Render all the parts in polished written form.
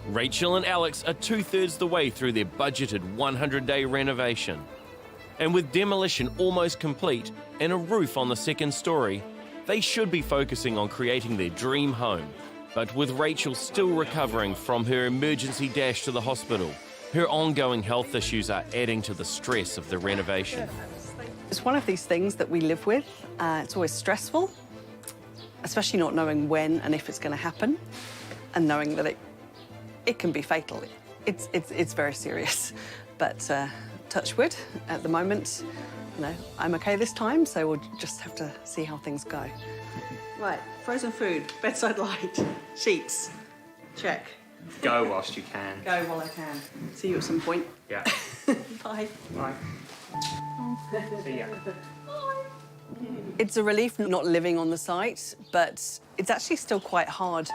Rachel and Alex are 2/3 the way through their budgeted 100-day renovation. And with demolition almost complete and a roof on the second story, they should be focusing on creating their dream home. But with Rachel still recovering from her emergency dash to the hospital, her ongoing health issues are adding to the stress of the renovation. It's one of these things that we live with. It's always stressful, especially not knowing when and if it's going to happen, and knowing that it can be fatal. It's very serious. But touch wood, at the moment, you know, I'm okay this time, so we'll just have to see how things go. Right, frozen food, bedside light, sheets, check. Go whilst you can. Go while I can. See you at some point. Yeah. Bye. Bye. See ya. It's a relief not living on the site, but it's actually still quite hard.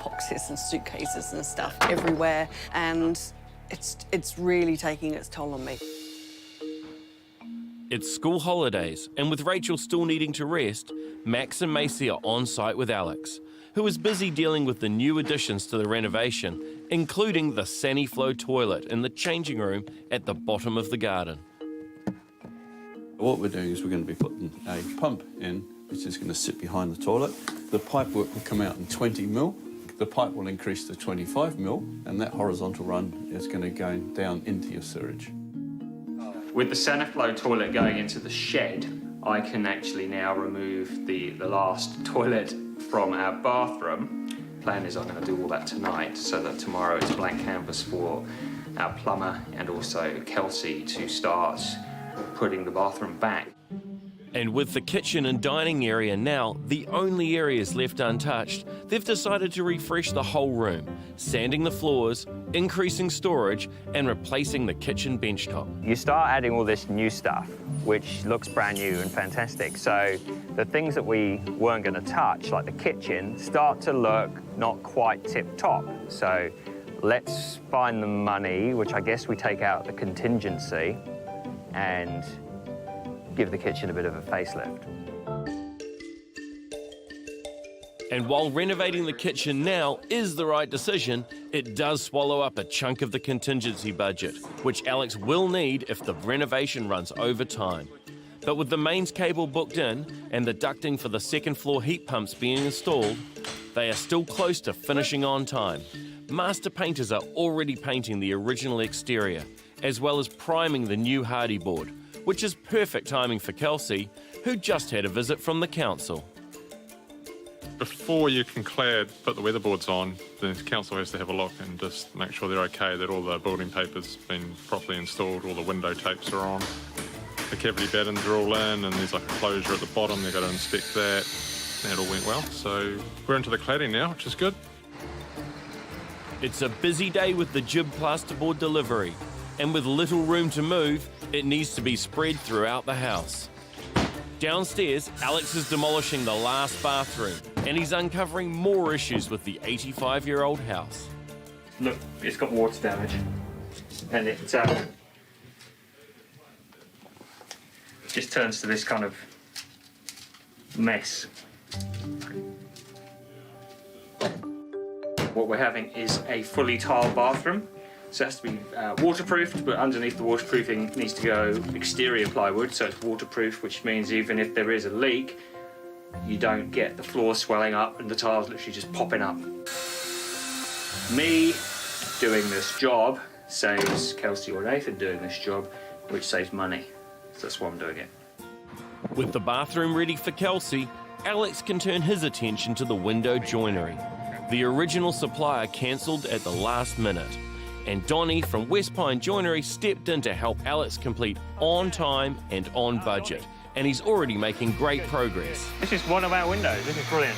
Boxes and suitcases and stuff everywhere, and it's really taking its toll on me. It's school holidays, and with Rachel still needing to rest, Max and Macy are on site with Alex, who is busy dealing with the new additions to the renovation, including the Saniflow toilet in the changing room at the bottom of the garden. What we're doing is we're going to be putting a pump in, which is going to sit behind the toilet. The pipe work will come out in 20 mil. The pipe will increase to 25 mil, and that horizontal run is going to go down into your sewage. With the Saniflow toilet going into the shed, I can actually now remove the last toilet from our bathroom. Plan is I'm going to do all that tonight, so that tomorrow it's blank canvas for our plumber and also Kelsey to start putting the bathroom back. And with the kitchen and dining area now the only areas left untouched, they've decided to refresh the whole room, sanding the floors, increasing storage, and replacing the kitchen benchtop. You start adding all this new stuff, which looks brand new and fantastic. So the things that we weren't going to touch, like the kitchen, start to look not quite tip-top. So let's find the money, which I guess we take out the contingency, and give the kitchen a bit of a facelift. And while renovating the kitchen now is the right decision, it does swallow up a chunk of the contingency budget, which Alex will need if the renovation runs over time. But with the mains cable booked in and the ducting for the second floor heat pumps being installed, they are still close to finishing on time. Master painters are already painting the original exterior, as well as priming the new hardy board, which is perfect timing for Kelsey, who just had a visit from the council. Before you can clad, put the weatherboards on, the council has to have a look and just make sure they're okay, that all the building paper's been properly installed, all the window tapes are on, the cavity battens are all in, and there's like a closure at the bottom, they've got to inspect that. That all went well, so we're into the cladding now, which is good. It's a busy day with the jib plasterboard delivery, and with little room to move, it needs to be spread throughout the house. Downstairs, Alex is demolishing the last bathroom, and he's uncovering more issues with the 85-year-old house. Look, it's got water damage, and it just turns to this kind of mess. What we're having is a fully tiled bathroom. So it has to be waterproofed, but underneath the waterproofing needs to go exterior plywood, so it's waterproof, which means even if there is a leak, you don't get the floor swelling up and the tiles literally just popping up. Me doing this job saves Kelsey or Nathan doing this job, which saves money. So that's why I'm doing it. With the bathroom ready for Kelsey, Alex can turn his attention to the window joinery. The original supplier cancelled at the last minute, and Donnie from West Pine Joinery stepped in to help Alex complete on time and on budget, and he's already making great progress. This is one of our windows. This is brilliant.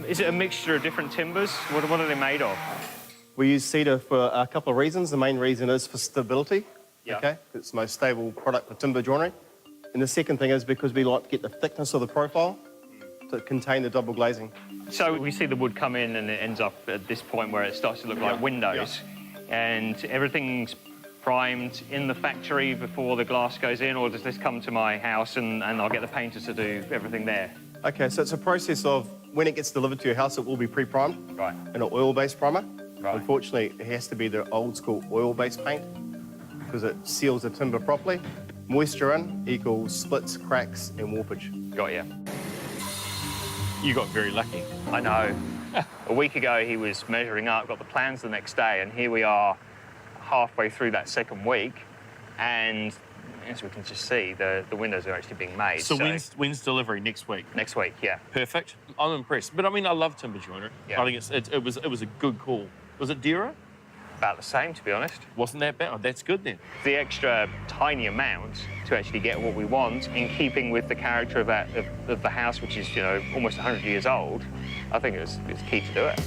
Is it a mixture of different timbers? What are they made of? We use cedar for a couple of reasons. The main reason is for stability. Yeah. Okay, it's the most stable product for timber joinery. And the second thing is because we like to get the thickness of the profile to contain the double glazing. So we see the wood come in and it ends up at this point where it starts to look like windows. Yeah. And everything's primed in the factory before the glass goes in, or does this come to my house and I'll get the painter to do everything there? Okay, so it's a process of when it gets delivered to your house, it will be pre-primed. Right. In an oil-based primer. Right. Unfortunately, it has to be the old school oil-based paint because it seals the timber properly. Moisture in equals splits, cracks, and warpage. Got you. You got very lucky. I know. A week ago, he was measuring up, got the plans the next day, and here we are halfway through that second week, and as we can just see, the windows are actually being made. So when's delivery? Next week? Next week, yeah. Perfect. I'm impressed. But I mean, I love timber joinery. Yeah. I think it was a good call. Was it dearer? About the same, to be honest. Wasn't that bad? Oh, that's good then. The extra tiny amount to actually get what we want, in keeping with the character of the house, which is, you know, almost 100 years old, I think it's key to do it.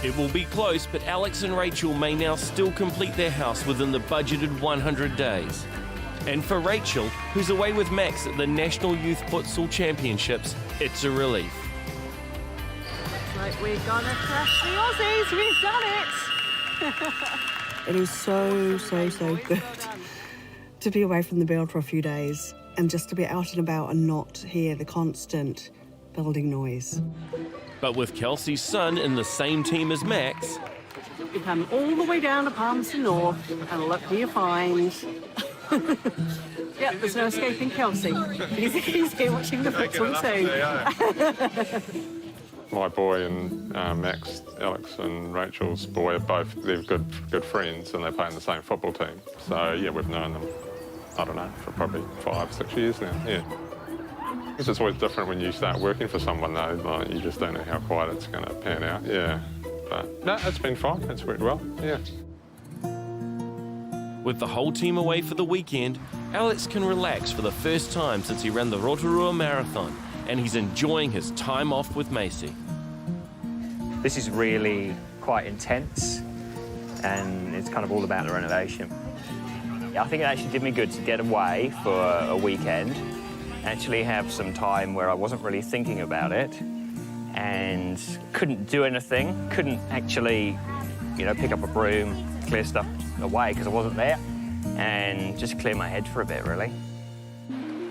It will be close, but Alex and Rachel may now still complete their house within the budgeted 100 days. And for Rachel, who's away with Max at the National Youth Futsal Championships, it's a relief. Looks like we're gonna crash the Aussies. We've done it. It is so good to be away from the build for a few days and just to be out and about and not hear the constant building noise. But with Kelsey's son in the same team as Max, You come all the way down to Palmerston North and look who you find. Yep, there's no escaping Kelsey. He's here watching the futsal too. My boy and Max, Alex and Rachel's boy are both, they're good friends and they play in the same football team. So, yeah, we've known them, I don't know, for probably 5, 6 years now, yeah. It's always different when you start working for someone, though. Like, you just don't know how quite it's going to pan out, yeah. But, no, it's been fine. It's worked well, yeah. with the whole team away for the weekend, Alex can relax for the first time since he ran the Rotorua Marathon, and he's enjoying his time off with Macy. This is really quite intense, and it's kind of all about the renovation. I think it actually did me good to get away for a weekend, actually have some time where I wasn't really thinking about it, and couldn't do anything, couldn't actually, you know, pick up a broom, clear stuff away because I wasn't there, and just clear my head for a bit, really.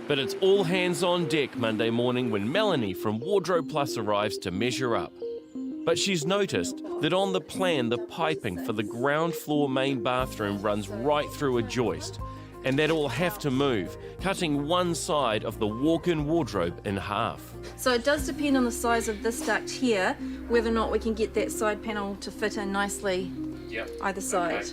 But it's all hands on deck Monday morning when Melanie from Wardrobe Plus arrives to measure up. But she's noticed that on the plan, the piping for the ground floor main bathroom runs right through a joist, and that it will have to move, cutting one side of the walk-in wardrobe in half. So it does depend on the size of this duct here, whether or not we can get that side panel to fit in nicely either side.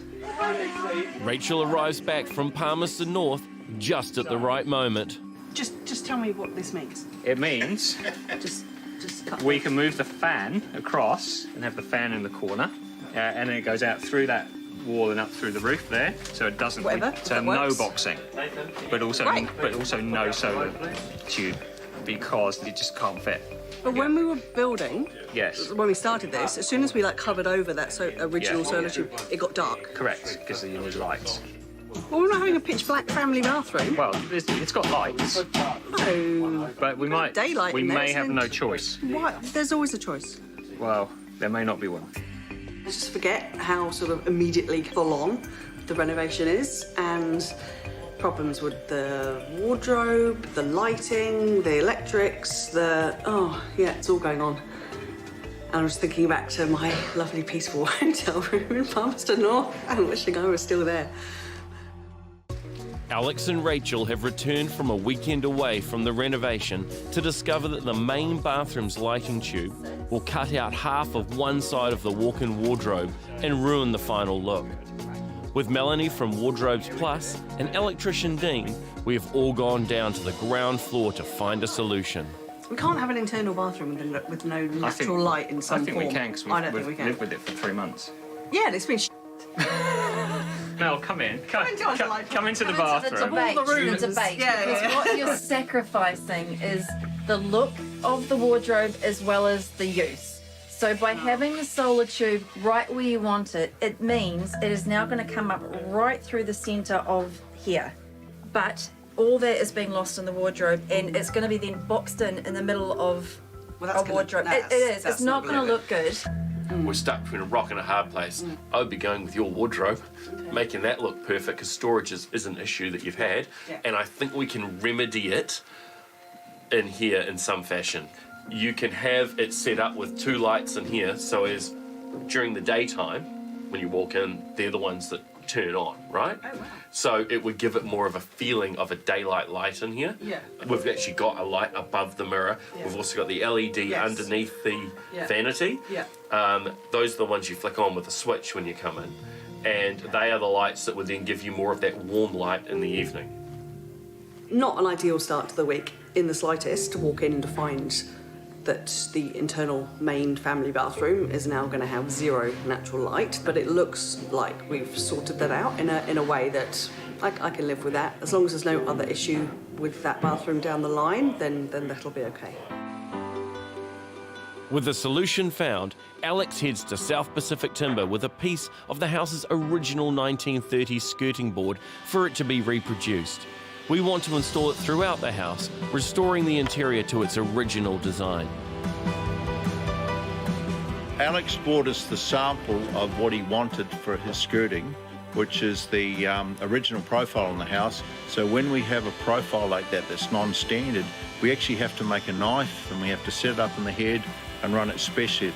Rachel arrives back from Palmerston North just at the right moment. Just tell me what this means. It means Just cut. we can move the fan across and have the fan in the corner, and then it goes out through that wall and up through the roof there, so it doesn't. Whatever, So that no works. boxing, but also Right. no solar tube because it just can't fit. But when we were building, Yes, when we started this, as soon as we covered over that original Yeah. solar tube, it got dark. correct, because you need lights. Well, we're not having a pitch black family bathroom. Well, it's got lights, No. but we might. Daylight We in there, may isn't have it? no choice. What? There's always a choice. Well, there may not be one. Just forget how sort of immediately full on the renovation is, and problems with the wardrobe, the lighting, the electrics, it's all going on. And I was thinking back to my lovely peaceful hotel room in Palmerston North and wishing I was still there. Alex and Rachel have returned from a weekend away from the renovation to discover that the main bathroom's lighting tube will cut out half of one side of the walk-in wardrobe and ruin the final look. With Melanie from Wardrobes Plus and electrician Dean, we have all gone down to the ground floor to find a solution. We can't have an internal bathroom with no natural light in some I think form. we can because I don't think we we've can. lived with it for 3 months. Yeah, it's been Mel, come in. Come into the bathroom. Come into the debate. Yeah, Because yeah. what you're sacrificing is the look of the wardrobe as well as the use. So by having the solar tube right where you want it, it means it is now going to come up right through the centre of here. But all that is being lost in the wardrobe, and it's going to be then boxed in the middle of a wardrobe. It is. It's not going to look good. We're stuck between a rock and a hard place. I would be going with your wardrobe, making that look perfect, because storage is an issue that you've had, and I think we can remedy it in here in some fashion. You can have it set up with 2 lights in here, so as during the daytime, when you walk in, they're the ones that turn on, right? Oh, wow. So it would give it more of a feeling of a daylight light in here. Yeah. We've actually got a light above the mirror. Yeah. We've also got the LED Yes. underneath the Yeah. vanity. Yeah. Those are the ones you flick on with a switch when you come in. And they are the lights that would then give you more of that warm light in the evening. Not an ideal start to the week in the slightest to walk in and to find that the internal main family bathroom is now going to have zero natural light, but it looks like we've sorted that out in a way that I can live with that. As long as there's no other issue with that bathroom down the line, then that'll be okay. With the solution found, Alex heads to South Pacific Timber with a piece of the house's original 1930s skirting board for it to be reproduced. We want to install it throughout the house, restoring the interior to its original design. Alex brought us the sample of what he wanted for his skirting, which is the original profile in the house. So when we have a profile like that that's non-standard, we actually have to make a knife and we have to set it up in the head and run it specially.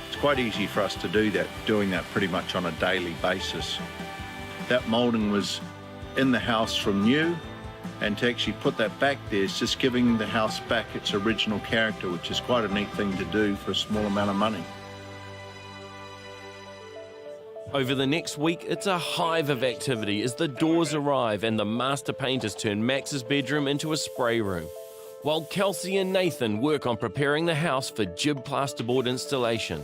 It's quite easy for us to do that, doing that pretty much on a daily basis. That moulding was in the house from new, and to actually put that back there is just giving the house back its original character, which is quite a neat thing to do for a small amount of money. Over the next week, it's a hive of activity as the doors arrive and the master painters turn Max's bedroom into a spray room, while Kelsey and Nathan work on preparing the house for jib plasterboard installation.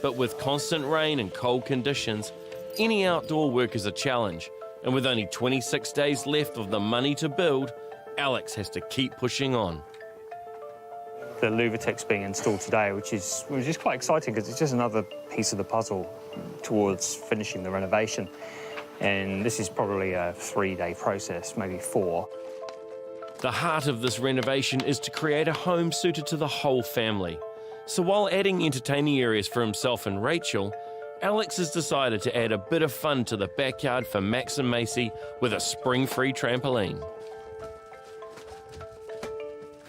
But with constant rain and cold conditions, any outdoor work is a challenge. And with only 26 days left of the money to build, Alex has to keep pushing on. The Louvertex being installed today, which is quite exciting because it's just another piece of the puzzle towards finishing the renovation. And this is probably a 3-day process, maybe 4. The heart of this renovation is to create a home suited to the whole family. So while adding entertaining areas for himself and Rachel, Alex has decided to add a bit of fun to the backyard for Max and Macy with a spring-free trampoline.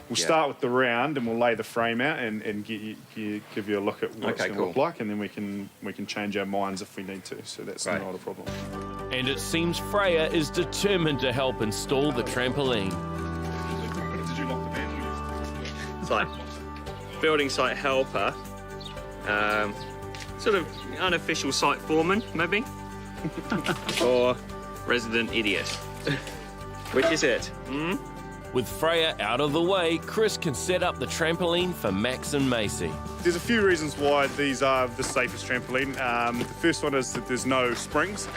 We'll start with the round and we'll lay the frame out and give you a look at what it's going to look like, and then we can change our minds if we need to, so that's not a problem. And it seems Freya is determined to help install the trampoline. Did you lock the batteries? It's like building site helper, sort of unofficial site foreman, maybe, or resident idiot. Which is it? With Freya out of the way, Chris can set up the trampoline for Max and Macy. There's a few reasons why these are the safest trampoline. The first one is that there's no springs,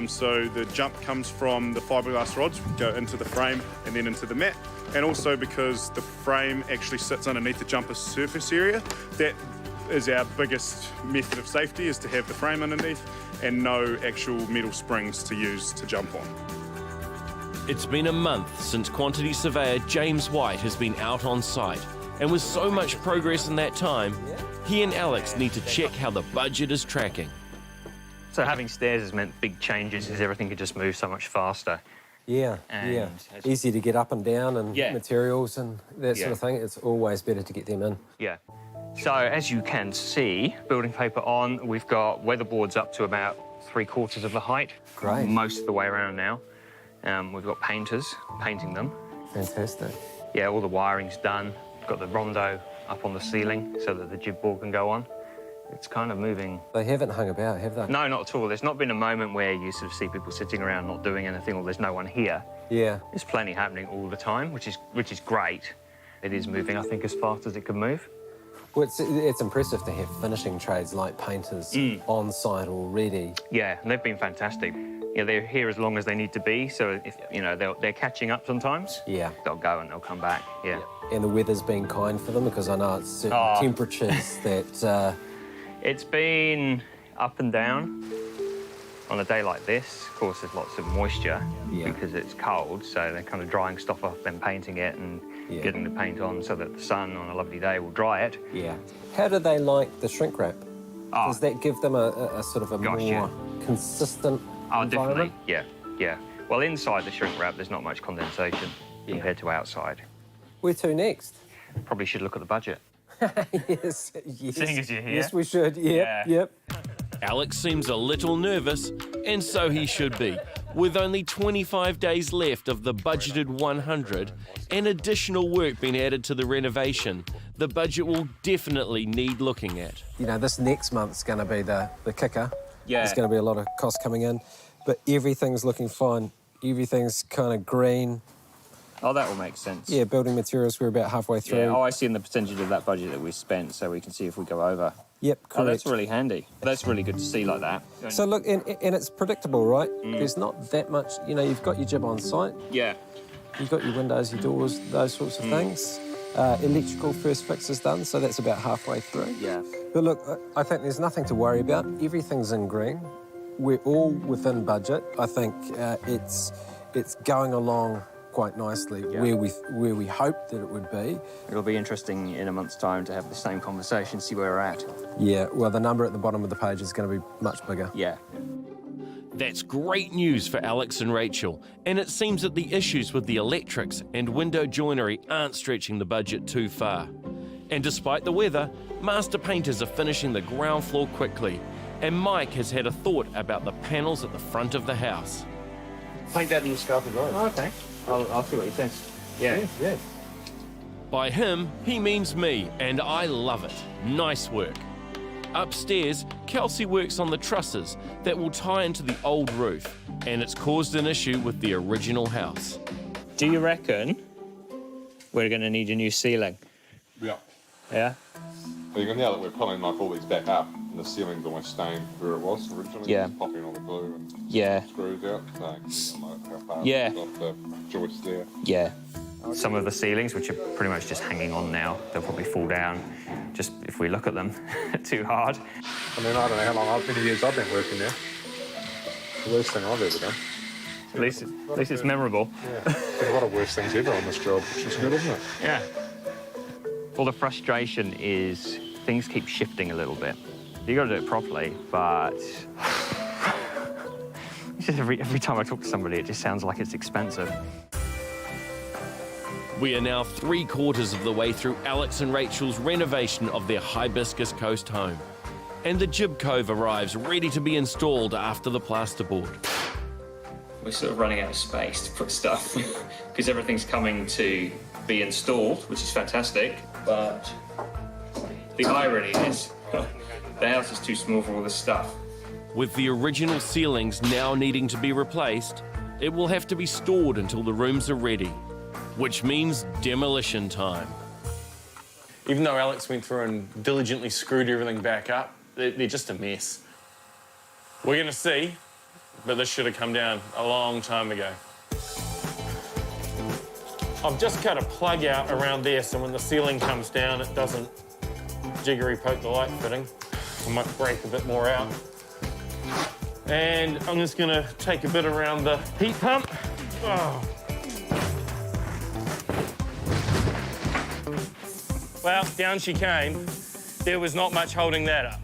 so the jump comes from the fiberglass rods, go into the frame and then into the mat, and also because the frame actually sits underneath the jumper surface area. That is our biggest method of safety, is to have the frame underneath and no actual metal springs to use to jump on. It's been a month since quantity surveyor James White has been out on site, and with so much progress in that time, he and Alex need to check how the budget is tracking. So having stairs has meant big changes because everything could just move so much faster. Yeah, yeah. Easy to get up and down and materials and that sort of thing. It's always better to get them in. Yeah. So as you can see, building paper on, we've got weatherboards up to about 3/4 of the height. Great. Most of the way around now. We've got painters painting them. Fantastic. Yeah, all the wiring's done. We've got the rondo up on the ceiling so that the jib board can go on. It's kind of moving. They haven't hung about, have they? No, not at all. There's not been a moment where you sort of see people sitting around not doing anything or there's no one here. Yeah. There's plenty happening all the time, which is great. It is moving, I think, as fast as it can move. Well, it's impressive to have finishing trades like painters on site already. Yeah, and they've been fantastic. Yeah, they're here as long as they need to be, so if they're catching up sometimes. Yeah, they'll go and they'll come back. Yeah. And the weather's been kind for them because I know it's certain temperatures that. It's been up and down. On a day like this, of course, there's lots of moisture because it's cold, so they're kind of drying stuff off, then painting it and getting the paint on so that the sun on a lovely day will dry it. Yeah. How do they like the shrink wrap? Does that give them a sort of a more consistent environment? Definitely. Yeah. Well, inside the shrink wrap, there's not much condensation compared to outside. Where to next? Probably should look at the budget. Yes. Seeing as you're here. Yes, we should. Yep. Alex seems a little nervous, and so he should be. With only 25 days left of the budgeted 100 and additional work being added to the renovation, the budget will definitely need looking at. You know, this next month's going to be the kicker. Yeah. There's going to be a lot of costs coming in, but everything's looking fine. Everything's kind of green. Oh, that will make sense. Yeah, building materials, we're about halfway through. Yeah, oh, I see in the percentage of that budget that we spent, so we can see if we go over. Yep, correct. Oh, that's really handy. That's really good to see like that. So look, and it's predictable, right? There's not that much, you know, you've got your jib on site. Yeah. You've got your windows, your doors, those sorts of things. Electrical first fix is done, so that's about halfway through. Yeah. But look, I think there's nothing to worry about. Everything's in green. We're all within budget. I think it's going along quite nicely where we hoped that it would be. It'll be interesting in a month's time to have the same conversation, see where we're at. Yeah, well, the number at the bottom of the page is going to be much bigger. Yeah. That's great news for Alex and Rachel, and it seems that the issues with the electrics and window joinery aren't stretching the budget too far. And despite the weather, master painters are finishing the ground floor quickly, and Mike has had a thought about the panels at the front of the house. Paint that in the scaffold road. Oh, okay. I'll see what he says. Yeah. Yeah. By him, he means me, and I love it. Nice work. Upstairs, Kelsey works on the trusses that will tie into the old roof, and it's caused an issue with the original house. Do you reckon we're going to need a new ceiling? Yeah. Yeah? Well, now that we're pulling like all these back up, and the ceiling's almost staying where it was originally. Yeah. Just popping all the glue and screws out. So, like how far Yeah. it's off the joists there. Yeah. Some of the ceilings, which are pretty much just hanging on now, they'll probably fall down just if we look at them too hard. I mean, I don't know how long, many years I've been working there. The worst thing I've ever done. At least it's memorable. Yeah. There's a lot of worse things ever on this job, which is good, isn't it? Yeah. Well, the frustration is things keep shifting a little bit. You got to do it properly, but it's just every time I talk to somebody, it just sounds like it's expensive. We are now 3/4 of the way through Alex and Rachel's renovation of their Hibiscus Coast home. And the jib cove arrives ready to be installed after the plasterboard. We're sort of running out of space to put stuff because everything's coming to be installed, which is fantastic, but the irony is the house is too small for all this stuff. With the original ceilings now needing to be replaced, it will have to be stored until the rooms are ready, which means demolition time. Even though Alex went through and diligently screwed everything back up, they're just a mess. We're going to see, but this should have come down a long time ago. I've just cut a plug out around there so when the ceiling comes down, it doesn't jiggery poke the light fitting. I might break a bit more out. And I'm just going to take a bit around the heat pump. Oh. Well, down she came. There was not much holding that up.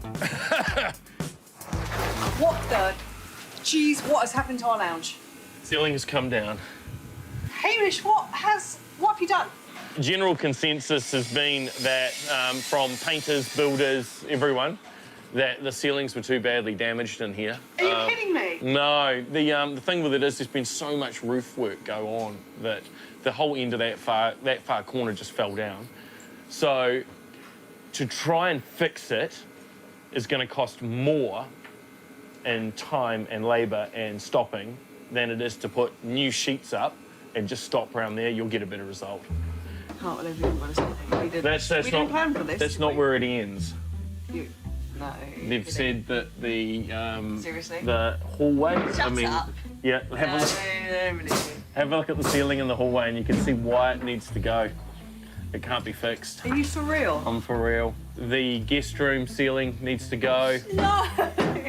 What the? Jeez, what has happened to our lounge? Ceiling has come down. Hamish, what have you done? General consensus has been that from painters, builders, everyone, that the ceilings were too badly damaged in here. Are you kidding me? No, the thing with it is there's been so much roof work go on that the whole end of that far corner just fell down. So to try and fix it is going to cost more in time and labour and stopping than it is to put new sheets up and just stop around there. You'll get a better result. I can't believe you didn't something. We didn't plan for this. That's not where it ends. No. They've said that the Seriously? the hallway. Shut up. Yeah, have a look at the ceiling in the hallway, and you can see why it needs to go. It can't be fixed. Are you for real? I'm for real. The guest room ceiling needs to go. No.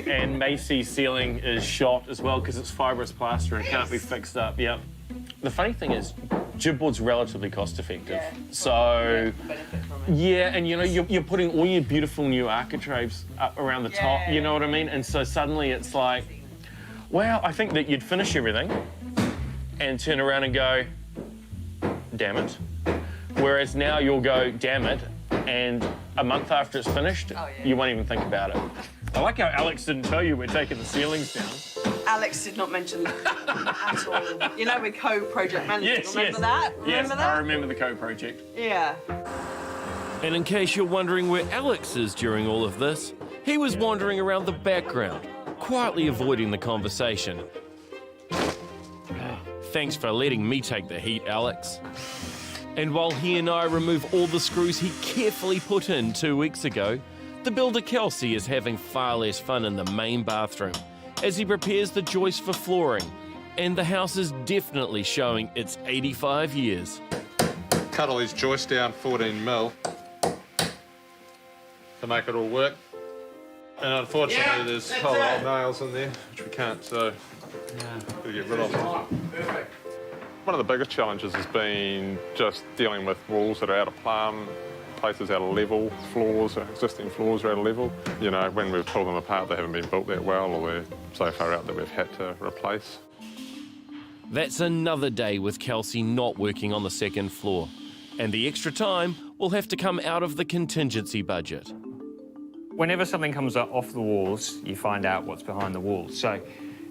And Macy's ceiling is shot as well because it's fibrous plaster and it can't be fixed up. Yep. The funny thing is, Jibboard's relatively cost effective. Yeah. So, Benefit from it. yeah, and you know, you're putting all your beautiful new architraves up around the top, you know what I mean? And so suddenly it's like, well, I think that you'd finish everything and turn around and go, damn it. Whereas now you'll go, damn it, and a month after it's finished, you won't even think about it. I like how Alex didn't tell you we're taking the ceilings down. Alex did not mention that at all. You know, with co-project management, Yes, remember yes. that? Yes, Remember I that? remember the co-project. Yeah. And in case you're wondering where Alex is during all of this, he was wandering around the background, quietly avoiding the conversation. Thanks for letting me take the heat, Alex. And while he and I remove all the screws he carefully put in 2 weeks ago, the builder Kelsey is having far less fun in the main bathroom as he prepares the joist for flooring, and the house is definitely showing its 85 years. Cut all these joists down 14 mil to make it all work. And unfortunately, there's whole old nails in there, which we can't, so gotta get rid of them. One of the biggest challenges has been just dealing with walls that are out of plumb, places out of level, floors, existing floors are out of level. You know, when we've pulled them apart, they haven't been built that well, or they're so far out that we've had to replace. That's another day with Kelsey not working on the second floor, and the extra time will have to come out of the contingency budget. Whenever something comes up off the walls, you find out what's behind the walls. So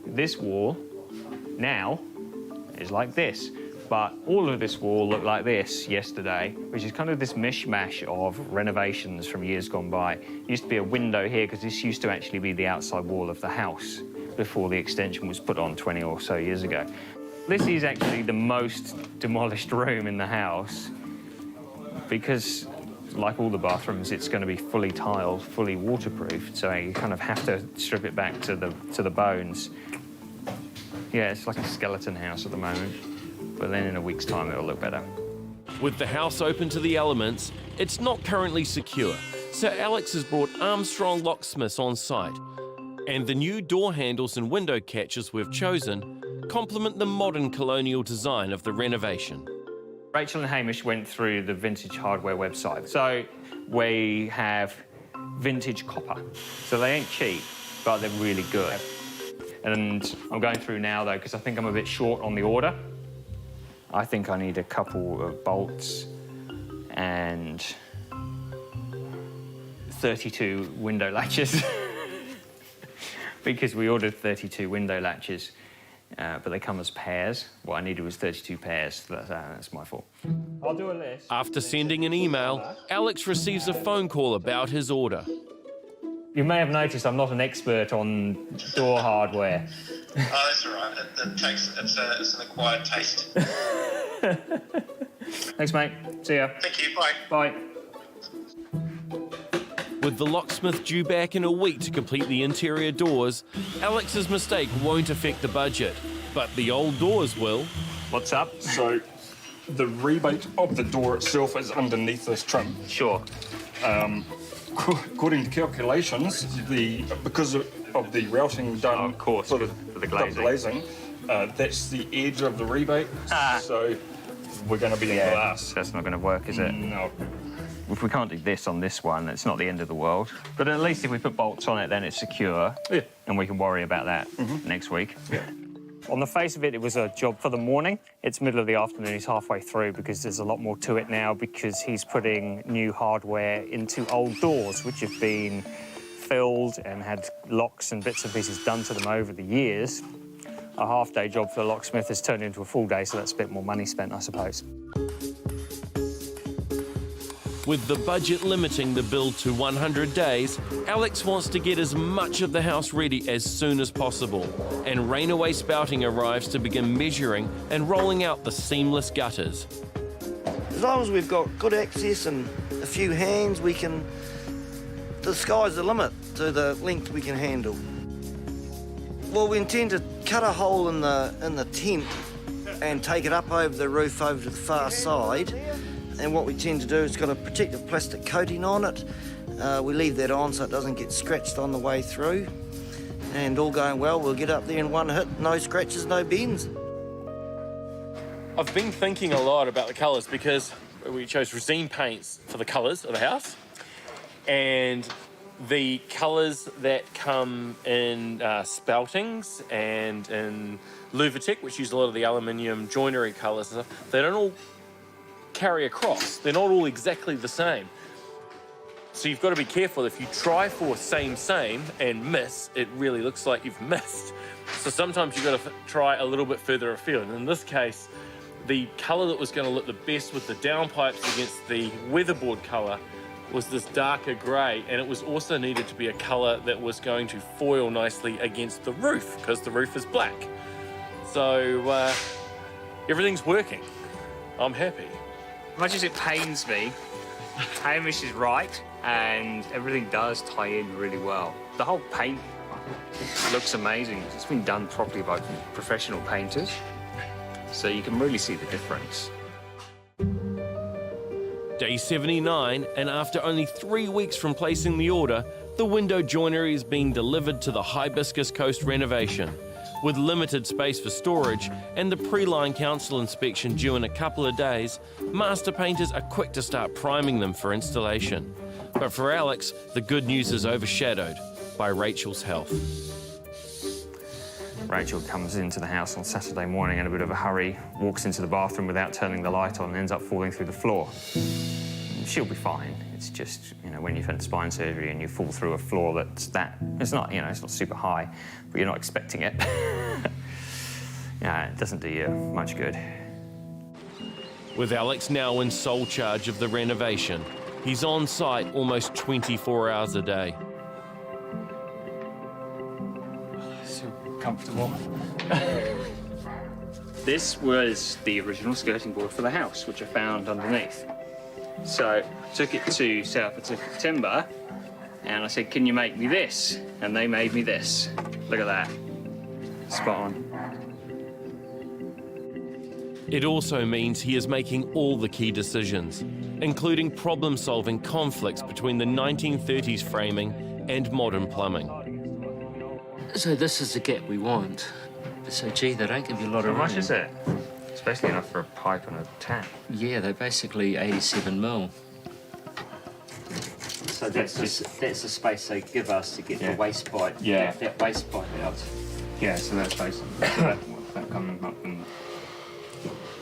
this wall now is like this, but all of this wall looked like this yesterday, which is kind of this mishmash of renovations from years gone by. Used to be a window here because this used to actually be the outside wall of the house before the extension was put on 20 or so years ago. This is actually the most demolished room in the house because, like all the bathrooms, it's going to be fully tiled, fully waterproofed, so you kind of have to strip it back to the bones. Yeah, it's like a skeleton house at the moment, but then in a week's time it'll look better. With the house open to the elements, it's not currently secure, so Alex has brought Armstrong locksmiths on site, and the new door handles and window catches we've chosen complement the modern colonial design of the renovation. Rachel and Hamish went through the vintage hardware website. So we have vintage copper. So they ain't cheap, but they're really good. And I'm going through now, though, because I think I'm a bit short on the order. I think I need a couple of bolts and 32 window latches. Because we ordered 32 window latches. But they come as pairs. What I needed was 32 pairs, so that's my fault. I'll do a list. After sending an email, Alex receives a phone call about his order. You may have noticed I'm not an expert on door hardware. Oh, that's all right. It's an acquired taste. Thanks, mate. See ya. Thank you. Bye. Bye. With the locksmith due back in a week to complete the interior doors, Alex's mistake won't affect the budget, but the old doors will. What's up? So, the rebate of the door itself is underneath this trim. Sure. According to calculations, because of the routing done of course, for the glazing, that's the edge of the rebate. So we're going to be in glass. That's not going to work, is it? No. If we can't do this on this one, it's not the end of the world. But at least if we put bolts on it, then it's secure. Yeah. And we can worry about that next week. Yeah. On the face of it, it was a job for the morning. It's middle of the afternoon, he's halfway through because there's a lot more to it now because he's putting new hardware into old doors, which have been filled and had locks and bits and pieces done to them over the years. A half-day job for the locksmith has turned into a full day, so that's a bit more money spent, I suppose. With the budget limiting the build to 100 days, Alex wants to get as much of the house ready as soon as possible, and Rainaway Spouting arrives to begin measuring and rolling out the seamless gutters. As long as we've got good access and a few hands, the sky's the limit to the length we can handle. Well, we intend to cut a hole in the tent and take it up over the roof over to the far side. And what we tend to do is got a protective plastic coating on it. We leave that on so it doesn't get scratched on the way through. And all going well, we'll get up there in one hit, no scratches, no bends. I've been thinking a lot about the colours because we chose resin paints for the colours of the house. And the colours that come in spoutings and in Luvatec, which use a lot of the aluminium joinery colours and stuff, they don't all carry across. They're not all exactly the same. So you've got to be careful. If you try for same and miss, it really looks like you've missed. So sometimes you've got to try a little bit further afield. And in this case, the colour that was going to look the best with the downpipes against the weatherboard colour was this darker grey, and it was also needed to be a colour that was going to foil nicely against the roof, because the roof is black. So everything's working. I'm happy. As much as it pains me, Hamish is right, and everything does tie in really well. The whole paint looks amazing. It's been done properly by professional painters, so you can really see the difference. Day 79, and after only 3 weeks from placing the order, the window joinery is being delivered to the Hibiscus Coast renovation. With limited space for storage and the pre-line council inspection due in a couple of days, master painters are quick to start priming them for installation. But for Alex, the good news is overshadowed by Rachel's health. Rachel comes into the house on Saturday morning in a bit of a hurry, walks into the bathroom without turning the light on and ends up falling through the floor. She'll be fine. It's just, you know, when you've had spine surgery and you fall through a floor it's not, you know, it's not super high, but you're not expecting it. Yeah, it doesn't do you much good. With Alex now in sole charge of the renovation, he's on site almost 24 hours a day. So comfortable. This was the original skirting board for the house, which I found underneath. So I took it to South Pacific Timber, and I said, can you make me this? And they made me this. Look at that. Spot on. It also means he is making all the key decisions, including problem-solving conflicts between the 1930s framing and modern plumbing. So this is the gap we want. So, gee, they don't give you a lot of room. How much is it? Especially enough for a pipe and a tap. Yeah, they're basically 87 mil. So that's the space they give us to get the waste pipe. Yeah. Get that waste pipe out. Yeah, so that's basically that coming up and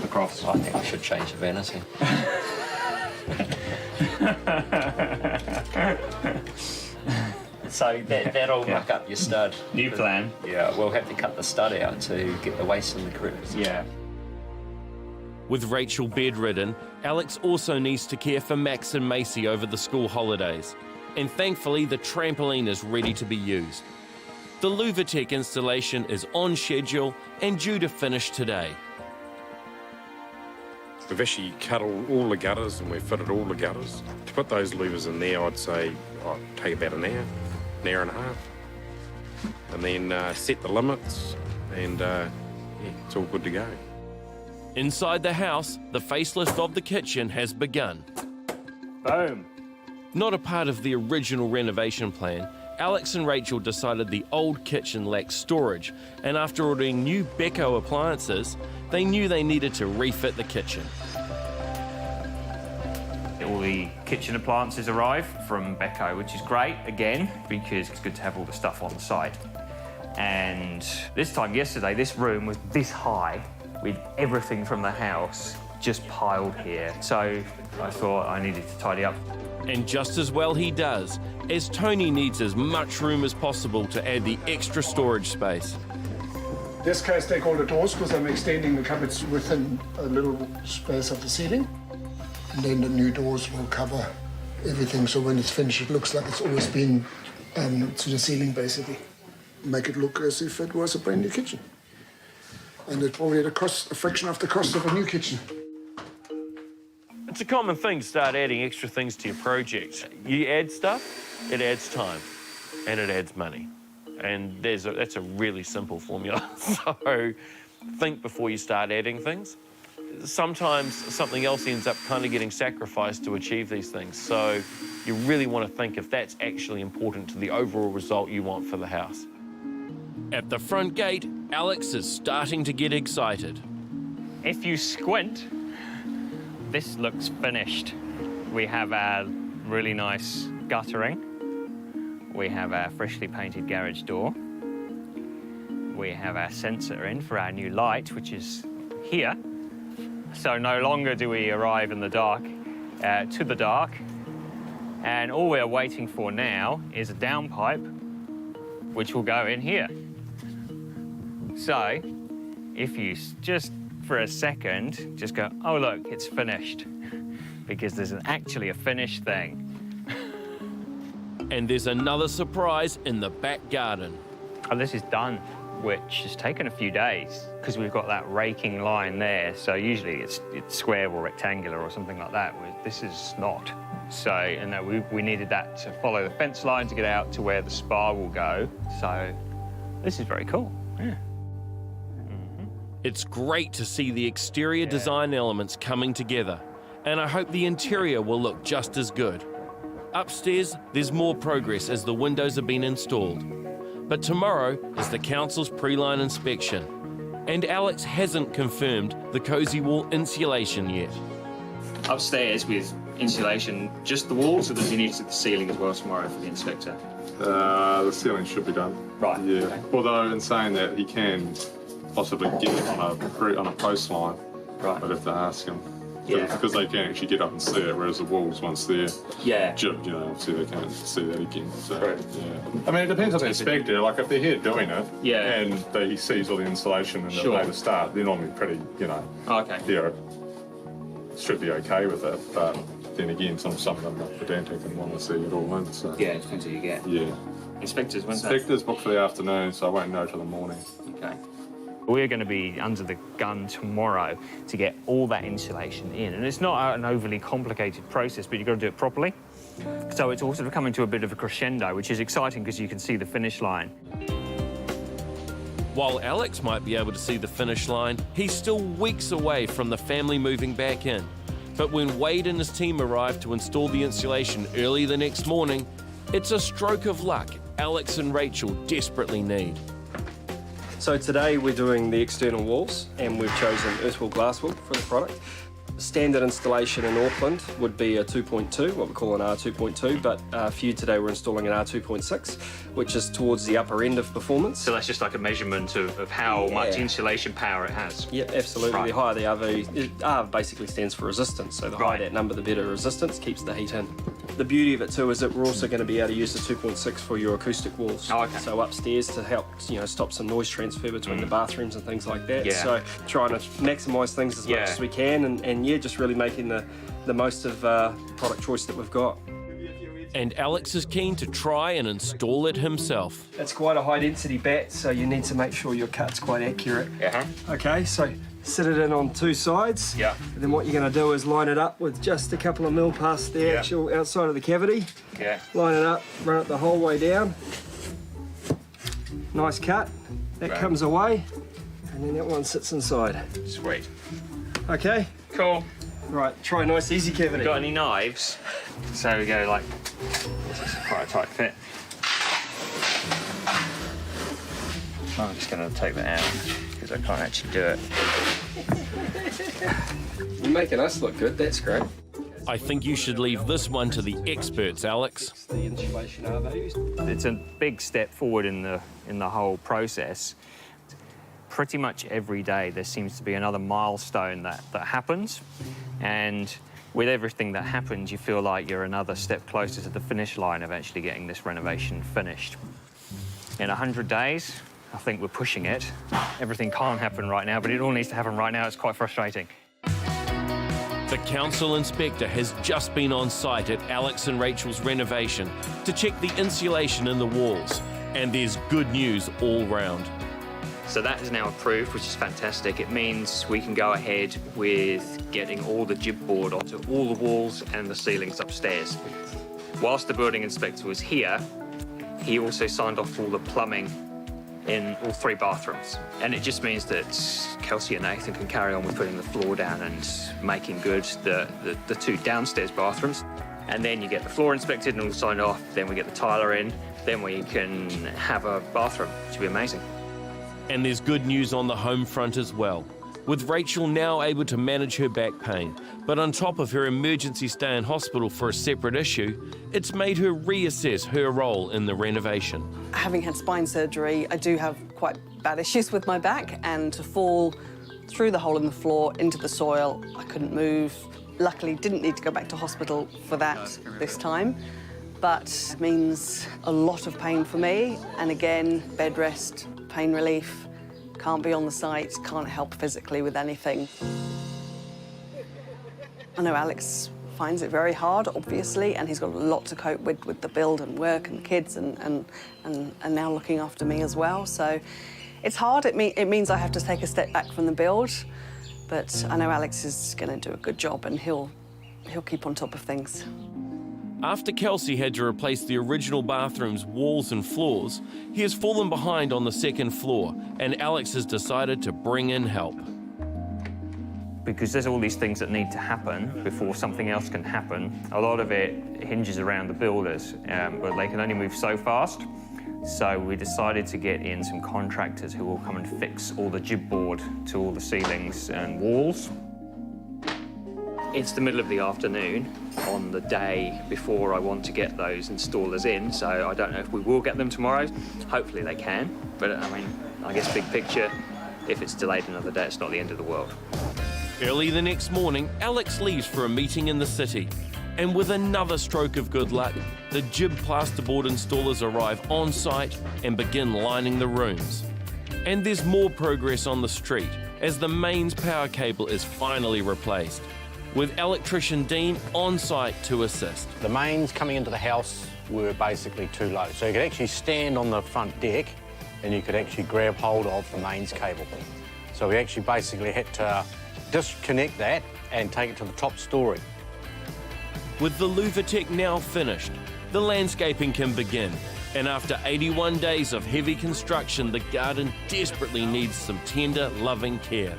across. I think I should change the vanity. So that'll muck up your stud. New plan. Yeah, we'll have to cut the stud out to get the waste in the crevice. Yeah. With Rachel bedridden, Alex also needs to care for Max and Macy over the school holidays. And thankfully, the trampoline is ready to be used. The Louvertech installation is on schedule and due to finish today. We've actually cut all the gutters and we've fitted all the gutters. To put those louvers in there, I'd say take about an hour and a half. And then set the limits and it's all good to go. Inside the house, the facelift of the kitchen has begun. Boom. Not a part of the original renovation plan, Alex and Rachel decided the old kitchen lacked storage, and after ordering new Beko appliances, they knew they needed to refit the kitchen. All the kitchen appliances arrive from Beko, which is great, again, because it's good to have all the stuff on the site. And this time yesterday, this room was this high, with everything from the house just piled here. So I thought I needed to tidy up. And just as well he does, as Tony needs as much room as possible to add the extra storage space. In this case, take all the doors because I'm extending the cupboards within a little space of the ceiling. And then the new doors will cover everything, so when it's finished, it looks like it's always been to the ceiling, basically. Make it look as if it was a brand new kitchen. And it's probably at a fraction of the cost of a new kitchen. It's a common thing to start adding extra things to your project. You add stuff, it adds time, and it adds money. And that's a really simple formula. So think before you start adding things. Sometimes something else ends up kind of getting sacrificed to achieve these things. So you really want to think if that's actually important to the overall result you want for the house. At the front gate, Alex is starting to get excited. If you squint, this looks finished. We have our really nice guttering. We have our freshly painted garage door. We have our sensor in for our new light, which is here. So no longer do we arrive in the dark, to the dark. And all we're waiting for now is a downpipe, which will go in here. So, if you just for a second just go, oh look, it's finished, because there's actually a finished thing. And there's another surprise in the back garden. Oh, this is done, which has taken a few days because we've got that raking line there. So usually it's square or rectangular or something like that. This is not. So, and that we needed that to follow the fence line to get out to where the spa will go. So this is very cool. Yeah. It's great to see the exterior design elements coming together, and I hope the interior will look just as good. Upstairs, there's more progress as the windows have been installed. But tomorrow is the council's pre-line inspection, and Alex hasn't confirmed the cosy wall insulation yet. Upstairs with insulation, just the walls, or does he need to do the ceiling as well tomorrow for the inspector? The ceiling should be done. Right. Yeah. Okay. Although in saying that, he can possibly get it on a post line. Right. I'd have to ask him. Yeah. Because they can actually get up and see it, whereas the walls, once they're jibbed, you know, obviously they can't see that again. So, yeah. I mean, it depends on the inspector. Like, if they're here doing it, and he sees all the insulation and the way to start, they're normally pretty, you know, should be okay with it. But then again, some of them are pedantic and want to see it all in. So. Yeah, it depends who you get. Yeah. Inspectors, when's Inspectors booked for the afternoon, so I won't know till the morning. Okay. We're going to be under the gun tomorrow to get all that insulation in. And it's not an overly complicated process, but you've got to do it properly. So it's also coming to a bit of a crescendo, which is exciting because you can see the finish line. While Alex might be able to see the finish line, he's still weeks away from the family moving back in. But when Wade and his team arrive to install the insulation early the next morning, it's a stroke of luck Alex and Rachel desperately need. So today we're doing the external walls, and we've chosen earthwall glasswool for the product. Standard installation in Auckland would be a 2.2, what we call an R2.2, but for you today we're installing an R2.6, which is towards the upper end of performance. So that's just like a measurement of how much insulation power it has. Yep, absolutely. Right. The higher the RV, R basically stands for resistance, so the higher that number, the better resistance, keeps the heat in. The beauty of it too is that we're also going to be able to use the 2.6 for your acoustic walls. Oh, okay. So upstairs to help, you know, stop some noise transfer between the bathrooms and things like that. Yeah. So trying to maximise things as much as we can, and yeah, just really making the most of product choice that we've got. And Alex is keen to try and install it himself. It's quite a high density bat, so you need to make sure your cut's quite accurate. Okay, so sit it in on two sides. Yeah. And then what you're going to do is line it up with just a couple of mil past the actual outside of the cavity. Yeah. Line it up, run it the whole way down. Nice cut. That comes away, and then that one sits inside. Sweet. Okay. Cool. Right, try a nice easy cavity. Got any knives? So we go like, this is quite a tight fit. I'm just going to take that out because I can't actually do it. You're making us look good, that's great. I think you should leave this one to the experts, Alex. The insulation RVs. It's a big step forward in the whole process. Pretty much every day there seems to be another milestone that happens, and with everything that happens you feel like you're another step closer to the finish line of actually getting this renovation finished. In 100 days, I think we're pushing it. Everything can't happen right now, but it all needs to happen right now. It's quite frustrating. The council inspector has just been on site at Alex and Rachel's renovation to check the insulation in the walls, and there's good news all round. So that is now approved, which is fantastic. It means we can go ahead with getting all the jib board onto all the walls and the ceilings upstairs. Whilst the building inspector was here, he also signed off all the plumbing in all 3 bathrooms. And it just means that Kelsey and Nathan can carry on with putting the floor down and making good the 2 downstairs bathrooms. And then you get the floor inspected and all signed off, then we get the tiler in, then we can have a bathroom, which will be amazing. And there's good news on the home front as well, with Rachel now able to manage her back pain. But on top of her emergency stay in hospital for a separate issue, it's made her reassess her role in the renovation. Having had spine surgery, I do have quite bad issues with my back, and to fall through the hole in the floor into the soil, I couldn't move, Luckily, didn't need to go back to hospital for that this time, but it means a lot of pain for me. And again, bed rest, pain relief, can't be on the site, can't help physically with anything. I know Alex finds it very hard, obviously, and he's got a lot to cope with the build and work and kids and now looking after me as well. So it's hard. It means I have to take a step back from the build, but I know Alex is going to do a good job and he'll keep on top of things. After Kelsey had to replace the original bathroom's walls and floors, he has fallen behind on the second floor, and Alex has decided to bring in help. Because there's all these things that need to happen before something else can happen. A lot of it hinges around the builders, but they can only move so fast. So we decided to get in some contractors who will come and fix all the jib board to all the ceilings and walls. It's the middle of the afternoon on the day before I want to get those installers in, so I don't know if we will get them tomorrow. Hopefully they can, but I mean, I guess big picture, if it's delayed another day, it's not the end of the world. Early the next morning, Alex leaves for a meeting in the city. And with another stroke of good luck, the jib plasterboard installers arrive on site and begin lining the rooms. And there's more progress on the street as the mains power cable is finally replaced, with electrician Dean on site to assist. The mains coming into the house were basically too low, so you could actually stand on the front deck and you could actually grab hold of the mains cable. So we actually basically had to disconnect that and take it to the top story. With the louveteck now finished, the landscaping can begin. And after 81 days of heavy construction, the garden desperately needs some tender, loving care.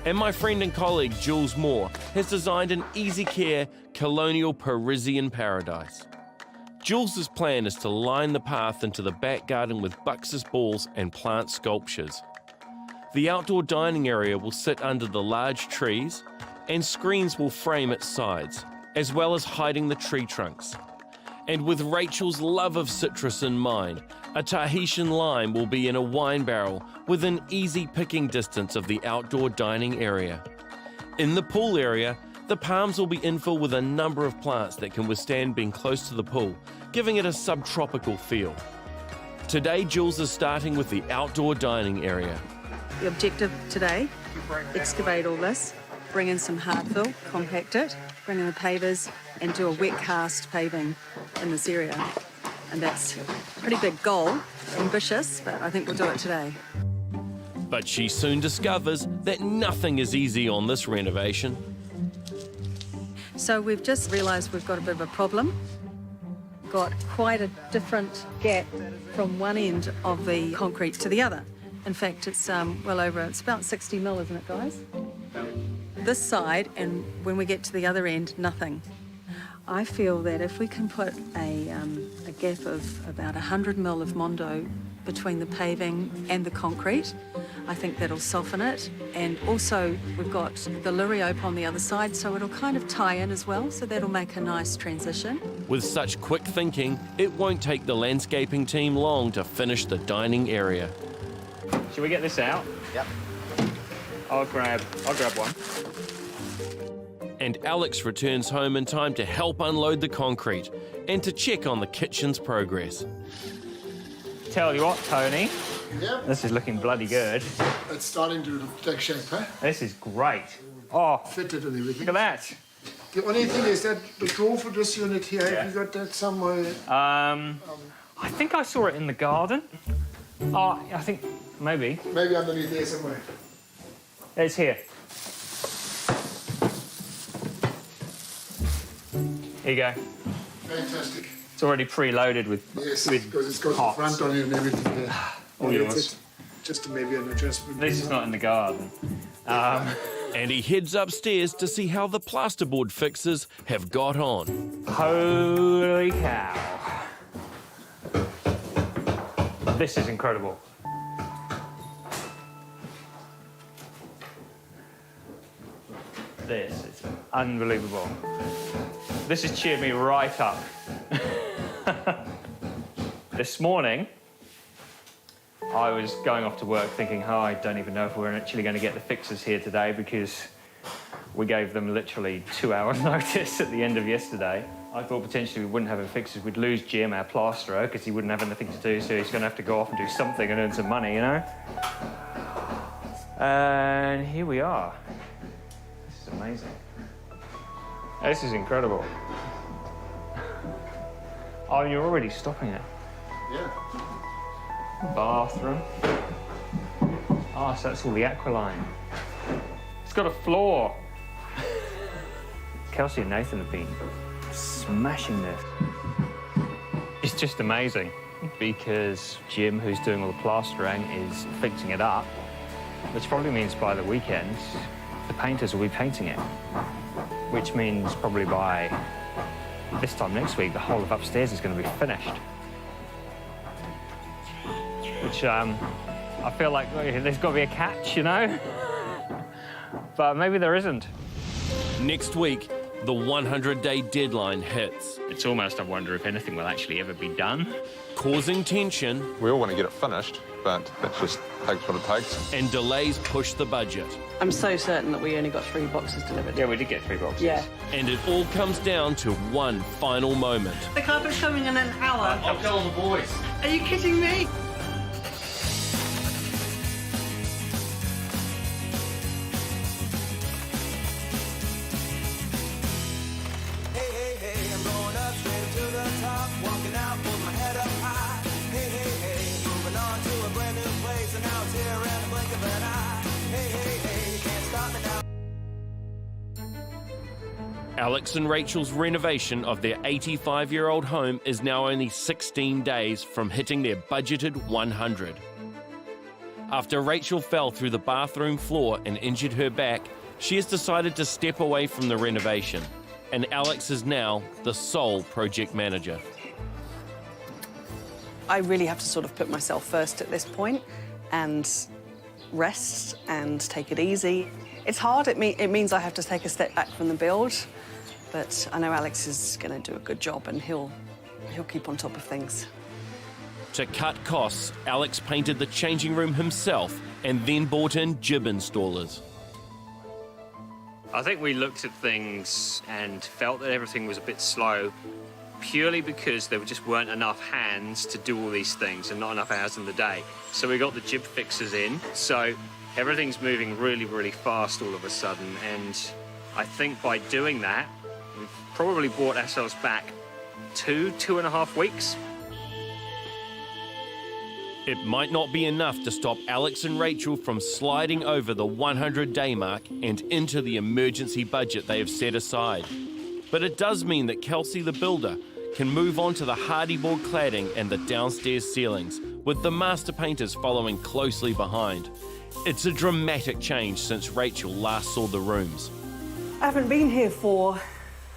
And my friend and colleague, Jules Moore, has designed an easy care colonial Parisian paradise. Jules's plan is to line the path into the back garden with Buxus balls and plant sculptures. The outdoor dining area will sit under the large trees, and screens will frame its sides, as well as hiding the tree trunks. And with Rachel's love of citrus in mind, a Tahitian lime will be in a wine barrel within easy picking distance of the outdoor dining area. In the pool area, the palms will be infilled with a number of plants that can withstand being close to the pool, giving it a subtropical feel. Today, Jules is starting with the outdoor dining area. The objective today, excavate all this, bring in some hard fill, compact it, bring in the pavers and do a wet cast paving in this area. And that's a pretty big goal, ambitious, but I think we'll do it today. But she soon discovers that nothing is easy on this renovation. So we've just realised we've got a bit of a problem. Got quite a different gap from one end of the concrete to the other. In fact, it's it's about 60 mil, isn't it, guys? This side, and when we get to the other end, nothing. I feel that if we can put a gap of about 100 mil of Mondo between the paving and the concrete, I think that'll soften it. And also, we've got the Luriope on the other side, so it'll kind of tie in as well, so that'll make a nice transition. With such quick thinking, it won't take the landscaping team long to finish the dining area. Should we get this out? Yep. I'll grab one. And Alex returns home in time to help unload the concrete and to check on the kitchen's progress. Tell you what, Tony, Yep. this is looking bloody good. It's starting to take shape, huh? This is great. Oh, fitted and everything. Look at that. The only thing is that the drawer for this unit here, have you got that somewhere? I think I saw it in the garden. Oh, I think maybe. Maybe underneath there somewhere. It's here. Here you go. Fantastic. It's already preloaded with. Yes, because it's got the front on it and everything there. Oh, yes. Just maybe an adjustment. This is not in the garden. And he heads upstairs to see how the plasterboard fixers have got on. Holy cow. This is incredible. This is unbelievable. This has cheered me right up. This morning, I was going off to work thinking, oh, I don't even know if we're actually going to get the fixers here today because We gave them literally 2 hours notice at the end of yesterday. I thought potentially we wouldn't have it fixed, we'd lose Jim, our plasterer, because he wouldn't have anything to do, so he's going to have to go off and do something and earn some money, you know? And here we are. This is amazing. This is incredible. Oh, you're already stopping it. Yeah. Bathroom. Oh, so that's all the aqualine. It's got a floor. Kelsey and Nathan have been smashing this. It's just amazing because Jim, who's doing all the plastering, is fixing it up, which probably means by the weekend, the painters will be painting it, which means probably by this time next week, the whole of upstairs is going to be finished. Which I feel like there's got to be a catch, you know? But maybe there isn't. Next week, the 100-day deadline hits. It's almost, I wonder if anything will actually ever be done. Causing tension. We all want to get it finished, but that just takes what it takes. And delays push the budget. I'm so certain that we only got 3 boxes delivered. Yeah, we did get 3 boxes. Yeah. And it all comes down to one final moment. The carpet's coming in an hour. I'll tell the boys. Are you kidding me? Alex and Rachel's renovation of their 85-year-old home is now only 16 days from hitting their budgeted 100. After Rachel fell through the bathroom floor and injured her back, she has decided to step away from the renovation, and Alex is now the sole project manager. I really have to sort of put myself first at this point and rest and take it easy. It's hard. It means I have to take a step back from the build, but I know Alex is going to do a good job and he'll keep on top of things. To cut costs, Alex painted the changing room himself and then brought in jib installers. I think we looked at things and felt that everything was a bit slow, purely because there just weren't enough hands to do all these things and not enough hours in the day. So we got the jib fixers in, so everything's moving really, really fast all of a sudden, and I think by doing that, we've probably brought ourselves back 2.5 weeks. It might not be enough to stop Alex and Rachel from sliding over the 100-day mark and into the emergency budget they have set aside. But it does mean that Kelsey the builder can move on to the hardyboard cladding and the downstairs ceilings, with the master painters following closely behind. It's a dramatic change since Rachel last saw the rooms. I haven't been here for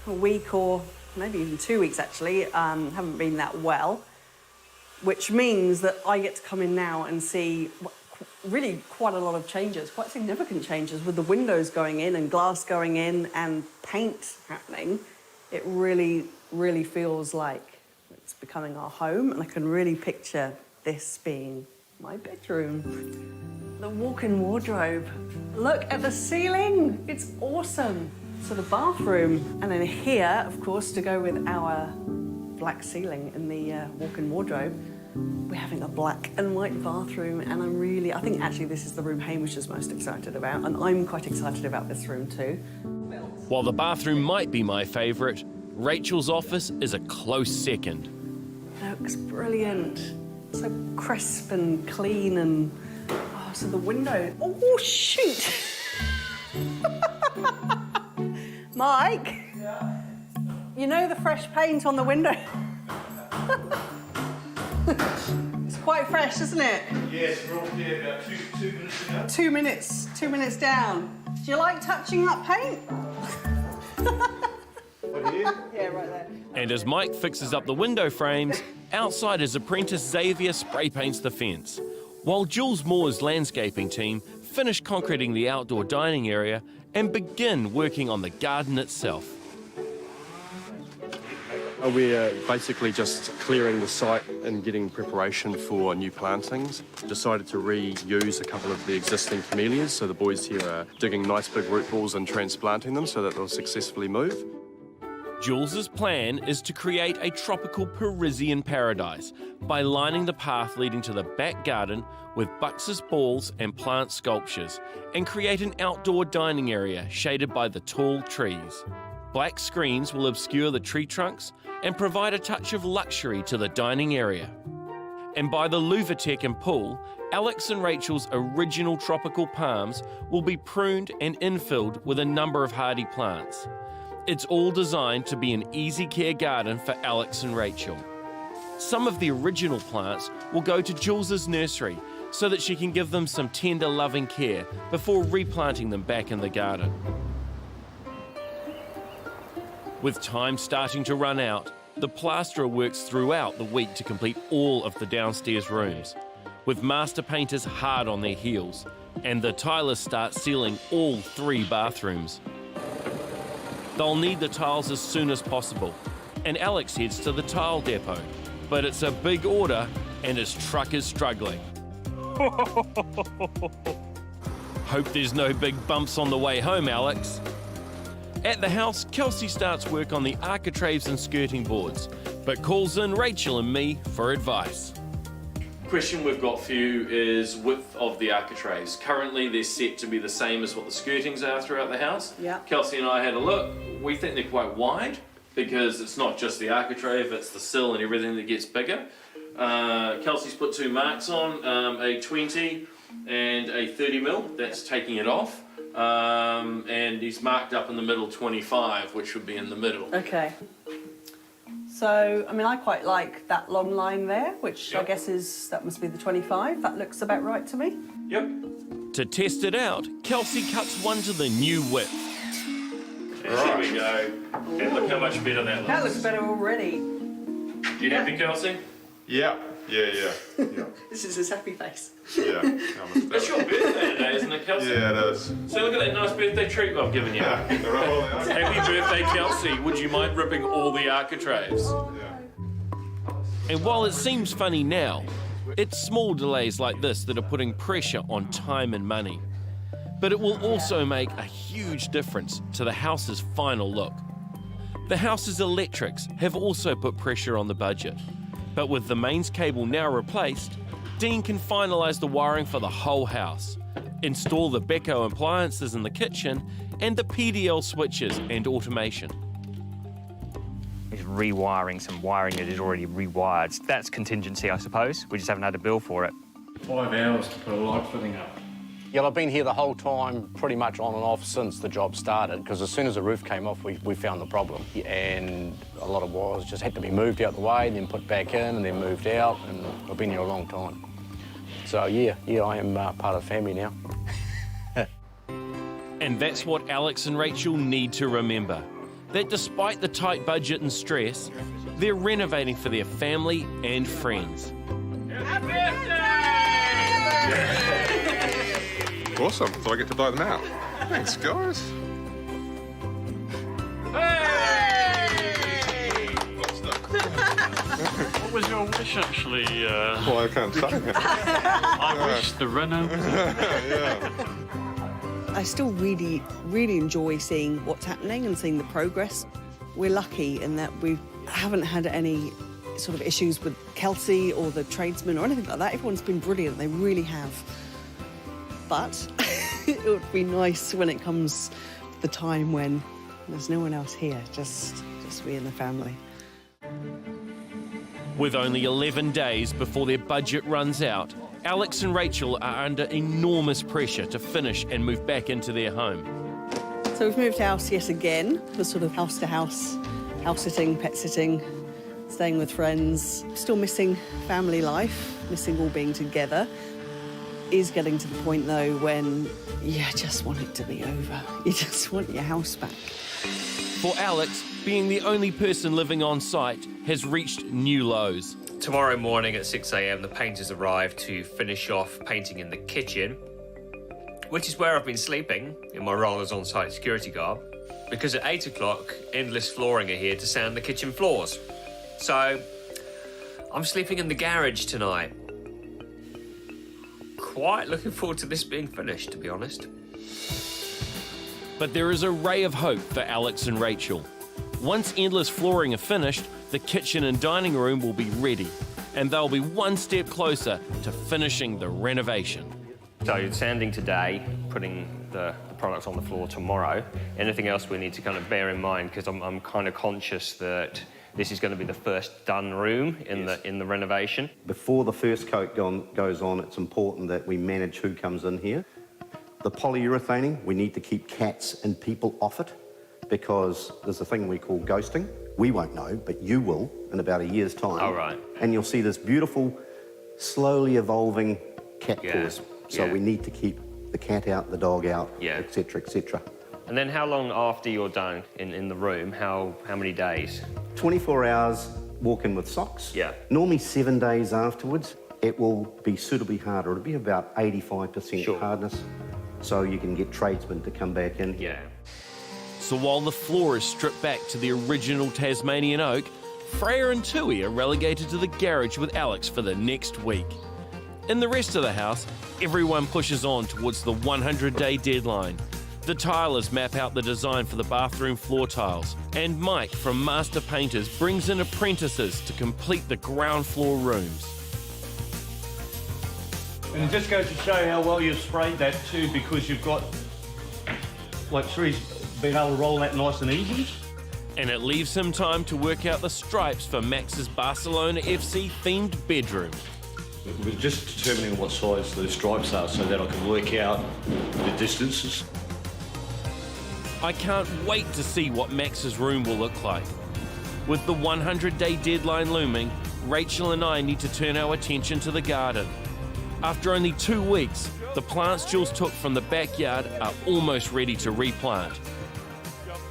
a week or maybe even 2 weeks, actually. Haven't been that well, which means that I get to come in now and see really quite a lot of changes, quite significant changes, with the windows going in and glass going in and paint happening. It really, really feels like it's becoming our home, and I can really picture this being my bedroom. The walk-in wardrobe. Look at the ceiling. It's awesome. So the bathroom. And then here, of course, to go with our black ceiling in the walk-in wardrobe, we're having a black and white bathroom, and I think actually this is the room Hamish is most excited about, and I'm quite excited about this room too. While the bathroom might be my favourite, Rachel's office is a close second. Looks brilliant. So crisp and clean, and so the window. Oh shoot! Mike, you know the fresh paint on the window. It's quite fresh, isn't it? Yes, we're all here about 2 minutes ago. 2 minutes. 2 minutes down. Do you like touching up paint? Yeah, right there. And as Mike fixes up the window frames, outside his apprentice Xavier spray paints the fence, while Jules Moore's landscaping team finish concreting the outdoor dining area and begin working on the garden itself. We're basically just clearing the site and getting preparation for new plantings. Decided to reuse a couple of the existing camellias, so the boys here are digging nice big root balls and transplanting them so that they'll successfully move. Jules's plan is to create a tropical Parisian paradise by lining the path leading to the back garden with Bux's balls and plant sculptures, and create an outdoor dining area shaded by the tall trees. Black screens will obscure the tree trunks and provide a touch of luxury to the dining area. And by the louveteque and pool, Alex and Rachel's original tropical palms will be pruned and infilled with a number of hardy plants. It's all designed to be an easy care garden for Alex and Rachel. Some of the original plants will go to Jules's nursery so that she can give them some tender, loving care before replanting them back in the garden. With time starting to run out, the plasterer works throughout the week to complete all of the downstairs rooms, with master painters hard on their heels, and the tilers start sealing all 3 bathrooms. They'll need the tiles as soon as possible, and Alex heads to the tile depot, but it's a big order and his truck is struggling. Hope there's no big bumps on the way home, Alex. At the house, Kelsey starts work on the architraves and skirting boards, but calls in Rachel and me for advice. Question we've got for you is width of the architraves. Currently they're set to be the same as what the skirtings are throughout the house. Yeah. Kelsey and I had a look. We think they're quite wide because it's not just the architrave, it's the sill and everything that gets bigger. Kelsey's put 2 marks on, a 20 and a 30 mil. That's taking it off. And he's marked up in the middle 25, which would be in the middle. Okay. So, I mean, I quite like that long line there, which I guess that must be the 25. That looks about right to me. Yep. To test it out, Kelsey cuts one to the new width. And there we go. And look how much better that looks. That looks better already. You happy, Kelsey? Yeah. This is his happy face. Yeah. It's your birthday today, isn't it, Kelsey? Yeah, it is. So look at that nice birthday treat I've given you. Happy birthday, Kelsey. Would you mind ripping all the architraves? And while it seems funny now, it's small delays like this that are putting pressure on time and money. But it will also make a huge difference to the house's final look. The house's electrics have also put pressure on the budget. But with the mains cable now replaced, Dean can finalise the wiring for the whole house, install the Beko appliances in the kitchen, and the PDL switches and automation. He's rewiring some wiring that is already rewired. That's contingency, I suppose. We just haven't had a bill for it. 5 hours to put a light fitting up. Yeah, I've been here the whole time, pretty much on and off since the job started, because as soon as the roof came off, we found the problem. And a lot of wires just had to be moved out the way, and then put back in, and then moved out, and I've been here a long time. So, yeah, I am part of the family now. And that's what Alex and Rachel need to remember, that despite the tight budget and stress, they're renovating for their family and friends. Happy birthday! Awesome. So I get to blow them out. Thanks, guys. What was your wish, actually? Well, I can't say it. I wish the Reno. I still really enjoy seeing what's happening and seeing the progress. We're lucky in that we haven't had any sort of issues with Kelsey or the tradesmen or anything like that. Everyone's been brilliant, they really have. But it would be nice when it comes the time when there's no one else here, just we and the family. With only 11 days before their budget runs out, Alex and Rachel are under enormous pressure to finish and move back into their home. So we've moved house yet again, for sort of house to house, house sitting, pet sitting, staying with friends. Still missing family life, missing all being together. Is getting to the point though when you just want it to be over. You just want your house back. For Alex, being the only person living on site has reached new lows. Tomorrow morning at 6 a.m, the painters arrive to finish off painting in the kitchen, which is where I've been sleeping in my role as on-site security guard, because at 8 o'clock, endless flooring are here to sand the kitchen floors. So, I'm sleeping in the garage tonight. Quite looking forward to this being finished, to be honest. But there is a ray of hope for Alex and Rachel. Once endless flooring are finished, the kitchen and dining room will be ready, and they'll be one step closer to finishing the renovation. So sanding today, putting the product on the floor tomorrow. Anything else we need to kind of bear in mind, because I'm kind of conscious that this is going to be the first done room in the renovation. Before the first coat goes on, it's important that we manage who comes in here. The polyurethaning, we need to keep cats and people off it, because there's a thing we call ghosting. We won't know, but you will in about a year's time. Oh, right. And you'll see this beautiful, slowly evolving cat paws. So we need to keep the cat out, the dog out, etc., etc. And then how long after you're done in the room, how many days? 24 hours walk in with socks. Yeah. Normally 7 days afterwards, it will be suitably harder. It'll be about 85% hardness, so you can get tradesmen to come back in. Yeah. So while the floor is stripped back to the original Tasmanian oak, Freya and Tui are relegated to the garage with Alex for the next week. In the rest of the house, everyone pushes on towards the 100-day deadline. The tilers map out the design for the bathroom floor tiles, and Mike from Master Painters brings in apprentices to complete the ground floor rooms. And it just goes to show how well you've sprayed that too, because you've got, like Sri's been able to roll that nice and easy. And it leaves him time to work out the stripes for Max's Barcelona FC themed bedroom. We're just determining what size those stripes are so that I can work out the distances. I can't wait to see what Max's room will look like. With the 100-day deadline looming, Rachel and I need to turn our attention to the garden. After only 2 weeks, the plants Jules took from the backyard are almost ready to replant.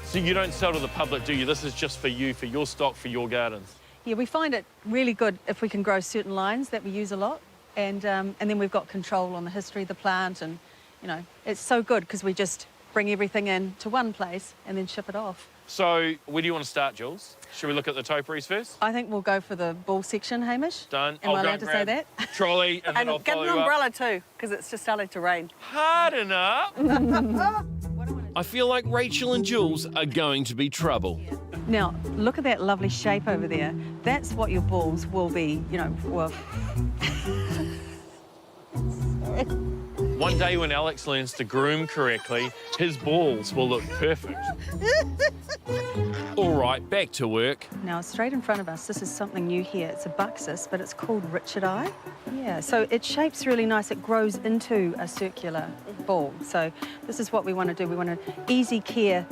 So you don't sell to the public, do you? This is just for you, for your stock, for your gardens. Yeah, we find it really good if we can grow certain lines that we use a lot, and then we've got control on the history of the plant, and you know, it's so good because we just bring everything in to one place and then ship it off. So where do you want to start, Jules? Should we look at the topiaries first? I think we'll go for the ball section, Hamish. Done. Am I allowed to say that? Trolley, and then I'll get follow an you umbrella up. too, because it's just starting to rain. Harden up! I feel like Rachel and Jules are going to be trouble. Now, look at that lovely shape over there. That's what your balls will be, you know, well... One day when Alex learns to groom correctly, his balls will look perfect. All right, back to work. Now, straight in front of us, this is something new here. It's a buxus, but it's called Richard Eye. Yeah, so it shapes really nice. It grows into a circular ball. So this is what we want to do. We want an easy care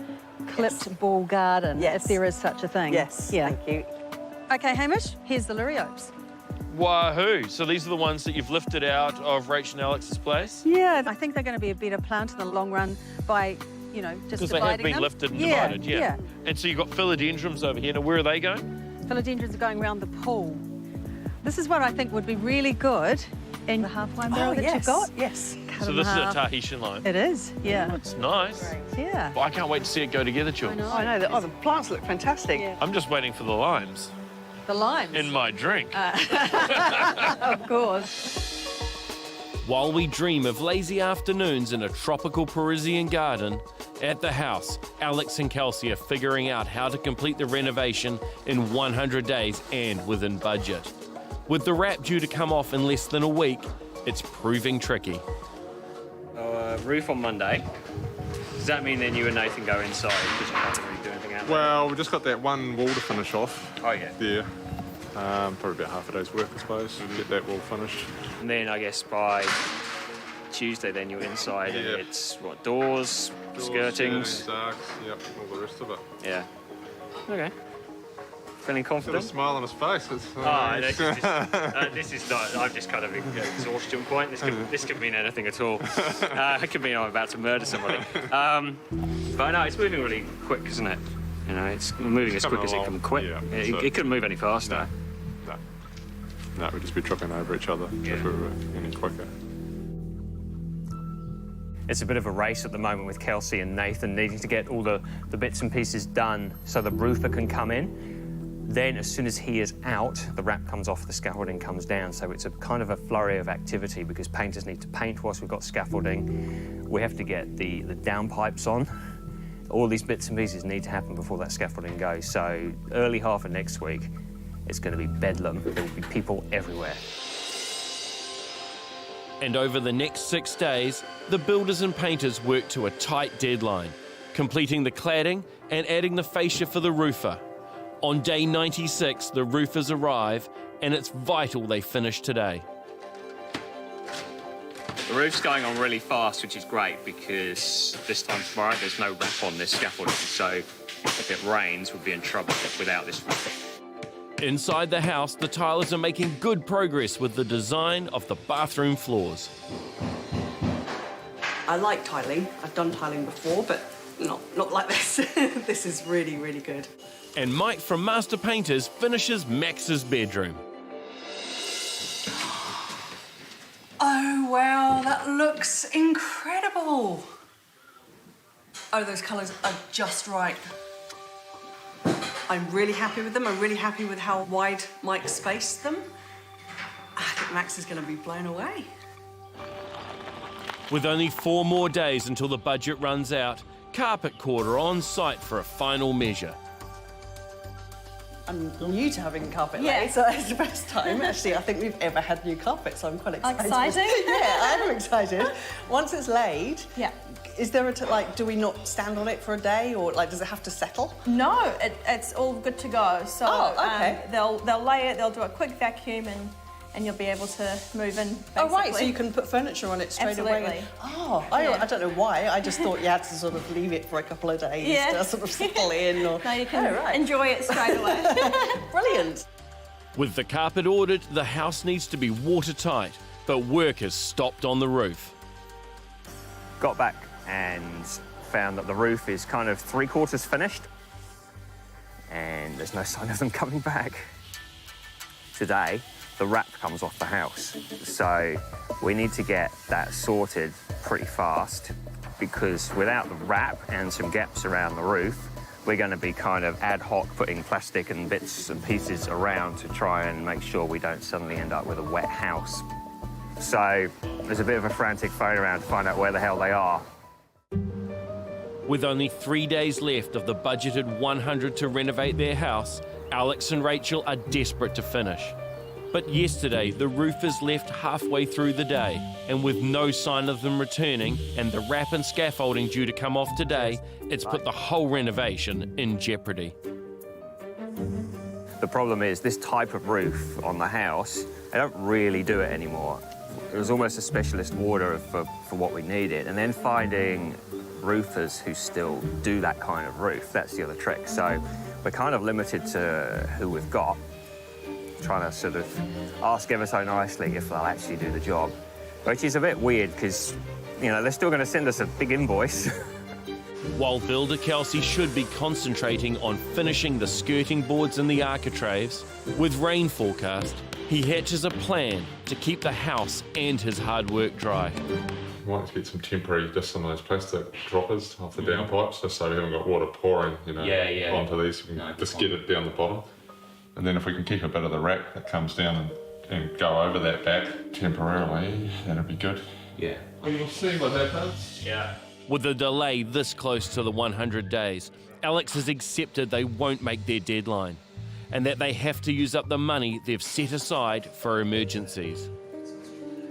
clipped ball garden, if there is such a thing. Yes, thank you. Okay, Hamish, here's the Luriopes. Wahoo! So these are the ones that you've lifted out of Rachel and Alex's place? Yeah, I think they're going to be a better plant in the long run by, you know, just Because they have been them. lifted and divided, yeah. And so you've got philodendrons over here. Now, where are they going? Philodendrons are going around the pool. This is what I think would be really good in the half-line barrel that you've got. Yes. So this is a Tahitian lime? It is, yeah. Oh, it's nice. Yeah. Well, I can't wait to see it go together, Jules. I know. The plants look fantastic. I'm just waiting for the limes. The limes? In my drink. Of course. While we dream of lazy afternoons in a tropical Parisian garden, at the house, Alex and Kelsey are figuring out how to complete the renovation in 100 days and within budget. With the wrap due to come off in less than a week, it's proving tricky. Roof on Monday. Does that mean then you and Nathan go inside because you can't really do anything out there? Well, we've just got that one wall to finish off. Oh, yeah. There. Probably about half a day's work, I suppose, to get that wall finished. And then I guess by Tuesday then you're inside and it's, what, doors, skirtings? Darks, yep, all the rest of it. Yeah. Okay. Feeling confident? Got a smile on his face. This is not, I'm just kind of at exhaustion point. This could mean anything at all. It could mean I'm about to murder somebody. But no, it's moving really quick, isn't it? You know, it's moving as quick as it can quit. Yeah, it couldn't move any faster. No, we'd just be tripping over each other if we were any quicker. It's a bit of a race at the moment with Kelsey and Nathan needing to get all the bits and pieces done so the roofer can come in. Then, as soon as he is out, the wrap comes off, the scaffolding comes down. So it's a kind of a flurry of activity because painters need to paint whilst we've got scaffolding. We have to get the downpipes on. All these bits and pieces need to happen before that scaffolding goes. So early half of next week, it's going to be bedlam. There will be people everywhere. And over the next 6 days, the builders and painters work to a tight deadline, completing the cladding and adding the fascia for the roofer. On day 96, the roofers arrive, and it's vital they finish today. The roof's going on really fast, which is great because this time tomorrow there's no wrap on this scaffolding, so if it rains, we'll be in trouble without this roof. Inside the house, the tilers are making good progress with the design of the bathroom floors. I like tiling. I've done tiling before, but not like this. This is really, really good. And Mike from Master Painters finishes Max's bedroom. Oh, wow, that looks incredible. Oh, those colours are just right. I'm really happy with them. I'm really happy with how wide Mike spaced them. I think Max is going to be blown away. With only 4 more days until the budget runs out, Carpet Court are on site for a final measure. I'm new to having carpet laid, so it's the first time, actually, I think we've ever had new carpet, so I'm quite excited. Exciting? Yeah, I'm excited. Once it's laid, is there do we not stand on it for a day, or does it have to settle? No, it's all good to go. So okay. They'll lay it, they'll do a quick vacuum, and you'll be able to move in, basically. Oh, right, so you can put furniture on it straight away. Absolutely. I don't know why. I just thought you had to sort of leave it for a couple of days to sort of settle in. Or... No, you can enjoy it straight away. Brilliant. With the carpet ordered, the house needs to be watertight, but work has stopped on the roof. Got back and found that the roof is kind of 3/4 finished, and there's no sign of them coming back. Today, the wrap comes off the house. So we need to get that sorted pretty fast because without the wrap and some gaps around the roof, we're going to be kind of ad hoc putting plastic and bits and pieces around to try and make sure we don't suddenly end up with a wet house. So there's a bit of a frantic phone around to find out where the hell they are. With only 3 days left of the budgeted 100 to renovate their house, Alex and Rachel are desperate to finish. But yesterday, the roofers left halfway through the day, and with no sign of them returning and the wrap and scaffolding due to come off today, it's put the whole renovation in jeopardy. The problem is this type of roof on the house, they don't really do it anymore. It was almost a specialist order for what we needed, and then finding roofers who still do that kind of roof, that's the other trick. So we're kind of limited to who we've got, trying to sort of ask ever so nicely if they'll actually do the job, which is a bit weird because, they're still going to send us a big invoice. While builder Kelsey should be concentrating on finishing the skirting boards and the architraves, with rain forecast, he hatches a plan to keep the house and his hard work dry. We might get some temporary, just some of those plastic droppers off the downpipes, just so we haven't got water pouring, onto these. We can just get it down the bottom. And then if we can keep a bit of the wrap that comes down and go over that back temporarily, that'd be good. Yeah. And we'll see what happens. Yeah. With a delay this close to the 100 days, Alex has accepted they won't make their deadline and that they have to use up the money they've set aside for emergencies.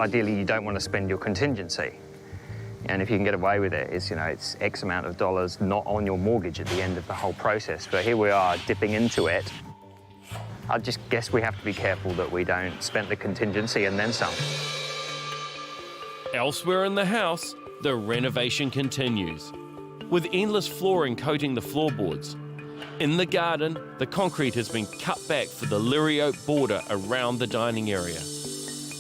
Ideally, you don't want to spend your contingency. And if you can get away with it, it's X amount of dollars not on your mortgage at the end of the whole process. But here we are dipping into it. I just guess we have to be careful that we don't spend the contingency and then some. Elsewhere in the house, the renovation continues, with endless flooring coating the floorboards. In the garden, the concrete has been cut back for the Liri oak border around the dining area.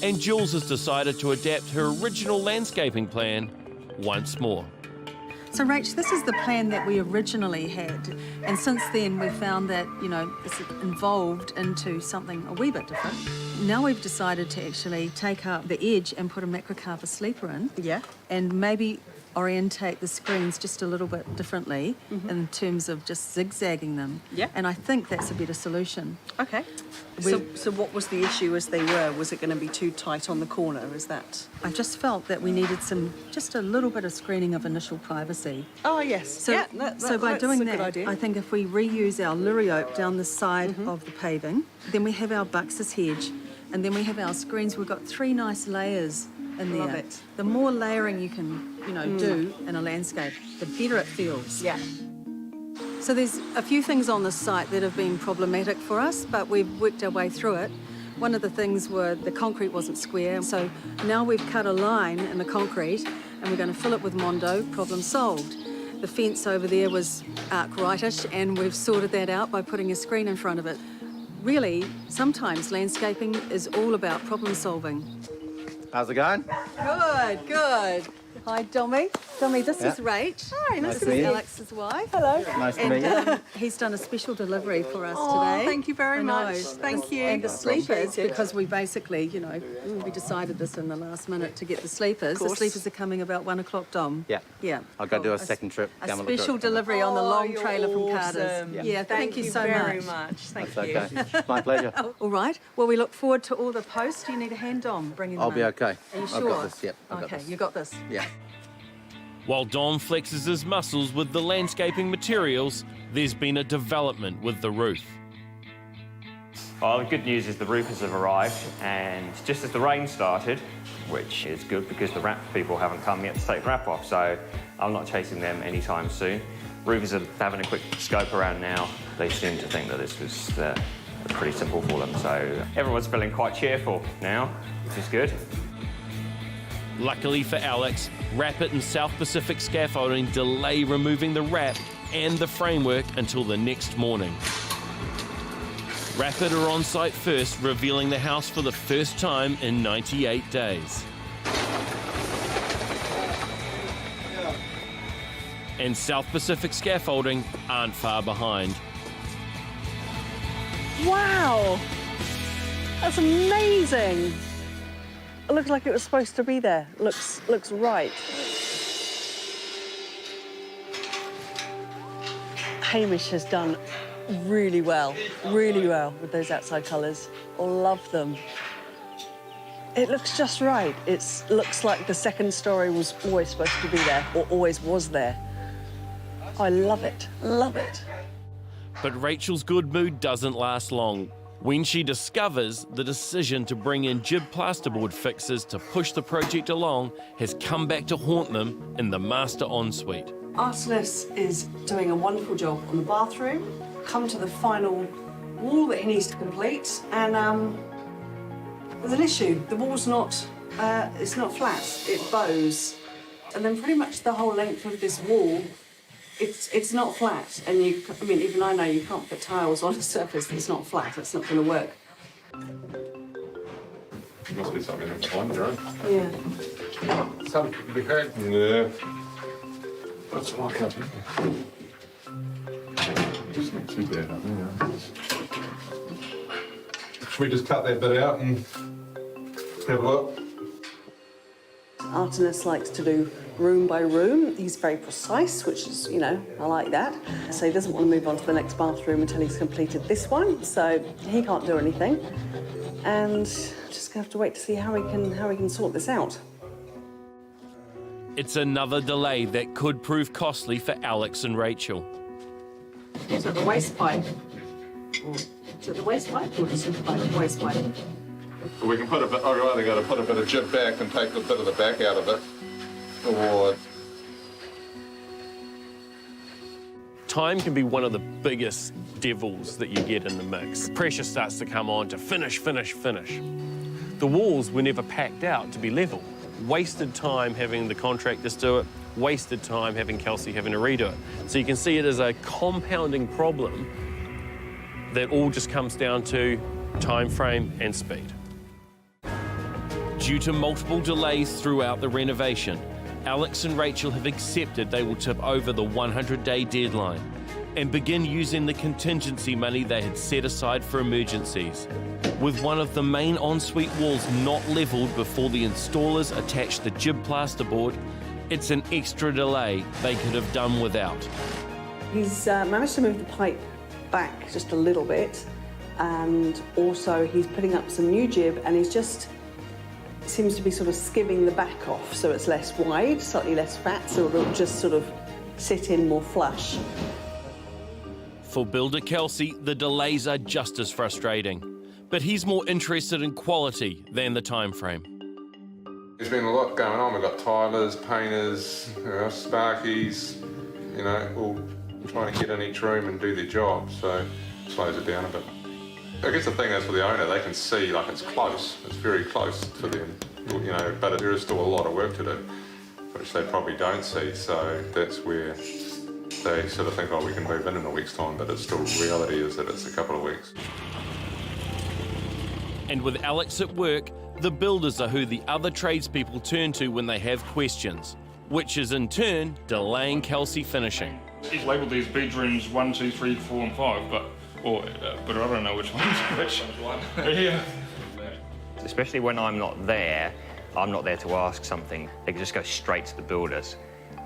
And Jules has decided to adapt her original landscaping plan once more. So, Rach, this is the plan that we originally had, and since then we found that, it's evolved into something a wee bit different. now we've decided to actually take out the edge and put a macrocarpet sleeper in. Yeah. And maybe orientate the screens just a little bit differently in terms of just zigzagging them. Yeah. And I think that's a better solution. Okay. So what was the issue as they were? Was it going to be too tight on the corner? Is that? I just felt that we needed just a little bit of screening of initial privacy. Oh, yes. So, yeah, so by that's doing a good that, idea. I think if we reuse our luriope down the side of the paving, then we have our Buxus hedge, and then we have our screens. We've got 3 nice layers in there. Love it. The more layering you can, do in a landscape, the better it feels. Yeah. So there's a few things on the site that have been problematic for us, but we've worked our way through it. One of the things were the concrete wasn't square, so now we've cut a line in the concrete and we're going to fill it with Mondo, problem solved. The fence over there was arc-rightish and we've sorted that out by putting a screen in front of it. Really, sometimes landscaping is all about problem solving. How's it going? Good, good. Hi, Dommy. Dommy, this is Rach. Hi, this is Alex's wife. Hello. Nice to meet you. He's done a special delivery for us Oh, today. thank you very I know. much. Thank you. And the Appreciate sleepers, it. because we basically, we decided this in the last minute to get the sleepers. The course. sleepers are coming about 1 o'clock, Dom. Yeah. Yeah. I'll go Cool. do a second trip. A down the special look. delivery on the long you're trailer from awesome. Carter's. Yeah, thank you so very much. Thank That's you. okay. My pleasure. All right. Well, we look forward to all the posts. Do you need a hand, Dom, bringing them I'll be in? okay. Are you I've sure? got this, yep, I've got okay, this. you got this. Yeah. While Don flexes his muscles with the landscaping materials, there's been a development with the roof. Well, the good news is the roofers have arrived, and just as the rain started, which is good because the wrap people haven't come yet to take wrap off, so I'm not chasing them anytime soon. Roofers are having a quick scope around now. They seem to think that this was pretty simple for them, so everyone's feeling quite cheerful now, which is good. Luckily for Alex, Rapid and South Pacific Scaffolding delay removing the wrap and the framework until the next morning. Rapid are on site first, revealing the house for the first time in 98 days. And South Pacific Scaffolding aren't far behind. Wow. That's amazing. It looks like it was supposed to be there. Looks right. Hamish has done really well with those outside colours. I love them. It looks just right. It looks like the second story was always supposed to be there, or always was there. I love it, love it. But Rachel's good mood doesn't last long when she discovers the decision to bring in jib plasterboard fixers to push the project along has come back to haunt them in the master ensuite. Artemis is doing a wonderful job on the bathroom. Come to the final wall that he needs to complete, and there's an issue. The wall's not, it's not flat, it bows. And then pretty much the whole length of this wall, it's not flat. And even I know you can't put tiles on a surface that's not flat, it's not gonna work. Must be something that's on, right? Yeah. Something behind. Yeah. Let's walk up here. It's not too bad up there. Should we just cut that bit out and have a look? Artemis likes to do room by room. He's very precise, which is, I like that. So he doesn't want to move on to the next bathroom until he's completed this one, so he can't do anything. And just gonna have to wait to see how he can sort this out. It's another delay that could prove costly for Alex and Rachel. Is it the waste pipe? Is it the waste pipe or is it the waste pipe? We can put a bit, I'd rather go to put a bit of jib back and take a bit of the back out of it. Or Time can be one of the biggest devils that you get in the mix. Pressure starts to come on to finish, finish, finish. The walls were never packed out to be level. Wasted time having the contractors do it, wasted time having Kelsey having to redo it. So you can see it as a compounding problem that all just comes down to time frame and speed. Due to multiple delays throughout the renovation, Alex and Rachel have accepted they will tip over the 100-day deadline. and begin using the contingency money they had set aside for emergencies. With one of the main ensuite walls not levelled before the installers attached the jib plasterboard, it's an extra delay they could have done without. He's managed to move the pipe back just a little bit, and also he's putting up some new jib, and he's just seems to be sort of skimming the back off so it's less wide, slightly less fat, so it'll just sort of sit in more flush. For builder Kelsey, the delays are just as frustrating, but he's more interested in quality than the time frame. There's been a lot going on. We've got tilers, painters, sparkies, all trying to get in each room and do their job, so it slows it down a bit. I guess the thing is for the owner, they can see like it's close, it's very close to them, but there is still a lot of work to do, which they probably don't see, so that's where they sort of think, oh, we can move in a week's time, but it's still, reality is that it's a couple of weeks. And with Alex at work, the builders are who the other tradespeople turn to when they have questions, which is in turn delaying Kelsey finishing. He's labelled these bedrooms 1, 2, 3, 4 and 5, but I don't know which one's which. Yeah. Especially when I'm not there to ask something. They can just go straight to the builders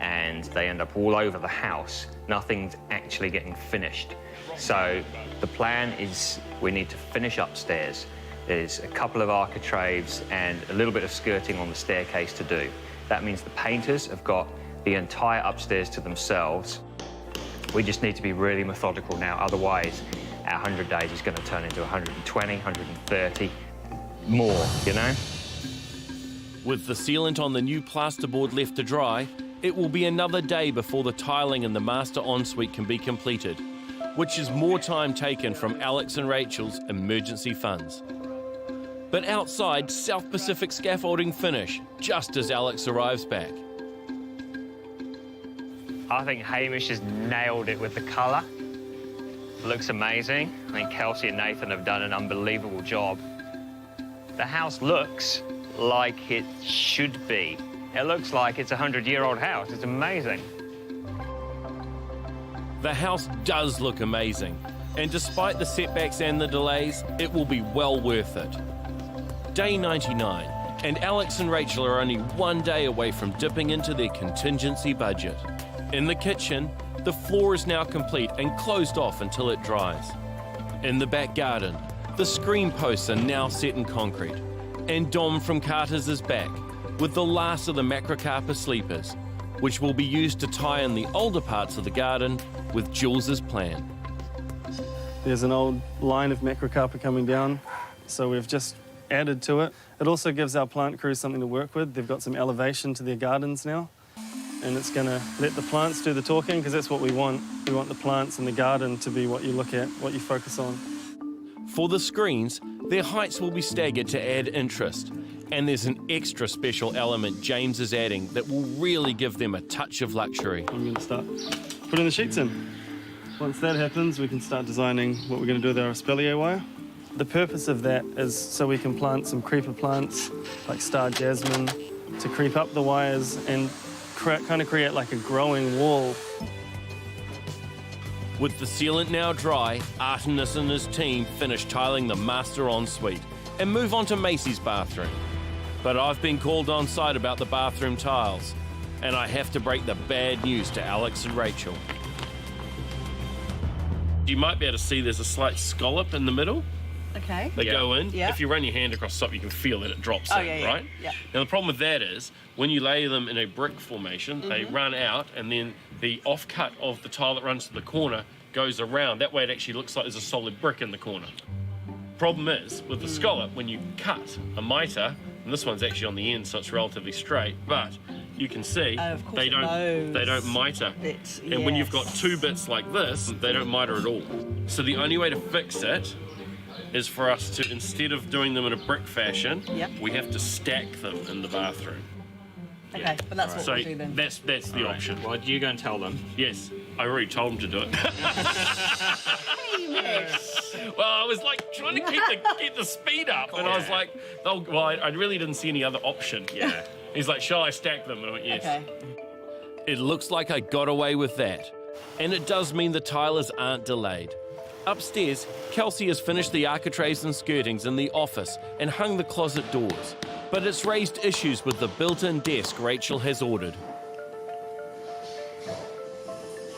and they end up all over the house. Nothing's actually getting finished. So the plan is we need to finish upstairs. There's a couple of architraves and a little bit of skirting on the staircase to do. That means the painters have got the entire upstairs to themselves. We just need to be really methodical now, otherwise our 100 days is going to turn into 120, 130, more, With the sealant on the new plasterboard left to dry, it will be another day before the tiling in the master ensuite can be completed, which is more time taken from Alex and Rachel's emergency funds. But outside, South Pacific Scaffolding finish just as Alex arrives back. I think Hamish has nailed it with the colour. Looks amazing. I think Kelsey and Nathan have done an unbelievable job. The house looks like it should be. It looks like it's a 100-year-old house. It's amazing. The house does look amazing, and despite the setbacks and the delays, it will be well worth it. Day 99, and Alex and Rachel are only one day away from dipping into their contingency budget. In the kitchen, the floor is now complete and closed off until it dries. In the back garden, the screen posts are now set in concrete, and Dom from Carter's is back with the last of the macrocarpa sleepers, which will be used to tie in the older parts of the garden with Jules's plan. There's an old line of macrocarpa coming down, so we've just added to it. It also gives our plant crew something to work with. They've got some elevation to their gardens now, and it's going to let the plants do the talking, because that's what we want. We want the plants in the garden to be what you look at, what you focus on. For the screens, their heights will be staggered to add interest, and there's an extra special element James is adding that will really give them a touch of luxury. I'm going to start putting the sheets in. Once that happens, we can start designing what we're going to do with our espalier wire. The purpose of that is so we can plant some creeper plants, like star jasmine, to creep up the wires and kind of create like a growing wall. With the sealant now dry, Artemis and his team finish tiling the master ensuite and move on to Macy's bathroom. But I've been called on site about the bathroom tiles, and I have to break the bad news to Alex and Rachel. You might be able to see there's a slight scallop in the middle. Okay. They go in. Yeah. If you run your hand across the top, you can feel that it drops in, right? Yeah. Now, the problem with that is when you lay them in a brick formation, they run out, and then the offcut of the tile that runs to the corner goes around. That way it actually looks like there's a solid brick in the corner. Problem is, with the scallop, when you cut a mitre, and this one's actually on the end, so it's relatively straight, but you can see they don't mitre. And when you've got two bits like this, they don't mitre at all. So the only way to fix it is for us to, instead of doing them in a brick fashion, we have to stack them in the bathroom. Okay, but that's what so we'll do then. That's the option. Well, you go and tell them. Yes, I already told them to do it. Well, I was like trying to keep the speed up, and I was like, I really didn't see any other option. Yeah. He's like, shall I stack them? And I went, yes. Okay. It looks like I got away with that. And it does mean the tilers aren't delayed. Upstairs, Kelsey has finished the architraves and skirtings in the office and hung the closet doors. But it's raised issues with the built-in desk Rachel has ordered.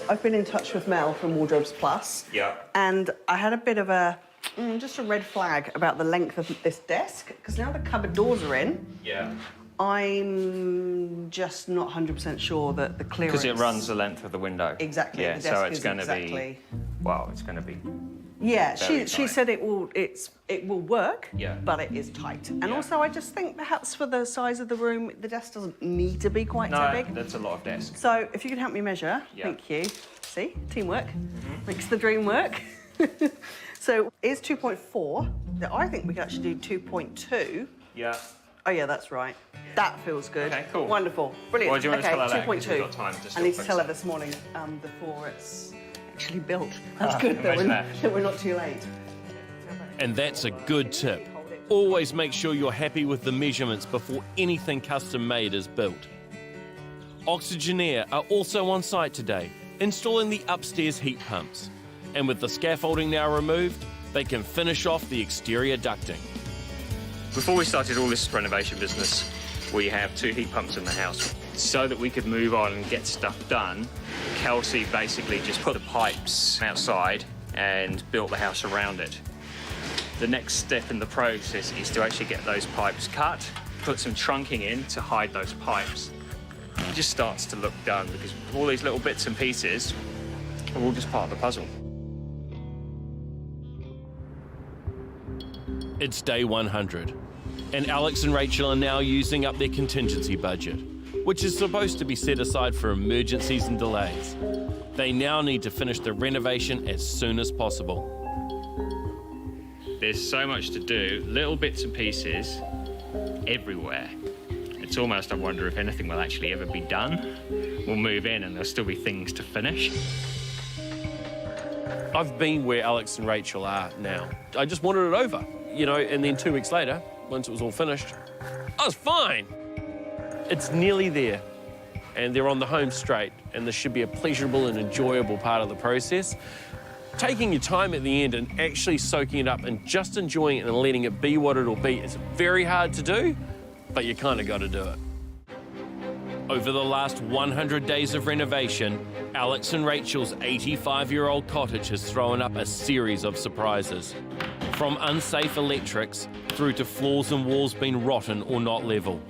I've been in touch with Mel from Wardrobes Plus. Yeah. And I had a bit of a, just a red flag about the length of this desk, because now the cupboard doors are in. Yeah. I'm just not 100% sure that the clearance... Because it runs the length of the window. Exactly. Yeah, the desk so it's is going to exactly... be... Well, it's going to be... Yeah, very she tight. said it will work, Yeah. but it is tight. And Yeah. also, I just think perhaps for the size of the room, the desk doesn't need to be quite so No, big. that's a lot of desk. So if you could help me measure, Yeah. thank you. See, teamwork makes the dream work. So it's 2.4. I think we could actually do 2.2. Yeah. Oh yeah, that's right. That feels good. Okay, cool. Wonderful, brilliant. Well, do you want to okay, tell her that? 'Cause we've 2.2. got time to I still need to fix tell her it. this morning before it's actually built. That's Ah, good that imagine that we're not too late. And that's a good tip. Always make sure you're happy with the measurements before anything custom made is built. Oxygenair are also on site today, installing the upstairs heat pumps. And with the scaffolding now removed, they can finish off the exterior ducting. Before we started all this renovation business, we have 2 heat pumps in the house. So that we could move on and get stuff done, Kelsey basically just put the pipes outside and built the house around it. The next step in the process is to actually get those pipes cut, put some trunking in to hide those pipes. It just starts to look done because all these little bits and pieces are all just part of the puzzle. It's day 100, and Alex and Rachel are now using up their contingency budget, which is supposed to be set aside for emergencies and delays. They now need to finish the renovation as soon as possible. There's so much to do, little bits and pieces everywhere. It's almost, I wonder if anything will actually ever be done. We'll move in and there'll still be things to finish. I've been where Alex and Rachel are now. I just wanted it over, and then 2 weeks later, once it was all finished, I was fine. It's nearly there, and they're on the home straight, and this should be a pleasurable and enjoyable part of the process. Taking your time at the end and actually soaking it up and just enjoying it and letting it be what it'll be is very hard to do, but you kind of got to do it. Over the last 100 days of renovation, Alex and Rachel's 85-year-old cottage has thrown up a series of surprises. From unsafe electrics through to floors and walls being rotten or not level.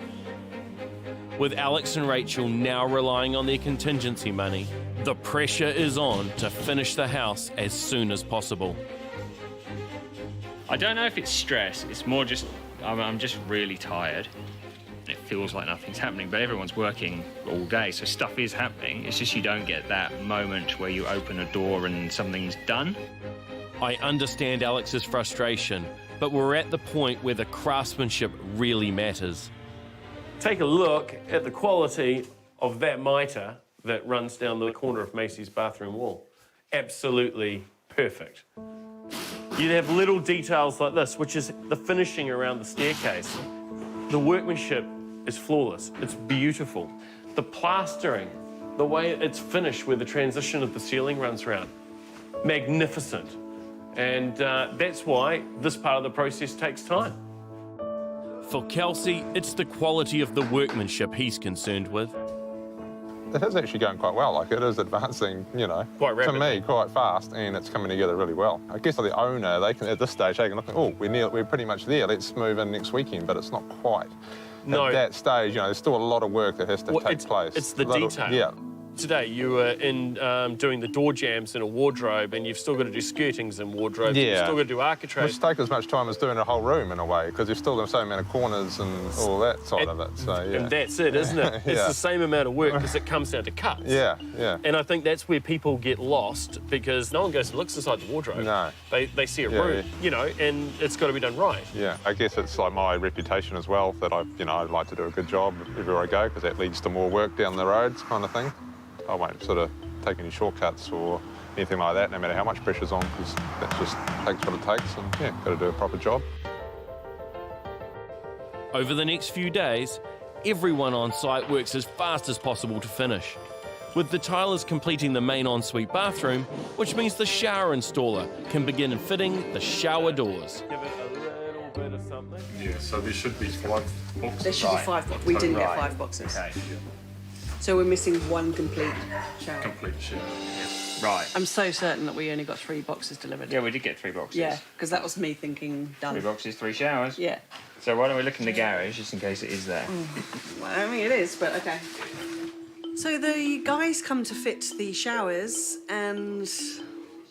With Alex and Rachel now relying on their contingency money, the pressure is on to finish the house as soon as possible. I don't know if it's stress, it's more just, I'm just really tired. It feels like nothing's happening, but everyone's working all day, so stuff is happening. It's just you don't get that moment where you open a door and something's done. I understand Alex's frustration, but we're at the point where the craftsmanship really matters. Take a look at the quality of that mitre that runs down the corner of Macy's bathroom wall. Absolutely perfect. You have little details like this, which is the finishing around the staircase. The workmanship is flawless. It's beautiful. The plastering, the way it's finished where the transition of the ceiling runs around, magnificent. And that's why this part of the process takes time. For Kelsey, it's the quality of the workmanship he's concerned with. It is actually going quite well. Like, it is advancing, Quite rapidly. to me, quite fast, and it's coming together really well. I guess for the owner, they can, at this stage, they can look, oh, we're pretty much there. Let's move in next weekend, but it's not quite. No. At that stage, there's still a lot of work that has to take place. It's the detail. Yeah. Today, you were in doing the door jambs in a wardrobe, and you've still got to do skirtings in wardrobes. Yeah. You've still got to do architraves. Which take as much time as doing a whole room in a way, because you've still got the same amount of corners and all that side of it. So yeah. And that's it, isn't it? It's Yeah. the same amount of work because it comes down to cuts. Yeah, yeah. And I think that's where people get lost because no one goes and looks inside the wardrobe. No. They see a Yeah, room, and it's got to be done right. Yeah, I guess it's like my reputation as well that I'd like to do a good job everywhere I go because that leads to more work down the roads kind of thing. I won't sort of take any shortcuts or anything like that, no matter how much pressure's on, because that just takes what it takes, and yeah, got to do a proper job. Over the next few days, everyone on site works as fast as possible to finish. with the tilers completing the main ensuite bathroom, which means the shower installer can begin fitting the shower doors. Give it a little bit of something. Yeah, so there should be 5 boxes. There should be 5 boxes. We didn't get 5 boxes. Okay. So we're missing 1 complete shower. Complete shower. Right. I'm so certain that we only got 3 boxes delivered. Yeah, we did get 3 boxes. Yeah, because that was me thinking done. 3 boxes, 3 showers. Yeah. So why don't we look in the garage just in case it is there? Well, I mean, it is, but okay. So the guys come to fit the showers, and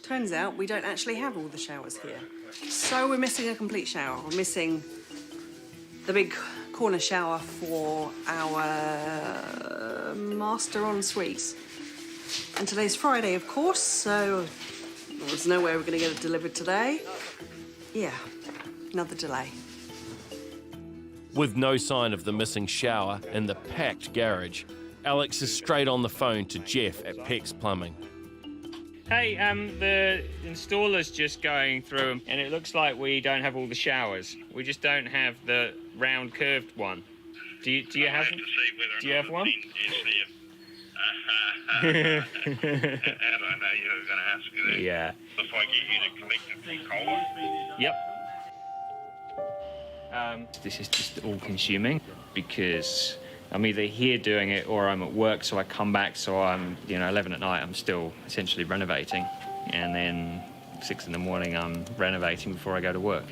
turns out we don't actually have all the showers here. So we're missing a complete shower. We're missing the big corner shower for our master ensuite. And today's Friday, of course, so there's no way we're going to get it delivered today. Yeah, another delay. With no sign of the missing shower in the packed garage, Alex is straight on the phone to Jeff at Peck's Plumbing. Hey, the installer's just going through them, and it looks like we don't have all the showers. We just don't have the round curved one. Do you have? Do you have one? I don't know you were going to ask me that. Yeah. If I get you to collect it from Cola? Yep. This is just all consuming because I'm either here doing it or I'm at work, so I come back, so I'm, 11 at night, I'm still essentially renovating. And then 6 in the morning, I'm renovating before I go to work.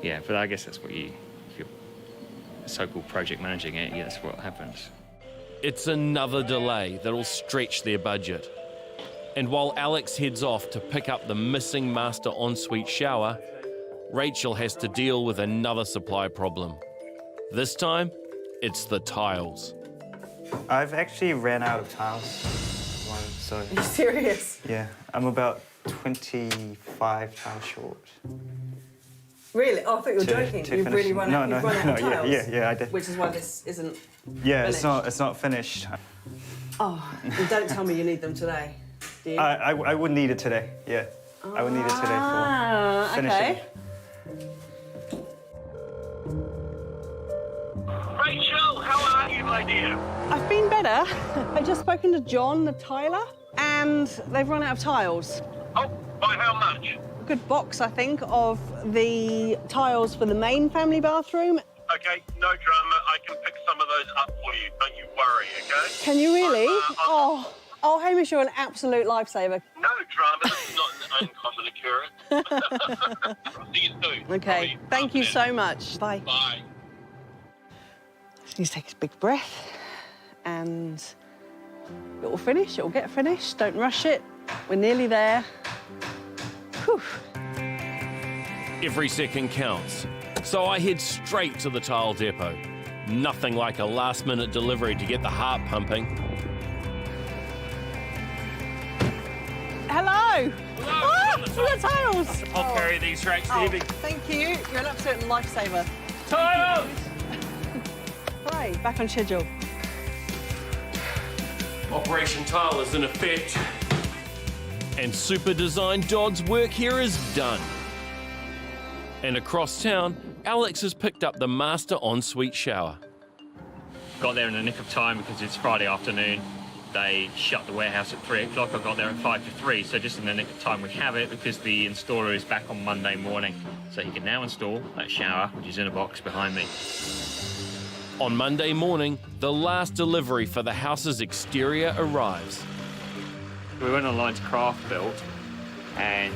Yeah, but I guess that's what if you're so-called project managing it, yeah, that's what happens. It's another delay that'll stretch their budget. And while Alex heads off to pick up the missing master ensuite shower, Rachel has to deal with another supply problem. This time, it's the tiles. I've actually ran out of tiles. So Are you serious? yeah, I'm about 25 tiles short. Really? Oh, I thought you were joking. You've finish. really run out of tiles. Yeah, I did. Which is why this isn't Yeah, finished. it's not finished. Oh, and don't tell me you need them today, do you? I would need it today. Yeah, I would need it today for finishing. Okay. Rachel, how are you, my dear? I've been better. I've just spoken to John, the tiler, and they've run out of tiles. Oh, by how much? A good box, I think, of the tiles for the main family bathroom. Okay, no drama. I can pick some of those up for you. Don't you worry, okay? Can you really? Oh, Hamish, you're an absolute lifesaver. No drama. This is not an uncommon occurrence. See you soon. Okay, thank you so much. Bye. Bye. Just need to take a big breath, and it will finish. It will get finished. Don't rush it. We're nearly there. Whew. Every second counts, so I head straight to the tile depot. Nothing like a last-minute delivery to get the heart pumping. Hello. Ah, we got tiles. I'll carry these racks heavy. Thank you. You're an absolute lifesaver. Tiles! Hooray, back on schedule. Operation Tile is in effect, and Super Design Dodd's work here is done. And across town, Alex has picked up the master ensuite shower. Got there in the nick of time because it's Friday afternoon. They shut the warehouse at 3 o'clock. I got there at 5 to 3, so just in the nick of time we have it because the installer is back on Monday morning. So he can now install that shower, which is in a box behind me. On Monday morning, the last delivery for the house's exterior arrives. We went online to Craft Build and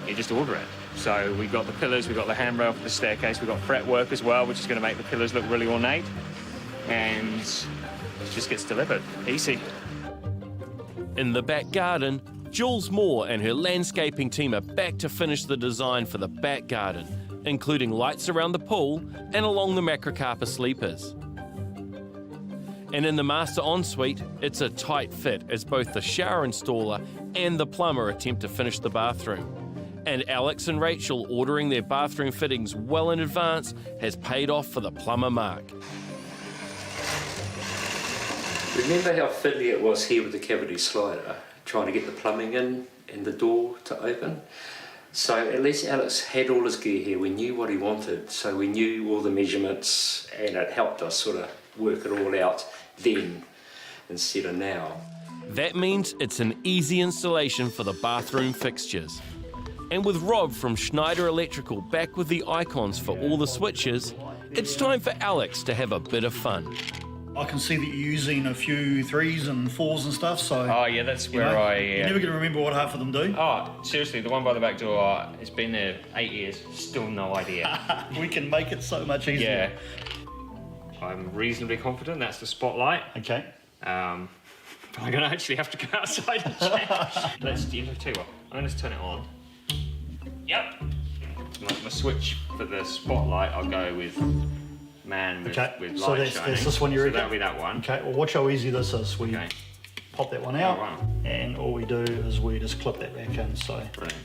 you just order it. So we got the pillars, we got the handrail for the staircase, we got fretwork as well, which is going to make the pillars look really ornate. And it just gets delivered. Easy. In the back garden, Jules Moore and her landscaping team are back to finish the design for the back garden, including lights around the pool and along the macrocarpa sleepers. And in the master ensuite, it's a tight fit as both the shower installer and the plumber attempt to finish the bathroom. And Alex and Rachel ordering their bathroom fittings well in advance has paid off for the plumber Mark. Remember how fiddly it was here with the cavity slider, trying to get the plumbing in and the door to open? So at least Alex had all his gear here. We knew what he wanted, so we knew all the measurements, and it helped us sort of work it all out then. instead of now. That means it's an easy installation for the bathroom fixtures. And with Rob from Schneider Electrical back with the icons for all the switches, it's time for Alex to have a bit of fun. I can see that you're using a few 3s and 4s and stuff, so... Oh, yeah, that's where You're never going to remember what half of them do. Oh, seriously, the one by the back door, it's been there 8 years, still no idea. We can make it so much easier. Yeah. I'm reasonably confident that's the spotlight. Okay. But I'm going to actually have to go outside and check. Let's tell you what, I'm going to turn it on. Yep. My switch for the spotlight, I'll go with man with light so that's this one you reckon? That'll be that one. Okay, well watch how easy this is. We pop that one out, and all we do is we just clip that back in, so... Brilliant.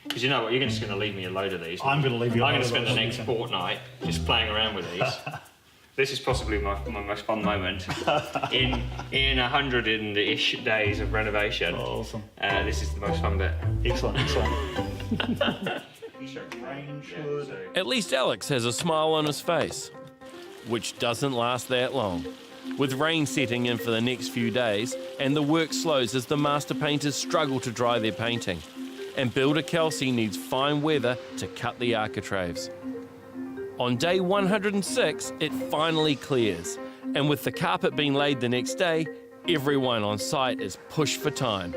Because you know what, you're just going to leave me a load of these. I'm going to leave you a load I'm of going to spend those. the next fortnight just playing around with these. This is possibly my most fun moment. in 100-ish days of renovation. Oh, awesome. This is the most fun bit. Excellent, At least Alex has a smile on his face, which doesn't last that long. With rain setting in for the next few days, and the work slows as the master painters struggle to dry their painting, and builder Kelsey needs fine weather to cut the architraves. On day 106, it finally clears, and with the carpet being laid the next day, everyone on site is pushed for time.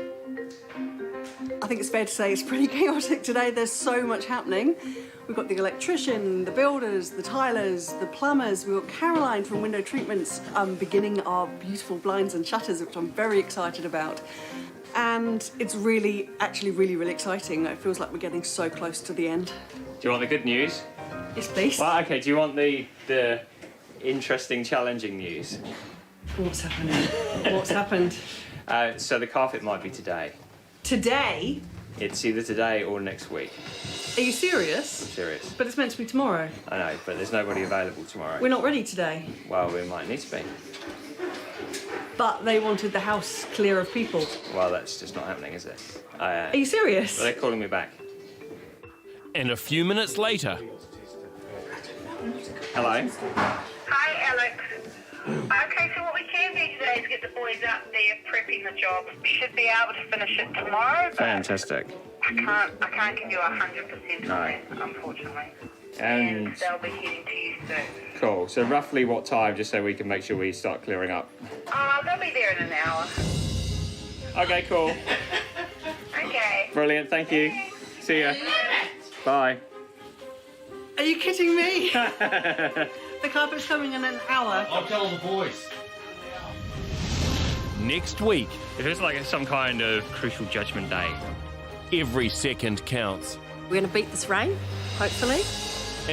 I think it's fair to say it's pretty chaotic today. There's so much happening. We've got the electrician, the builders, the tilers, the plumbers. We've got Caroline from Window Treatments beginning our beautiful blinds and shutters, which I'm very excited about. And it's actually really exciting. It feels like we're getting so close to the end. Do you want the good news? Yes, please. Well, okay, do you want the interesting, challenging news? What's happening? What's happened? So the carpet might be today. Today? It's either today or next week. Are you serious? I'm serious. But it's meant to be tomorrow. I know, but there's nobody available tomorrow. We're not ready today. Well, we might need to be. But they wanted the house clear of people. Well, that's just not happening, is it? Are you serious? Well, they're calling me back. And a few minutes later... Hello? Hi, Alex. Okay, so what we can do today is get the boys out there prepping the job. We should be able to finish it tomorrow, but Fantastic. I can't give you 100% on it, unfortunately. And they'll be heading to you soon. Cool. So roughly what time, just so we can make sure we start clearing up? They'll be there in an hour. Okay, cool. Okay. Brilliant, thank you. See ya. Bye. Are you kidding me? The carpet's coming in an hour. I'll tell the boys. Next week... It feels like it's some kind of crucial judgment day. Every second counts. We're going to beat this rain, hopefully.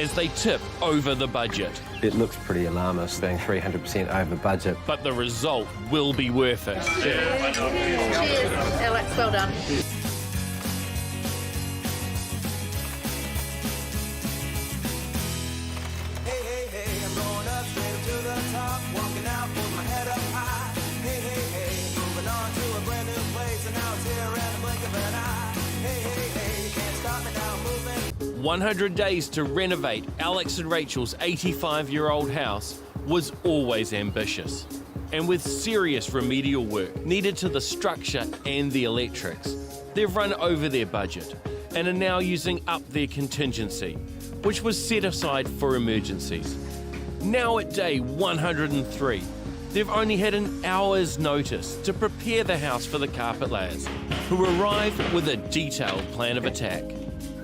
As they tip over the budget. It looks pretty alarmist, being 300% over budget. But the result will be worth it. Cheers, Alex, well done. Hey, hey, hey, moving on to a brand new place, and now it's here in the blink of an eye. Hey, hey, hey, you can't stop me now, moving. 100 days to renovate Alex and Rachel's 85-year-old house was always ambitious, and with serious remedial work needed to the structure and the electrics, they've run over their budget and are now using up their contingency, which was set aside for emergencies. Now at day 103, they've only had an hour's notice to prepare the house for the carpet layers, who arrive with a detailed plan of attack.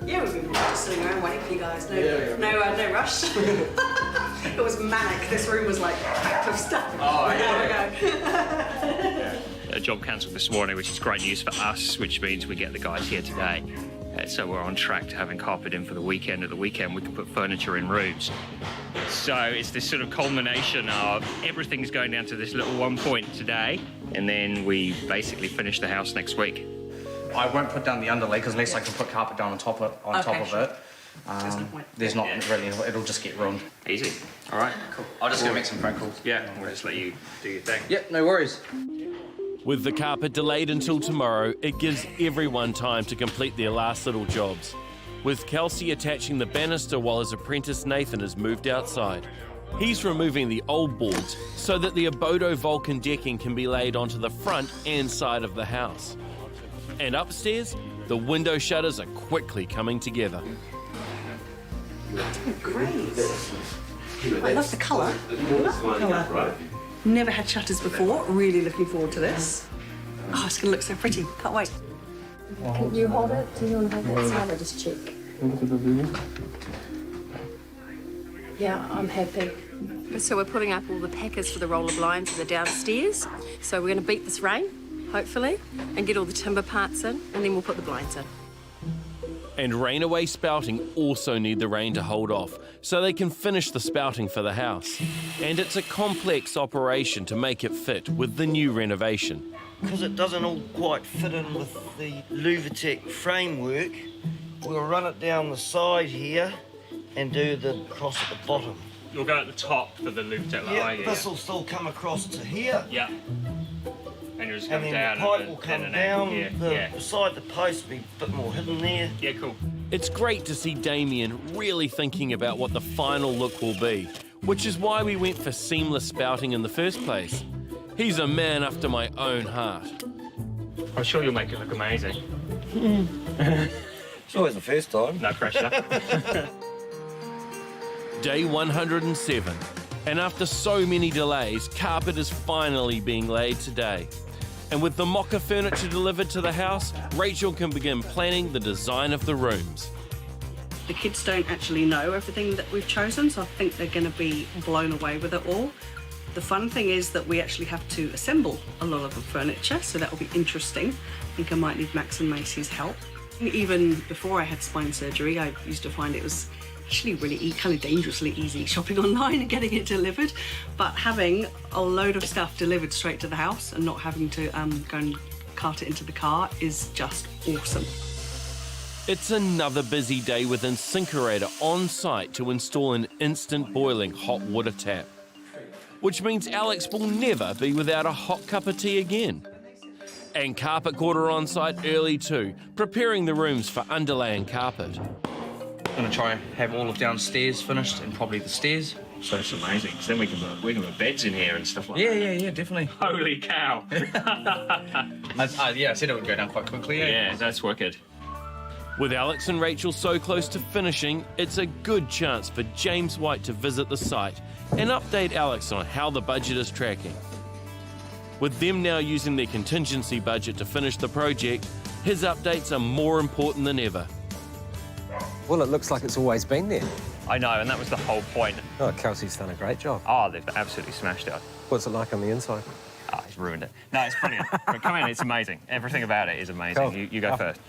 Yeah, we've been just sitting around waiting for you guys. No rush. It was manic. This room was like packed with stuff. Oh, yeah. There we go. A job cancelled this morning, which is great news for us, which means we get the guys here today. So we're on track to having carpet in for the weekend. At the weekend, we can put furniture in rooms. So it's this sort of culmination of everything's going down to this little one point today, and then we basically finish the house next week. I won't put down the underlay because at least I can put carpet down on top of it. There's not really, it'll just get ruined. Easy. All right, cool. I'll just go make some phone calls. Yeah, we'll just let you do your thing. Yep, no worries. With the carpet delayed until tomorrow, it gives everyone time to complete their last little jobs. With Kelsey attaching the banister while his apprentice Nathan is moved outside, He's removing the old boards so that the Abode Vulcan decking can be laid onto the front and side of the house. And upstairs, the window shutters are quickly coming together. Great. I love the colour. Never had shutters before. Really looking forward to this. Oh, it's going to look so pretty. Can't wait. Can you hold it? Do you want to hold it? So I'll just check. Yeah, I'm happy. So we're putting up all the packers for the roller blinds for the downstairs. So we're going to beat this rain, hopefully, and get all the timber parts in, and then we'll put the blinds in. And rainaway spouting also need the rain to hold off, so they can finish the spouting for the house. And it's a complex operation to make it fit with the new renovation. Because it doesn't all quite fit in with the Luvatec framework, we'll run it down the side here and do the cross at the bottom. You'll go at the top for the Luvatec line. Yeah, this will still come across to here. Yeah. And you'll just come And then down. the pipe will come down. Yeah. Beside the post will be a bit more hidden there. Yeah, cool. It's great to see Damien really thinking about what the final look will be, which is why we went for seamless spouting in the first place. He's a man after my own heart. I'm sure you'll make it look amazing. It's always the first time. No pressure. Day 107, and after so many delays, carpet is finally being laid today. And with the mocker furniture delivered to the house, Rachel can begin planning the design of the rooms. The kids don't actually know everything that we've chosen, so I think they're going to be blown away with it all. The fun thing is that we actually have to assemble a lot of the furniture, so that will be interesting. I think I might need Max and Macy's help. Even before I had spine surgery, I used to find it was actually really kind of dangerously easy shopping online and getting it delivered. But having a load of stuff delivered straight to the house and not having to go and cart it into the car is just awesome. It's another busy day with Incinerator on site to install an instant boiling hot water tap, which means Alex will never be without a hot cup of tea again. And carpet quarter on site early too, preparing the rooms for underlaying carpet. I'm going to try and have all of downstairs finished and probably the stairs. So it's amazing, because then we can put beds in here and stuff like that. Yeah, definitely. Holy cow. I said it would go down quite quickly. Yeah, that's wicked. With Alex and Rachel so close to finishing, it's a good chance for James White to visit the site and update Alex on how the budget is tracking. With them now using their contingency budget to finish the project, his updates are more important than ever. Well, it looks like it's always been there. I know, and that was the whole point. Oh, Kelsey's done a great job. Oh, they've absolutely smashed it. What's it like on the inside? Oh, he's ruined it. No, it's brilliant. But come in, it's amazing. Everything about it is amazing. Cool. You go first.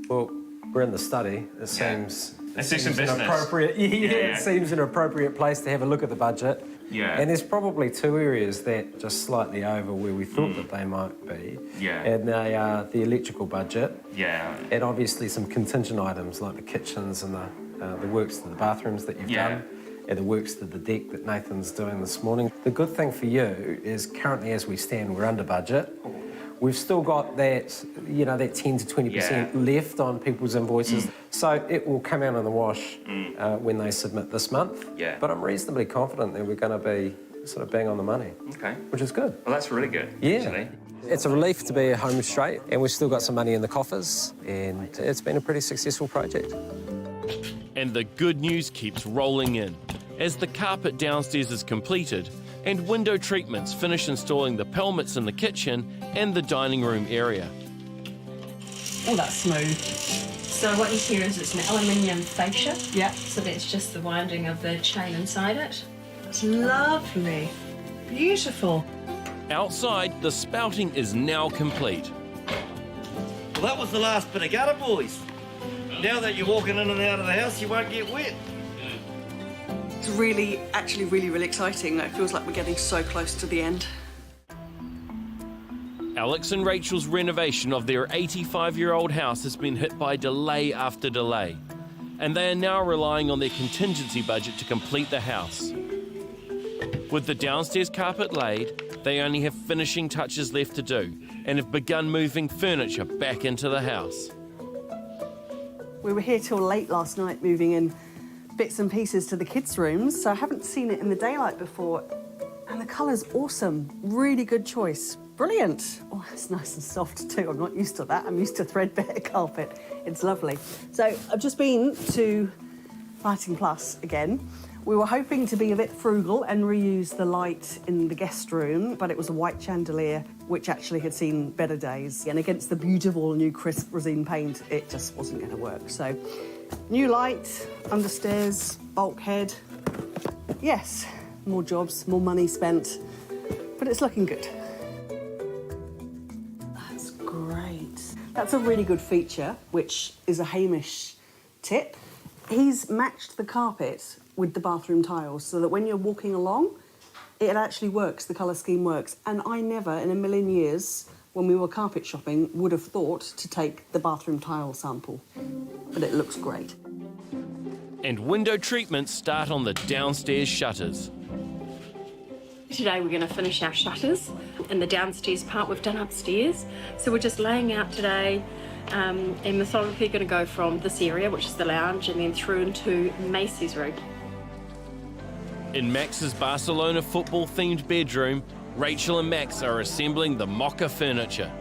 Well, we're in the study. It seems... Let's do some business. It seems an appropriate place to have a look at the budget. Yeah. And there's probably two areas that just slightly over where we thought that they might be. Yeah. And they are the electrical budget. Yeah. And obviously some contingent items like the kitchens and the works to the bathrooms that you've done. And the works to the deck that Nathan's doing this morning. The good thing for you is currently as we stand, we're under budget. We've still got that, that 10 to 20% left on people's invoices. So it will come out in the wash when they submit this month. Yeah. But I'm reasonably confident that we're going to be sort of bang on the money. Okay. Which is good. Well, that's really good, Yeah. actually. It's a relief to be home straight, and we've still got some money in the coffers, and it's been a pretty successful project. And the good news keeps rolling in. As the carpet downstairs is completed, and window treatments finish installing the pelmets in the kitchen and the dining room area. Oh, that's smooth. So what you hear is it's an aluminium fascia. Yeah. So that's just the winding of the chain inside it. It's lovely. Beautiful. Outside, the spouting is now complete. Well, that was the last bit of gutter, boys. Now that you're walking in and out of the house, you won't get wet. It's really exciting. It feels like we're getting so close to the end. Alex and Rachel's renovation of their 85-year-old house has been hit by delay after delay, and they are now relying on their contingency budget to complete the house. With the downstairs carpet laid, they only have finishing touches left to do and have begun moving furniture back into the house. We were here till late last night moving in bits and pieces to the kids' rooms, so I haven't seen it in the daylight before. And the colour's awesome. Really good choice. Brilliant. Oh, it's nice and soft too. I'm not used to that. I'm used to threadbare carpet. It's lovely. So I've just been to Lighting Plus again. We were hoping to be a bit frugal and reuse the light in the guest room, but it was a white chandelier, which actually had seen better days. And against the beautiful new crisp resin paint, it just wasn't going to work. So, new light, understairs, bulkhead. Yes, more jobs, more money spent, but it's looking good. That's great. That's a really good feature, which is a Hamish tip. He's matched the carpet with the bathroom tiles so that when you're walking along, it actually works, the colour scheme works. And I never, in a million years, when we were carpet shopping, would have thought to take the bathroom tile sample. But it looks great. And window treatments start on the downstairs shutters. Today we're going to finish our shutters and the downstairs part we've done upstairs. So we're just laying out today and methodically going to go from this area, which is the lounge, and then through into Macy's room. In Max's Barcelona football-themed bedroom, Rachel and Max are assembling the mocha furniture.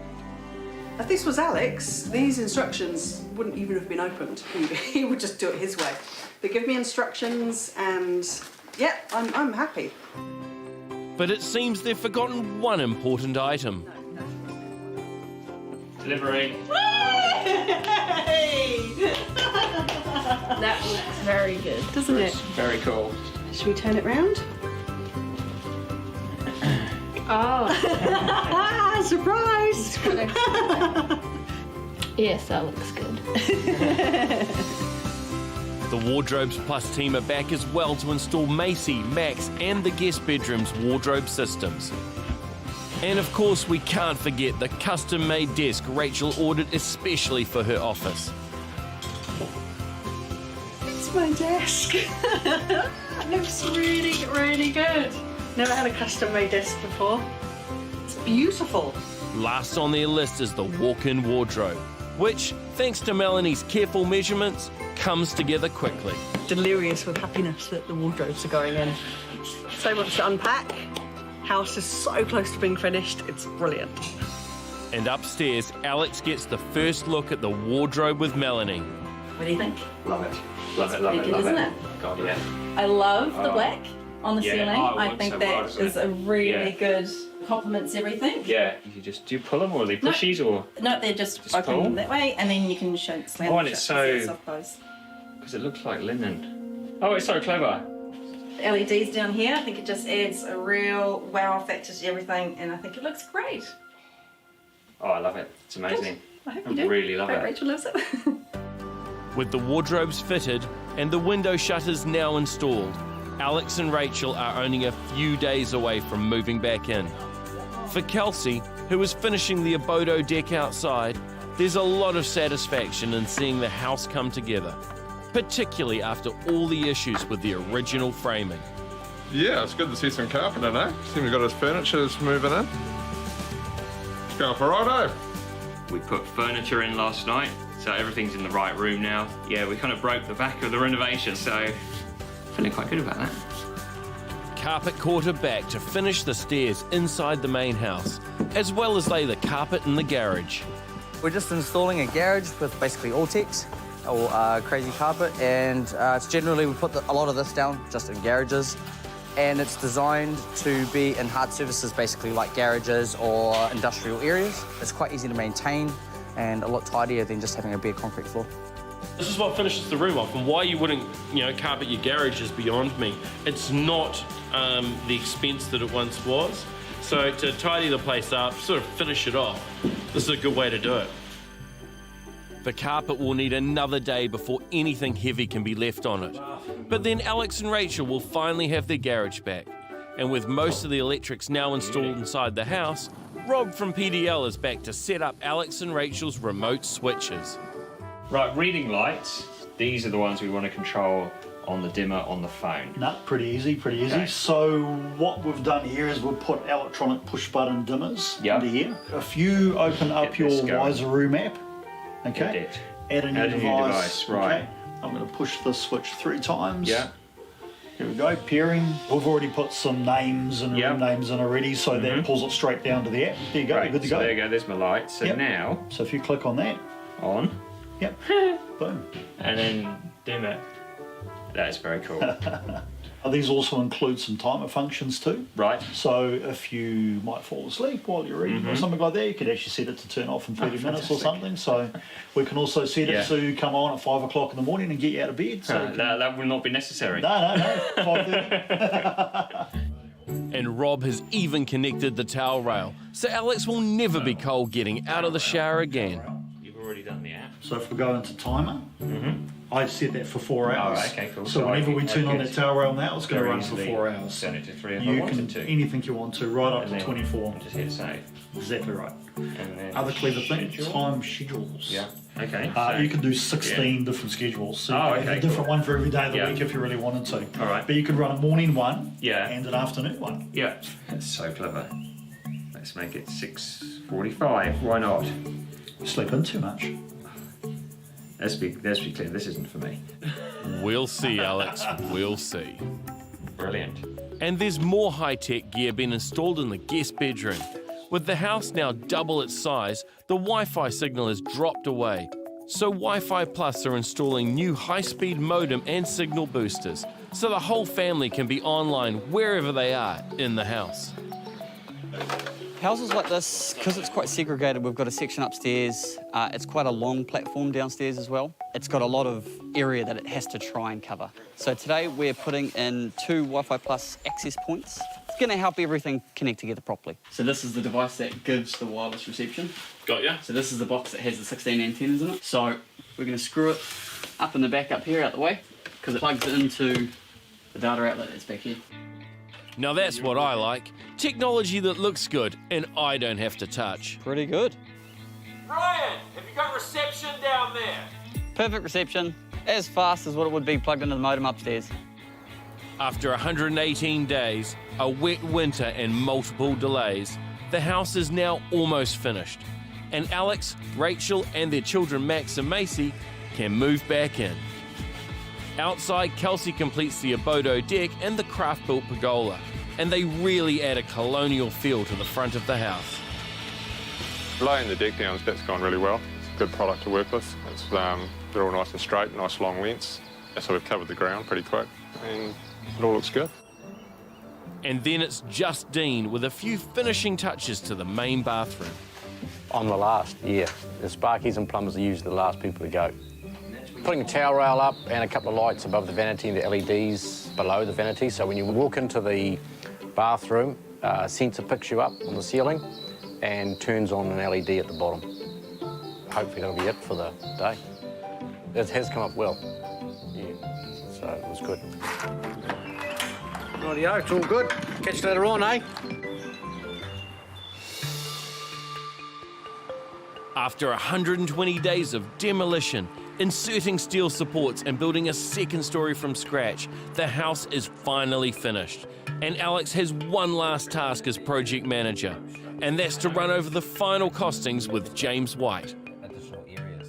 If this was Alex, these instructions wouldn't even have been opened. He would just do it his way. But give me instructions and, yeah, I'm happy. But it seems they've forgotten one important item. Delivery. That looks very good, doesn't it? Very cool. Should we turn it round? Oh. Surprise! Yes, that looks good. The Wardrobes Plus team are back as well to install Macy, Max and the guest bedroom's wardrobe systems. And of course we can't forget the custom-made desk Rachel ordered especially for her office. It's my desk. It looks really, really good. Never had a custom-made desk before. It's beautiful. Last on their list is the walk-in wardrobe, which, thanks to Melanie's careful measurements, comes together quickly. Delirious with happiness that the wardrobes are going in. So much to unpack. House is so close to being finished, it's brilliant. And upstairs, Alex gets the first look at the wardrobe with Melanie. What do you think? Love it. Love it, love it, love it. God, yeah. I love the black on the Yeah, ceiling. oh, it I looks think so that bright, doesn't is it? a really Yeah. good, complements everything. Yeah. Do you pull them or are they pushies or? No, they're just open pull? that way, and then you can slam Oh, them and it's shut. so- Soft close. Because it looks like linen. Oh, it's so clever. The LEDs down here, I think it just adds a real wow factor to everything, and I think it looks great. Oh, I love it. It's amazing. I hope I you do. really love Hope it. Rachel loves it. With the wardrobes fitted and the window shutters now installed, Alex and Rachel are only a few days away from moving back in. For Kelsey, who is finishing the Abode deck outside, there's a lot of satisfaction in seeing the house come together, particularly after all the issues with the original framing. Yeah, it's good to see some carpet in, eh? See, we've got his furniture moving in. It's going for righto. We put furniture in last night, so everything's in the right room now. Yeah, we kind of broke the back of the renovation, so feeling quite good about that. Carpet quarter back to finish the stairs inside the main house, as well as lay the carpet in the garage. We're just installing a garage with basically All-Tex, or crazy carpet, and it's generally we put a lot of this down just in garages, and it's designed to be in hard surfaces, basically like garages or industrial areas. It's quite easy to maintain and a lot tidier than just having a bare concrete floor. This is what finishes the room off, and why you wouldn't, carpet your garage is beyond me. It's not the expense that it once was. So to tidy the place up, sort of finish it off, this is a good way to do it. The carpet will need another day before anything heavy can be left on it. But then Alex and Rachel will finally have their garage back. And with most of the electrics now installed inside the house, Rob from PDL is back to set up Alex and Rachel's remote switches. Right, reading lights. These are the ones we want to control on the dimmer on the phone. No, pretty easy, pretty easy. Okay. So what we've done here is we've put electronic push button dimmers into here. If you open up your Wiseroo map, okay, add a new device, right. okay, I'm going to push this switch 3 times. Yeah. Here we go, pairing. We've already put some names and room names in already, so that pulls it straight down to the app. There you go, Great. you're good to So go. there you go, there's my light. So now... So if you click on that. On. Yep. Boom. And then dim it. That is very cool. These also include some timer functions too. Right. So if you might fall asleep while you're reading or something like that, you could actually set it to turn off in 30 minutes or something. So we can also set it to come on at 5 o'clock in the morning and get you out of bed. So that will not be necessary. No, 5:30. And Rob has even connected the towel rail, so Alex will never be cold getting out of the shower again. You've already done the app. So if we go into timer, I've set that for 4 hours. Oh, okay, cool. So whenever we turn on that towel rail now, it's going to run for 4 hours. Turn it to 3 if I You wanted can to. anything you want to, right up to 24. Just hit save. Exactly right. And then Other clever thing, schedule. time schedules. Yeah. Okay. You can do 16 different schedules. So you can have a different one for every day of the week if you really wanted to. All right. But you could run a morning one Yeah. and an afternoon one. Yeah. That's so clever. Let's make it 6:45. Why not? You sleep in too much. Let's be clear, this isn't for me. We'll see, Alex, we'll see. Brilliant. And there's more high-tech gear being installed in the guest bedroom. With the house now double its size, the Wi-Fi signal has dropped away. So Wi-Fi Plus are installing new high-speed modem and signal boosters, so the whole family can be online wherever they are in the house. Houses like this, because it's quite segregated, we've got a section upstairs. It's quite a long platform downstairs as well. It's got a lot of area that it has to try and cover. So today we're putting in 2 Wi-Fi Plus access points. It's going to help everything connect together properly. So this is the device that gives the wireless reception. Got ya. So this is the box that has the 16 antennas in it. So we're going to screw it up in the back up here, out the way, because it plugs into the data outlet that's back here. Now that's what I like. Technology that looks good and I don't have to touch. Pretty good. Brian, have you got reception down there? Perfect reception, as fast as what it would be plugged into the modem upstairs. After 118 days, a wet winter and multiple delays, the house is now almost finished. And Alex, Rachel and their children Max and Macy can move back in. Outside, Kelsey completes the Abode deck and the craft-built pergola, and they really add a colonial feel to the front of the house. Laying the deck down, that's gone really well. It's a good product to work with. They're all nice and straight, nice long lengths. So we've covered the ground pretty quick, and it all looks good. And then it's just Dean with a few finishing touches to the main bathroom. I'm the last, yeah. The sparkies and plumbers are usually the last people to go. Putting a towel rail up and a couple of lights above the vanity and the LEDs below the vanity, so when you walk into the bathroom, a sensor picks you up on the ceiling and turns on an LED at the bottom. Hopefully that'll be it for the day. It has come up well, yeah, so it was good. Rightio, it's all good. Catch you later on, eh? After 120 days of demolition, inserting steel supports and building a second story from scratch, the house is finally finished. And Alex has one last task as project manager, and that's to run over the final costings with James White.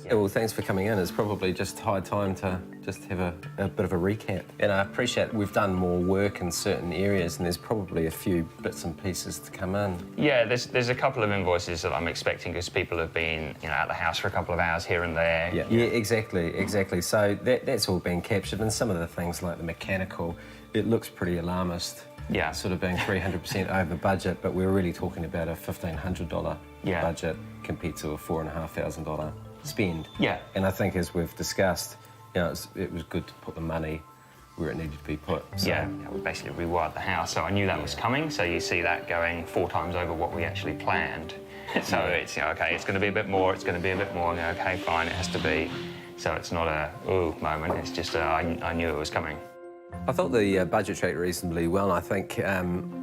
Yeah, well, thanks for coming in. It's probably just high time to just have a bit of a recap. And I appreciate we've done more work in certain areas, and there's probably a few bits and pieces to come in. Yeah, there's a couple of invoices that I'm expecting because people have been, at the house for a couple of hours here and there. Yeah, exactly. So that's all been captured, and some of the things like the mechanical, it looks pretty alarmist. Yeah. Sort of being 300% over budget, but we're really talking about a $1,500 budget compared to a $4,500 spend. Yeah. And I think, as we've discussed, it was good to put the money where it needed to be put. So. Yeah, we basically rewired the house, so I knew that was coming. So you see that going 4 times over what we actually planned. So it's okay, it's going to be a bit more. It's going to be a bit more. Okay, fine, it has to be. So it's not a ooh moment. It's just I knew it was coming. I thought the budget tracked reasonably well. I think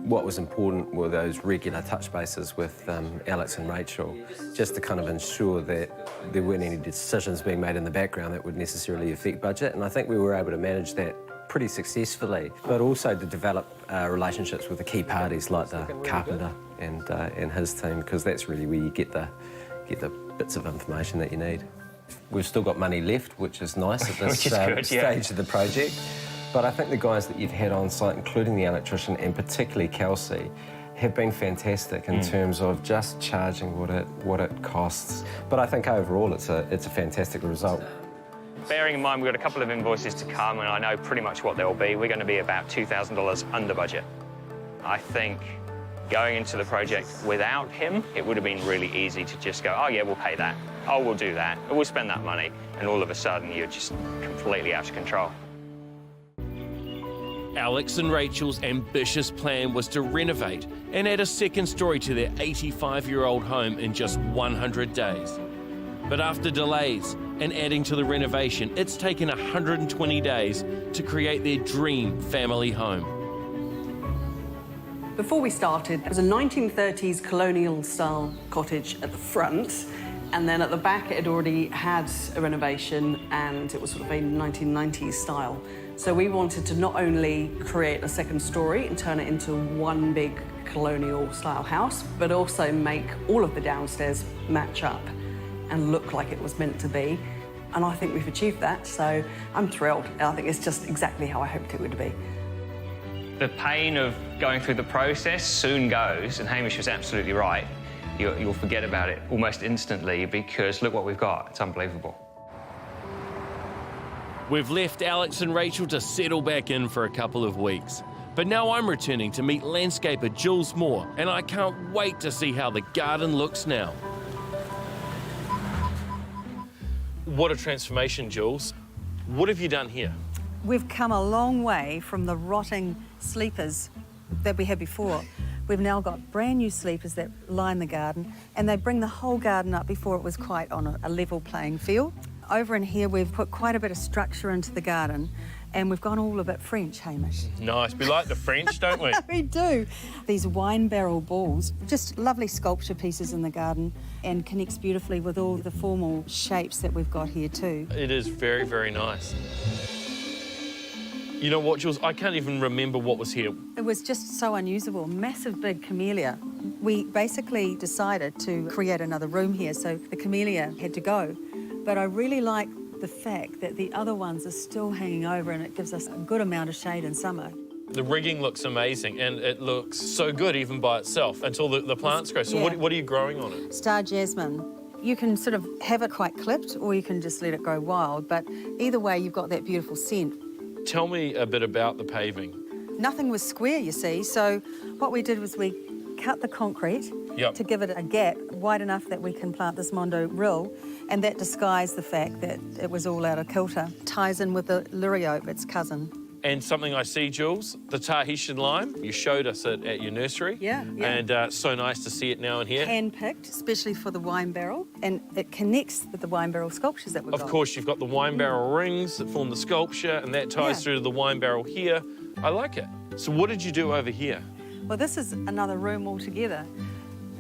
what was important were those regular touch bases with Alex and Rachel, just to kind of ensure that there weren't any decisions being made in the background that would necessarily affect budget. And I think we were able to manage that pretty successfully, but also to develop relationships with the key parties like the carpenter and his team, because that's really where you get the bits of information that you need. We've still got money left, which is nice at this Which is good, yeah. stage of the project. But I think the guys that you've had on site, including the electrician and particularly Kelsey, have been fantastic in terms of just charging what it costs. But I think overall it's a fantastic result. Bearing in mind we've got a couple of invoices to come, and I know pretty much what they'll be. We're going to be about $2,000 under budget. I think going into the project without him, it would have been really easy to just go, oh yeah, we'll pay that. Oh, we'll do that. We'll spend that money. And all of a sudden you're just completely out of control. Alex and Rachel's ambitious plan was to renovate and add a second story to their 85-year-old home in just 100 days. But after delays and adding to the renovation, it's taken 120 days to create their dream family home. Before we started, there was a 1930s colonial-style cottage at the front, and then at the back it had already had a renovation, and it was sort of a 1990s style. So we wanted to not only create a second story and turn it into one big colonial-style house, but also make all of the downstairs match up and look like it was meant to be. And I think we've achieved that, so I'm thrilled. I think it's just exactly how I hoped it would be. The pain of going through the process soon goes, and Hamish was absolutely right. You'll forget about it almost instantly because look what we've got. It's unbelievable. We've left Alex and Rachel to settle back in for a couple of weeks. But now I'm returning to meet landscaper Jules Moore, and I can't wait to see how the garden looks now. What a transformation, Jules. What have you done here? We've come a long way from the rotting sleepers that we had before. We've now got brand new sleepers that line the garden, and they bring the whole garden up. Before it was quite on a level playing field. Over in here, we've put quite a bit of structure into the garden, and we've gone all a bit French, Hamish. Nice. We like the French, don't we? We do. These wine barrel balls, just lovely sculpture pieces in the garden, and connects beautifully with all the formal shapes that we've got here too. It is very, very nice. You know what, Jules? I can't even remember what was here. It was just so unusable. Massive big camellia. We basically decided to create another room here, so the camellia had to go. But I really like the fact that the other ones are still hanging over, and it gives us a good amount of shade in summer. The rigging looks amazing, and it looks so good even by itself until the plants grow. So Yeah. what are you growing on it? Star jasmine. You can sort of have it quite clipped, or you can just let it grow wild, but either way you've got that beautiful scent. Tell me a bit about the paving. Nothing was square, you see, so what we did was we cut the concrete to give it a gap wide enough that we can plant this Mondo rill, and that disguised the fact that it was all out of kilter. Ties in with the liriope, its cousin. And something I see, Jules, the Tahitian lime. You showed us it at your nursery. Yeah. And so nice to see it now in here. Hand-picked, especially for the wine barrel, and it connects with the wine barrel sculptures that we've got. Of course, you've got the wine barrel rings that form the sculpture, and that ties through to the wine barrel here. I like it. So what did you do over here? Well, this is another room altogether.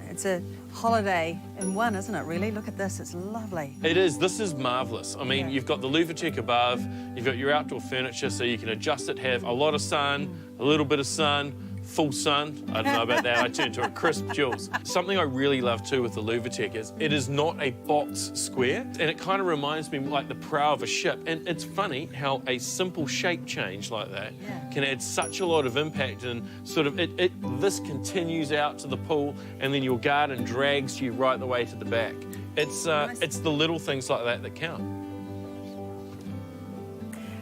It's a holiday in one, isn't it, really? Look at this, it's lovely. It is. This is marvellous. I mean, you've got the louvetique above, you've got your outdoor furniture, so you can adjust it, have a lot of sun, a little bit of sun, full sun. I don't know about that. I turned to a crisp, Jules. Something I really love too with the louvetique is it is not a box square, and it kind of reminds me like the prow of a ship. And it's funny how a simple shape change like that can add such a lot of impact, and sort of this continues out to the pool, and then your garden drags you right the way to the back. It's the little things like that that count.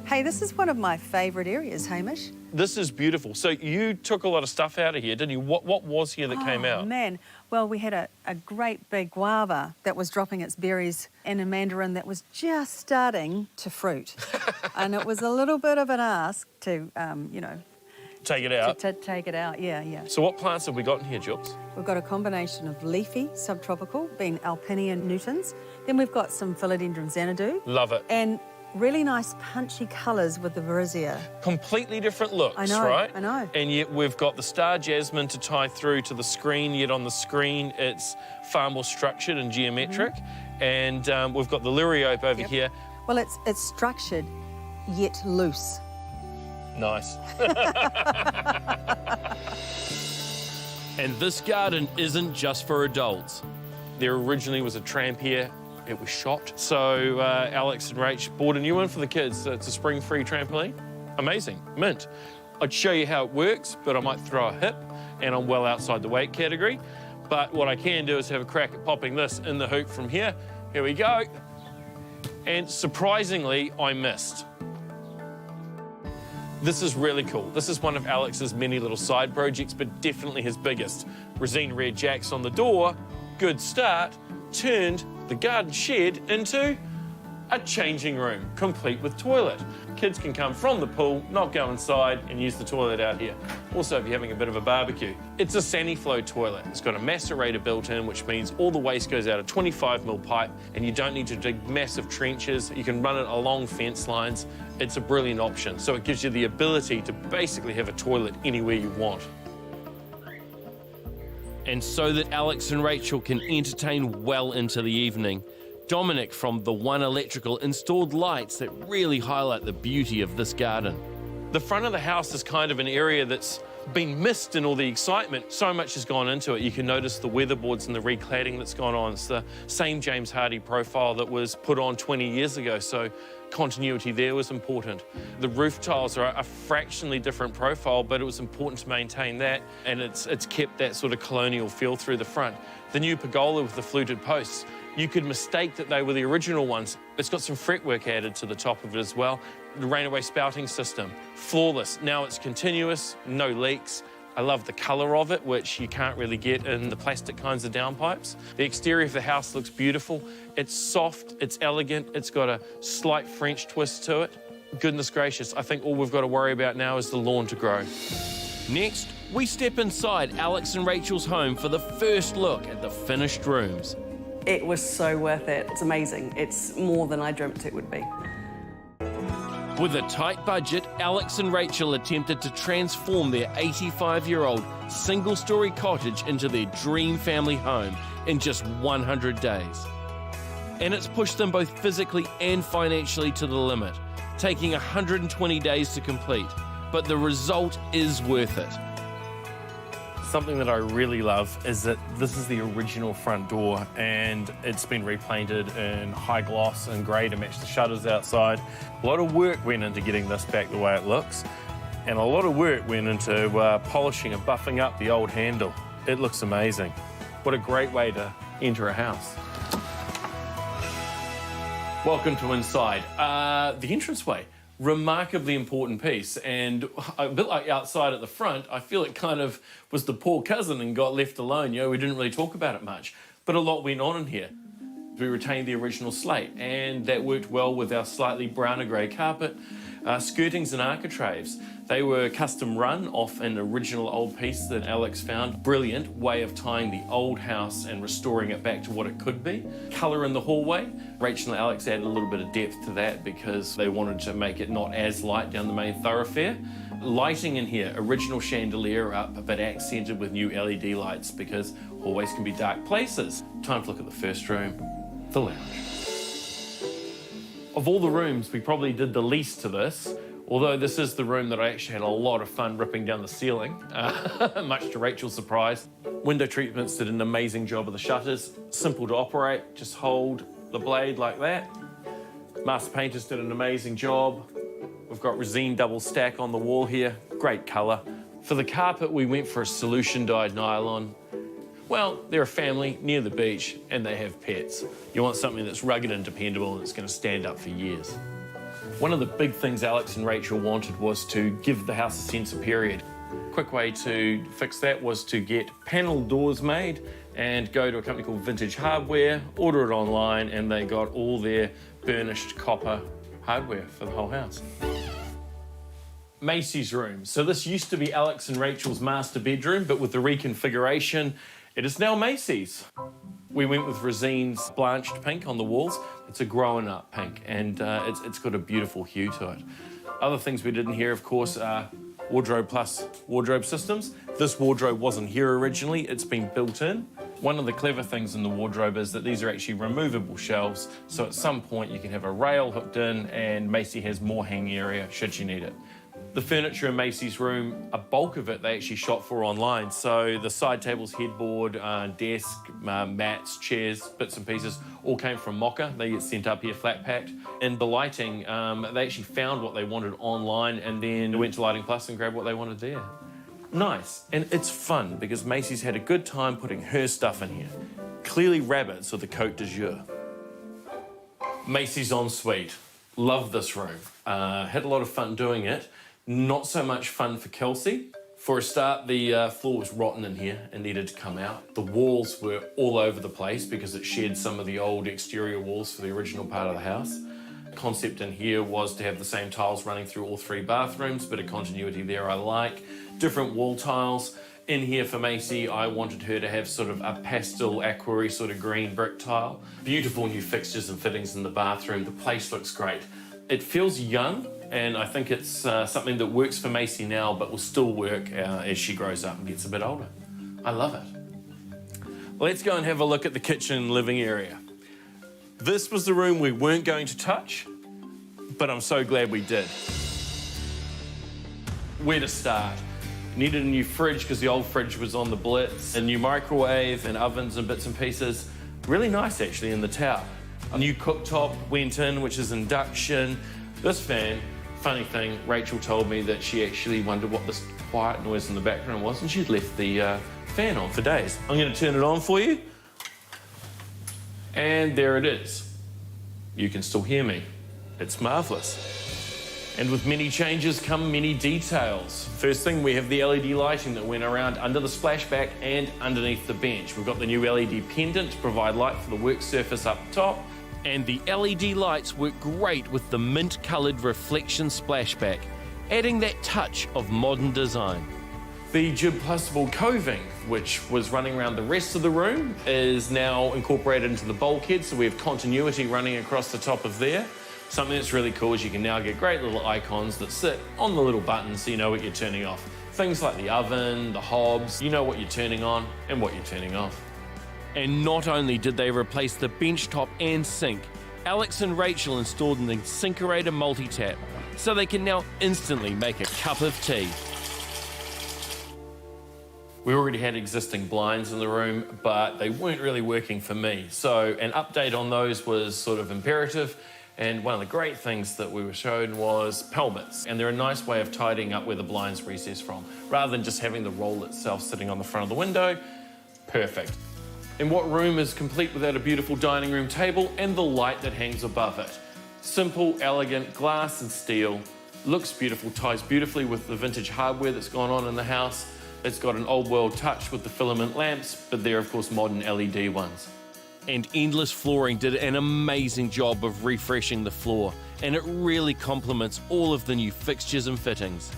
Hey, this is one of my favourite areas, Hamish. This is beautiful. So you took a lot of stuff out of here, didn't you? What was here that came out? Oh, man. Well, we had a great big guava that was dropping its berries, and a mandarin that was just starting to fruit. And it was a little bit of an ask to, you know... Take it out? To take it out, yeah. So what plants have we got in here, Jules? We've got a combination of leafy, subtropical, being Alpinia nutans. Then we've got some Philodendron Xanadu. Love it. And really nice punchy colours with the Virizia. Completely different looks, I know, right? I know. And yet we've got the star jasmine to tie through to the screen, yet on the screen it's far more structured and geometric. And we've got the liriope over here. Well, it's structured, yet loose. Nice. And this garden isn't just for adults. There originally was a tramp here, it was shot. So Alex and Rach bought a new one for the kids. It's a spring-free trampoline. Amazing, mint. I'd show you how it works, but I might throw a hip, and I'm well outside the weight category. But what I can do is have a crack at popping this in the hoop from here. Here we go. And surprisingly, I missed. This is really cool. This is one of Alex's many little side projects, but definitely his biggest. Resine red jacks on the door, good start, turned the garden shed into a changing room, complete with toilet. Kids can come from the pool, not go inside, and use the toilet out here. Also, if you're having a bit of a barbecue. It's a Saniflow toilet. It's got a macerator built in, which means all the waste goes out a 25mm pipe, and you don't need to dig massive trenches. You can run it along fence lines. It's a brilliant option. So it gives you the ability to basically have a toilet anywhere you want. And so that Alex and Rachel can entertain well into the evening, Dominic from The One Electrical installed lights that really highlight the beauty of this garden. The front of the house is kind of an area that's been missed in all the excitement. So much has gone into it. You can notice the weatherboards and the recladding that's gone on. It's the same James Hardie profile that was put on 20 years ago, so continuity there was important. The roof tiles are a fractionally different profile, but it was important to maintain that, and it's kept that sort of colonial feel through the front. The new pergola with the fluted posts, you could mistake that they were the original ones. It's got some fretwork added to the top of it as well. The rainaway spouting system, flawless. Now it's continuous, no leaks. I love the colour of it, which you can't really get in the plastic kinds of downpipes. The exterior of the house looks beautiful. It's soft, it's elegant, it's got a slight French twist to it. Goodness gracious, I think all we've got to worry about now is the lawn to grow. Next, we step inside Alex and Rachel's home for the first look at the finished rooms. It was so worth it. It's amazing. It's more than I dreamt it would be. With a tight budget, Alex and Rachel attempted to transform their 85-year-old single-storey cottage into their dream family home in just 100 days. And it's pushed them both physically and financially to the limit, taking 120 days to complete. But the result is worth it. Something that I really love is that this is the original front door, and it's been repainted in high gloss and grey to match the shutters outside. A lot of work went into getting this back the way it looks, and a lot of work went into polishing and buffing up the old handle. It looks amazing. What a great way to enter a house. Welcome to inside. The entranceway. Remarkably important piece, and a bit like outside at the front, I feel it kind of was the poor cousin and got left alone. You know, we didn't really talk about it much, but a lot went on in here. We retained the original slate, and that worked well with our slightly browner grey carpet. Skirtings and architraves, they were custom run off an original old piece that Alex found. Brilliant way of tying the old house and restoring it back to what it could be. Colour in the hallway, Rachel and Alex added a little bit of depth to that because they wanted to make it not as light down the main thoroughfare. Lighting in here, original chandelier up, but accented with new LED lights because hallways can be dark places. Time to look at the first room, the lounge. Of all the rooms, we probably did the least to this, although this is the room that I actually had a lot of fun ripping down the ceiling, much to Rachel's surprise. Window treatments did an amazing job of the shutters. Simple to operate, just hold the blade like that. Master painters did an amazing job. We've got resine double stack on the wall here, great colour. For the carpet, we went for a solution dyed nylon. Well, they're a family near the beach and they have pets. You want something that's rugged and dependable and that's going to stand up for years. One of the big things Alex and Rachel wanted was to give the house a sense of period. Quick way to fix that was to get panel doors made and go to a company called Vintage Hardware, order it online, and they got all their burnished copper hardware for the whole house. Macy's room. So this used to be Alex and Rachel's master bedroom, but with the reconfiguration, it is now Macy's. We went with Resine's blanched pink on the walls. It's a growing up pink, and it's got a beautiful hue to it. Other things we did in here, of course, are wardrobe plus wardrobe systems. This wardrobe wasn't here originally, it's been built in. One of the clever things in the wardrobe is that these are actually removable shelves, so at some point you can have a rail hooked in and Macy has more hanging area should you need it. The furniture in Macy's room, a bulk of it they actually shot for online. So the side tables, headboard, desk, mats, chairs, bits and pieces all came from Mocha. They get sent up here flat packed. And the lighting, they actually found what they wanted online and then went to Lighting Plus and grabbed what they wanted there. Nice, and it's fun because Macy's had a good time putting her stuff in here. Clearly rabbits are the cote du jour. Macy's ensuite. Love this room. Had a lot of fun doing it. Not so much fun for Kelsey. For a start, the floor was rotten in here and needed to come out. The walls were all over the place because it shared some of the old exterior walls for the original part of the house. The concept in here was to have the same tiles running through all 3 bathrooms, bit of continuity there I like. Different wall tiles. In here for Macy, I wanted her to have sort of a pastel aquary sort of green brick tile. Beautiful new fixtures and fittings in the bathroom. The place looks great. It feels young, and I think it's something that works for Macy now, but will still work as she grows up and gets a bit older. I love it. Let's go and have a look at the kitchen and living area. This was the room we weren't going to touch, but I'm so glad we did. Where to start? Needed a new fridge because the old fridge was on the blitz, a new microwave and ovens and bits and pieces. Really nice actually in the tower. A new cooktop went in, which is induction. This fan, funny thing, Rachel told me that she actually wondered what this quiet noise in the background was and she'd left the fan on for days. I'm going to turn it on for you. And there it is. You can still hear me. It's marvellous. And with many changes come many details. First thing, we have the LED lighting that went around under the splashback and underneath the bench. We've got the new LED pendant to provide light for the work surface up top. And the LED lights work great with the mint-coloured reflection splashback, adding that touch of modern design. The jib-possible coving, which was running around the rest of the room, is now incorporated into the bulkhead, so we have continuity running across the top of there. Something that's really cool is you can now get great little icons that sit on the little buttons so you know what you're turning off. Things like the oven, the hobs, you know what you're turning on and what you're turning off. And not only did they replace the bench top and sink, Alex and Rachel installed an Syncerator multi-tap so they can now instantly make a cup of tea. We already had existing blinds in the room, but they weren't really working for me. So an update on those was sort of imperative. And one of the great things that we were shown was pelmets. And they're a nice way of tidying up where the blinds recess from. Rather than just having the roll itself sitting on the front of the window, perfect. And what room is complete without a beautiful dining room table and the light that hangs above it? Simple, elegant, glass and steel. Looks beautiful, ties beautifully with the vintage hardware that's gone on in the house. It's got an old world touch with the filament lamps, but they're of course modern LED ones. And Endless Flooring did an amazing job of refreshing the floor, and it really complements all of the new fixtures and fittings.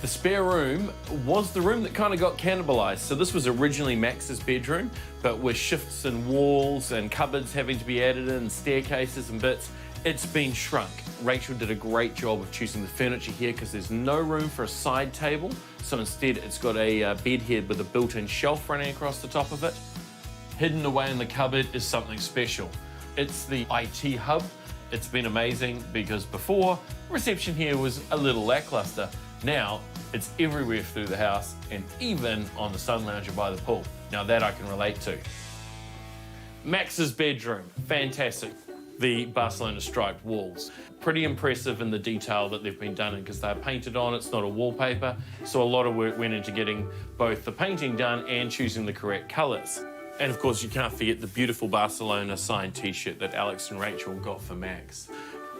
The spare room was the room that kind of got cannibalized. So this was originally Max's bedroom, but with shifts in walls and cupboards having to be added in, staircases and bits, it's been shrunk. Rachel did a great job of choosing the furniture here because there's no room for a side table. So instead it's got a bed head with a built-in shelf running across the top of it. Hidden away in the cupboard is something special. It's the IT hub. It's been amazing because before, reception here was a little lackluster. Now, it's everywhere through the house and even on the sun lounger by the pool. Now that I can relate to. Max's bedroom, fantastic. The Barcelona striped walls. Pretty impressive in the detail that they've been done in because they're painted on, it's not a wallpaper. So a lot of work went into getting both the painting done and choosing the correct colours. And of course, you can't forget the beautiful Barcelona signed t-shirt that Alex and Rachel got for Max.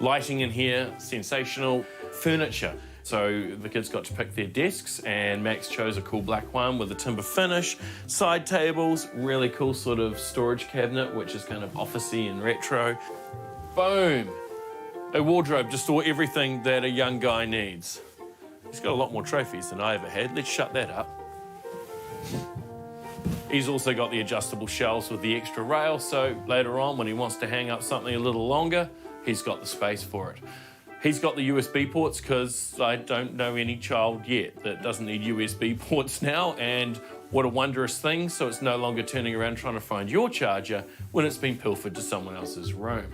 Lighting in here, sensational. Furniture. So the kids got to pick their desks and Max chose a cool black one with a timber finish. Side tables, really cool sort of storage cabinet, which is kind of officey and retro. Boom. A wardrobe to store everything that a young guy needs. He's got a lot more trophies than I ever had. Let's shut that up. He's also got the adjustable shelves with the extra rail, so later on when he wants to hang up something a little longer, he's got the space for it. He's got the USB ports because I don't know any child yet that doesn't need USB ports now, and what a wondrous thing, so it's no longer turning around trying to find your charger when it's been pilfered to someone else's room.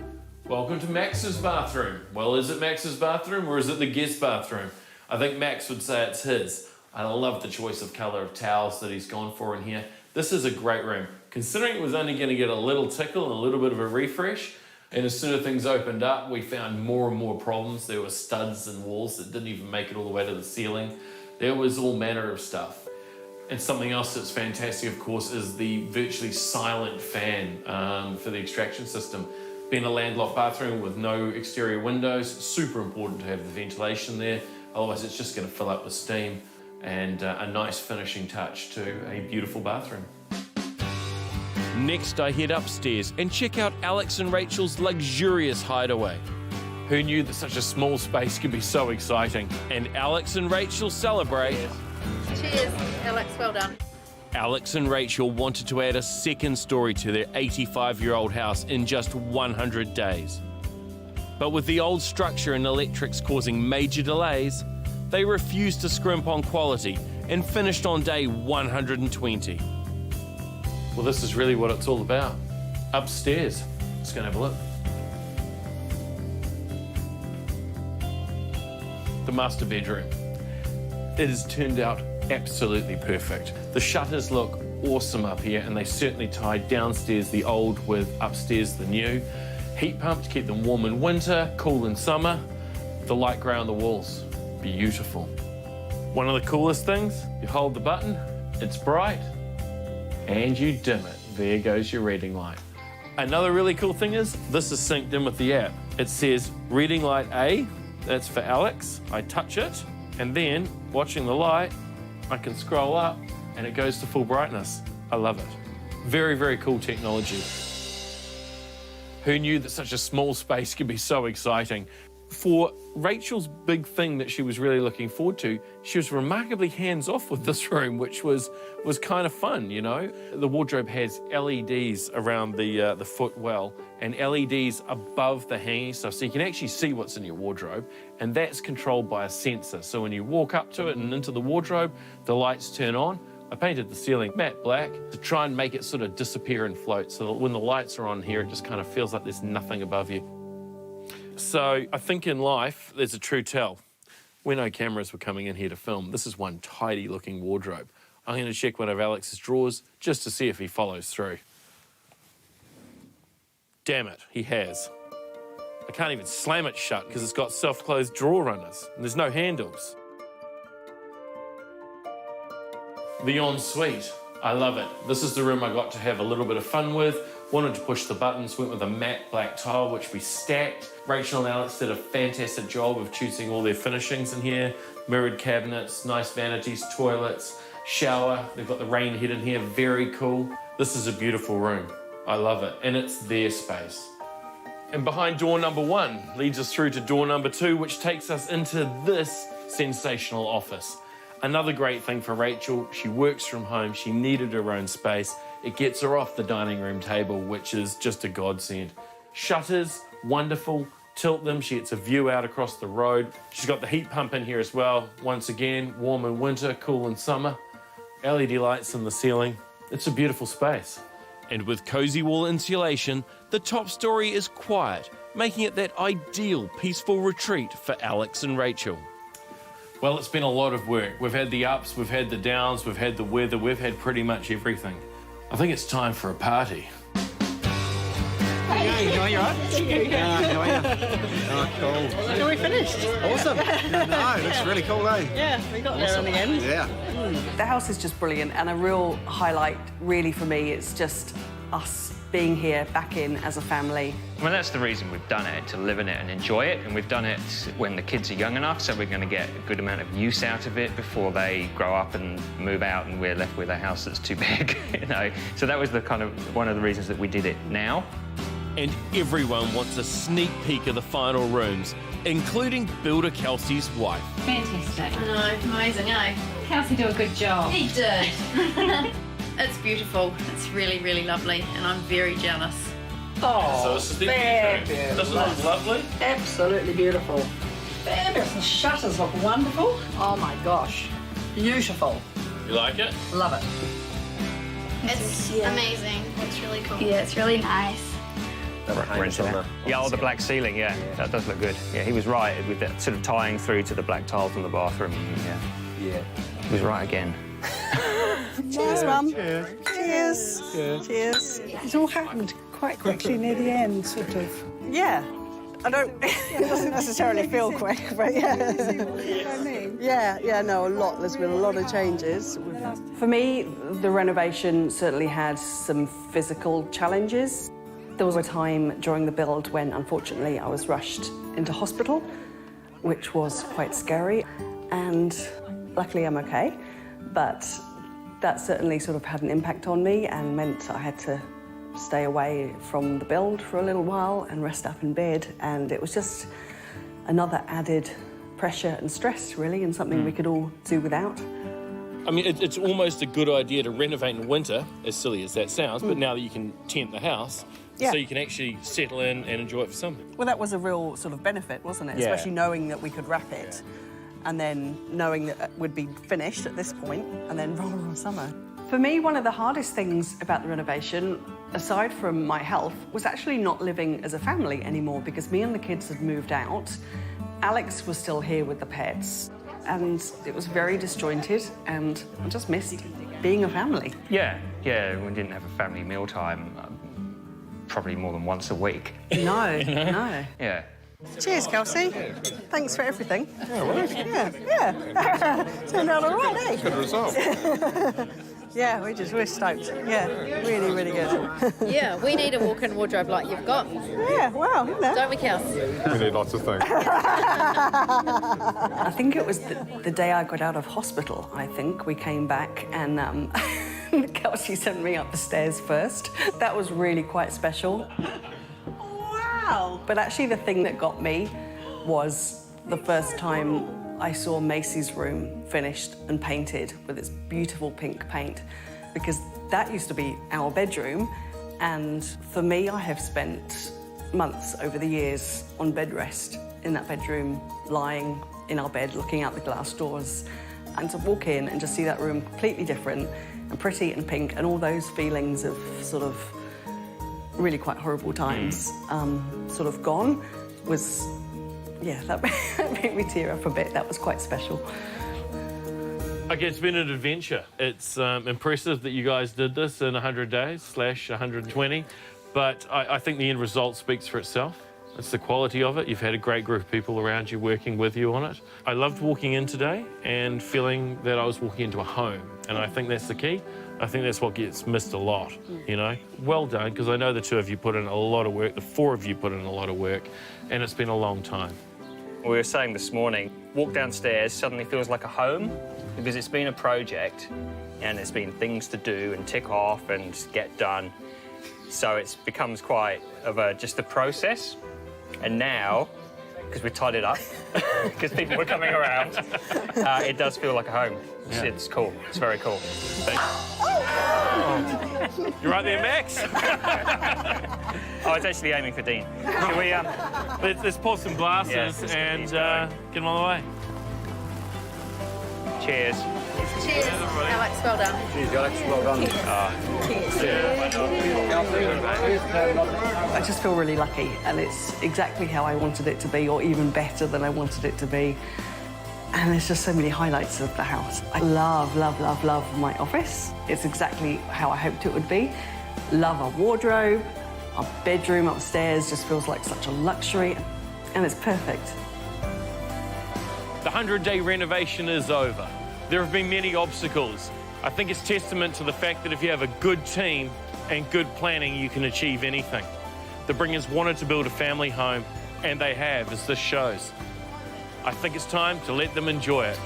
Welcome to Max's bathroom. Well, is it Max's bathroom or is it the guest bathroom? I think Max would say it's his. I love the choice of colour of towels that he's gone for in here. This is a great room. Considering it was only going to get a little tickle and a little bit of a refresh, and as soon as things opened up, we found more and more problems. There were studs and walls that didn't even make it all the way to the ceiling. There was all manner of stuff. And something else that's fantastic, of course, is the virtually silent fan for the extraction system. Being a landlocked bathroom with no exterior windows, super important to have the ventilation there. Otherwise, it's just going to fill up with steam, and a nice finishing touch to a beautiful bathroom. Next, I head upstairs and check out Alex and Rachel's luxurious hideaway. Who knew that such a small space could be so exciting? And Alex and Rachel celebrate. Cheers, Alex, well done. Alex and Rachel wanted to add a second story to their 85-year-old house in just 100 days. But with the old structure and electrics causing major delays, they refused to scrimp on quality and finished on day 120. Well, this is really what it's all about. Upstairs. Let's go and have a look. The master bedroom. It has turned out absolutely perfect. The shutters look awesome up here, and they certainly tie downstairs the old with upstairs the new. Heat pump to keep them warm in winter, cool in summer. The light grey on the walls, beautiful. One of the coolest things, you hold the button, it's bright, and you dim it. There goes your reading light. Another really cool thing is, this is synced in with the app. It says reading light A, that's for Alex. I touch it, and then watching the light, I can scroll up and it goes to full brightness. I love it. Very, very cool technology. Who knew that such a small space could be so exciting? For Rachel's big thing that she was really looking forward to, she was remarkably hands-off with this room, which was kind of fun, you know? The wardrobe has LEDs around the footwell and LEDs above the hanging stuff, so you can actually see what's in your wardrobe, and that's controlled by a sensor. So when you walk up to it and into the wardrobe, the lights turn on. I painted the ceiling matte black to try and make it sort of disappear and float, so that when the lights are on here, it just kind of feels like there's nothing above you. So I think in life, there's a true tell. When no cameras were coming in here to film, this is one tidy looking wardrobe. I'm going to check one of Alex's drawers just to see if he follows through. Damn it, he has. I can't even slam it shut because it's got self-closed drawer runners and there's no handles. The ensuite, I love it. This is the room I got to have a little bit of fun with. Wanted to push the buttons, went with a matte black tile, which we stacked. Rachel and Alex did a fantastic job of choosing all their finishings in here. Mirrored cabinets, nice vanities, toilets, shower. They've got the rain head in here, very cool. This is a beautiful room. I love it, and it's their space. And behind door number 1 leads us through to door number 2, which takes us into this sensational office. Another great thing for Rachel, she works from home, she needed her own space. It gets her off the dining room table, which is just a godsend. Shutters, wonderful, tilt them, she gets a view out across the road. She's got the heat pump in here as well. Once again, warm in winter, cool in summer. LED lights in the ceiling. It's a beautiful space. And with cozy wall insulation, the top story is quiet, making it that ideal peaceful retreat for Alex and Rachel. Well, it's been a lot of work. We've had the ups, we've had the downs, we've had the weather, we've had pretty much everything. I think it's time for a party. Hey, how are you? Right? How are you? Oh, cool. So we finished. Awesome. No, it looks really cool, eh? Yeah, we got there in the end. Yeah. The house is just brilliant, and a real highlight, really, for me, it's just us being here back in as a family. Well, that's the reason we've done it, to live in it and enjoy it. And we've done it when the kids are young enough, so we're going to get a good amount of use out of it before they grow up and move out and we're left with a house that's too big, you know. So that was the kind of one of the reasons that we did it now. And everyone wants a sneak peek of the final rooms, including builder Kelsey's wife. Fantastic. I know, amazing, eh? Kelsey did a good job. He did. It's beautiful. It's really, really lovely, and I'm very jealous. Oh, so this is the fabulous. Doesn't it look lovely? Absolutely beautiful. Fabulous. The shutters look wonderful. Oh my gosh. Beautiful. You like it? Love it. It's amazing. It's really cool. Yeah, it's really nice. Hamish on the... Yeah, oh, the black ceiling, yeah. That does look good. Yeah, he was right with that sort of tying through to the black tiles in the bathroom. Yeah. He was right again. Cheers, Mum. Cheers. Cheers. Cheers. It all happened quite quickly near the end, sort of. Yeah. I don't... it doesn't necessarily feel quick, but yeah. No, a lot. There's been a lot of changes. For me, the renovation certainly had some physical challenges. There was a time during the build when, unfortunately, I was rushed into hospital, which was quite scary, and luckily I'm okay, but that certainly sort of had an impact on me and meant I had to stay away from the build for a little while and rest up in bed, and it was just another added pressure and stress, really, and something we could all do without. I mean, it's almost a good idea to renovate in winter, as silly as that sounds, but now that you can tent the house, so you can actually settle in and enjoy it for summer. Well, that was a real sort of benefit, wasn't it? Yeah. Especially knowing that we could wrap it, and then knowing that it would be finished at this point, and then roll on summer. For me, one of the hardest things about the renovation, aside from my health, was actually not living as a family anymore, because me and the kids had moved out. Alex was still here with the pets, and it was very disjointed, and I just missed being a family. Yeah, we didn't have a family mealtime probably more than once a week. No. Yeah. Cheers, Kelsey. Thanks for everything. Yeah, well, Yeah. Turned out all right, eh? good result. Yeah, we're stoked. Yeah, really, really good. Yeah, we need a walk-in wardrobe like you've got. Yeah, wow, you know. Don't we, Kels? We need lots of things. I think it was the day I got out of hospital, I think. We came back and Kelsey sent me up the stairs first. That was really quite special. Wow! But actually the thing that got me was the first time I saw Macy's room finished and painted with its beautiful pink paint, because that used to be our bedroom, and for me, I have spent months over the years on bed rest in that bedroom, lying in our bed, looking out the glass doors, and to walk in and just see that room completely different and pretty and pink, and all those feelings of sort of really quite horrible times sort of gone was... Yeah, that made me tear up a bit. That was quite special. Okay, it's been an adventure. It's impressive that you guys did this in 100 days / 120, but I think the end result speaks for itself. It's the quality of it. You've had a great group of people around you working with you on it. I loved walking in today and feeling that I was walking into a home, and I think that's the key. I think that's what gets missed a lot, you know? Well done, because I know the two of you put in a lot of work, the four of you put in a lot of work, and it's been a long time. We were saying this morning, walk downstairs suddenly feels like a home, because it's been a project and there's been things to do and tick off and get done. So it becomes quite of just a process. And now, because we tied it up, because people were coming around, it does feel like a home. Yeah. It's cool. It's very cool. You right there, Max? I was actually aiming for Dean. Can we, let's pour some glasses and get them on the way. Cheers. Cheers, Alex, well done. Cheers, Alex, well done. I just feel really lucky, and it's exactly how I wanted it to be, or even better than I wanted it to be. And there's just so many highlights of the house. I love, love, love, love my office. It's exactly how I hoped it would be. Love our wardrobe. Our bedroom upstairs just feels like such a luxury, and it's perfect. The 100-day renovation is over. There have been many obstacles. I think it's testament to the fact that if you have a good team and good planning, you can achieve anything. The Breingan's wanted to build a family home, and they have, as this shows. I think it's time to let them enjoy it.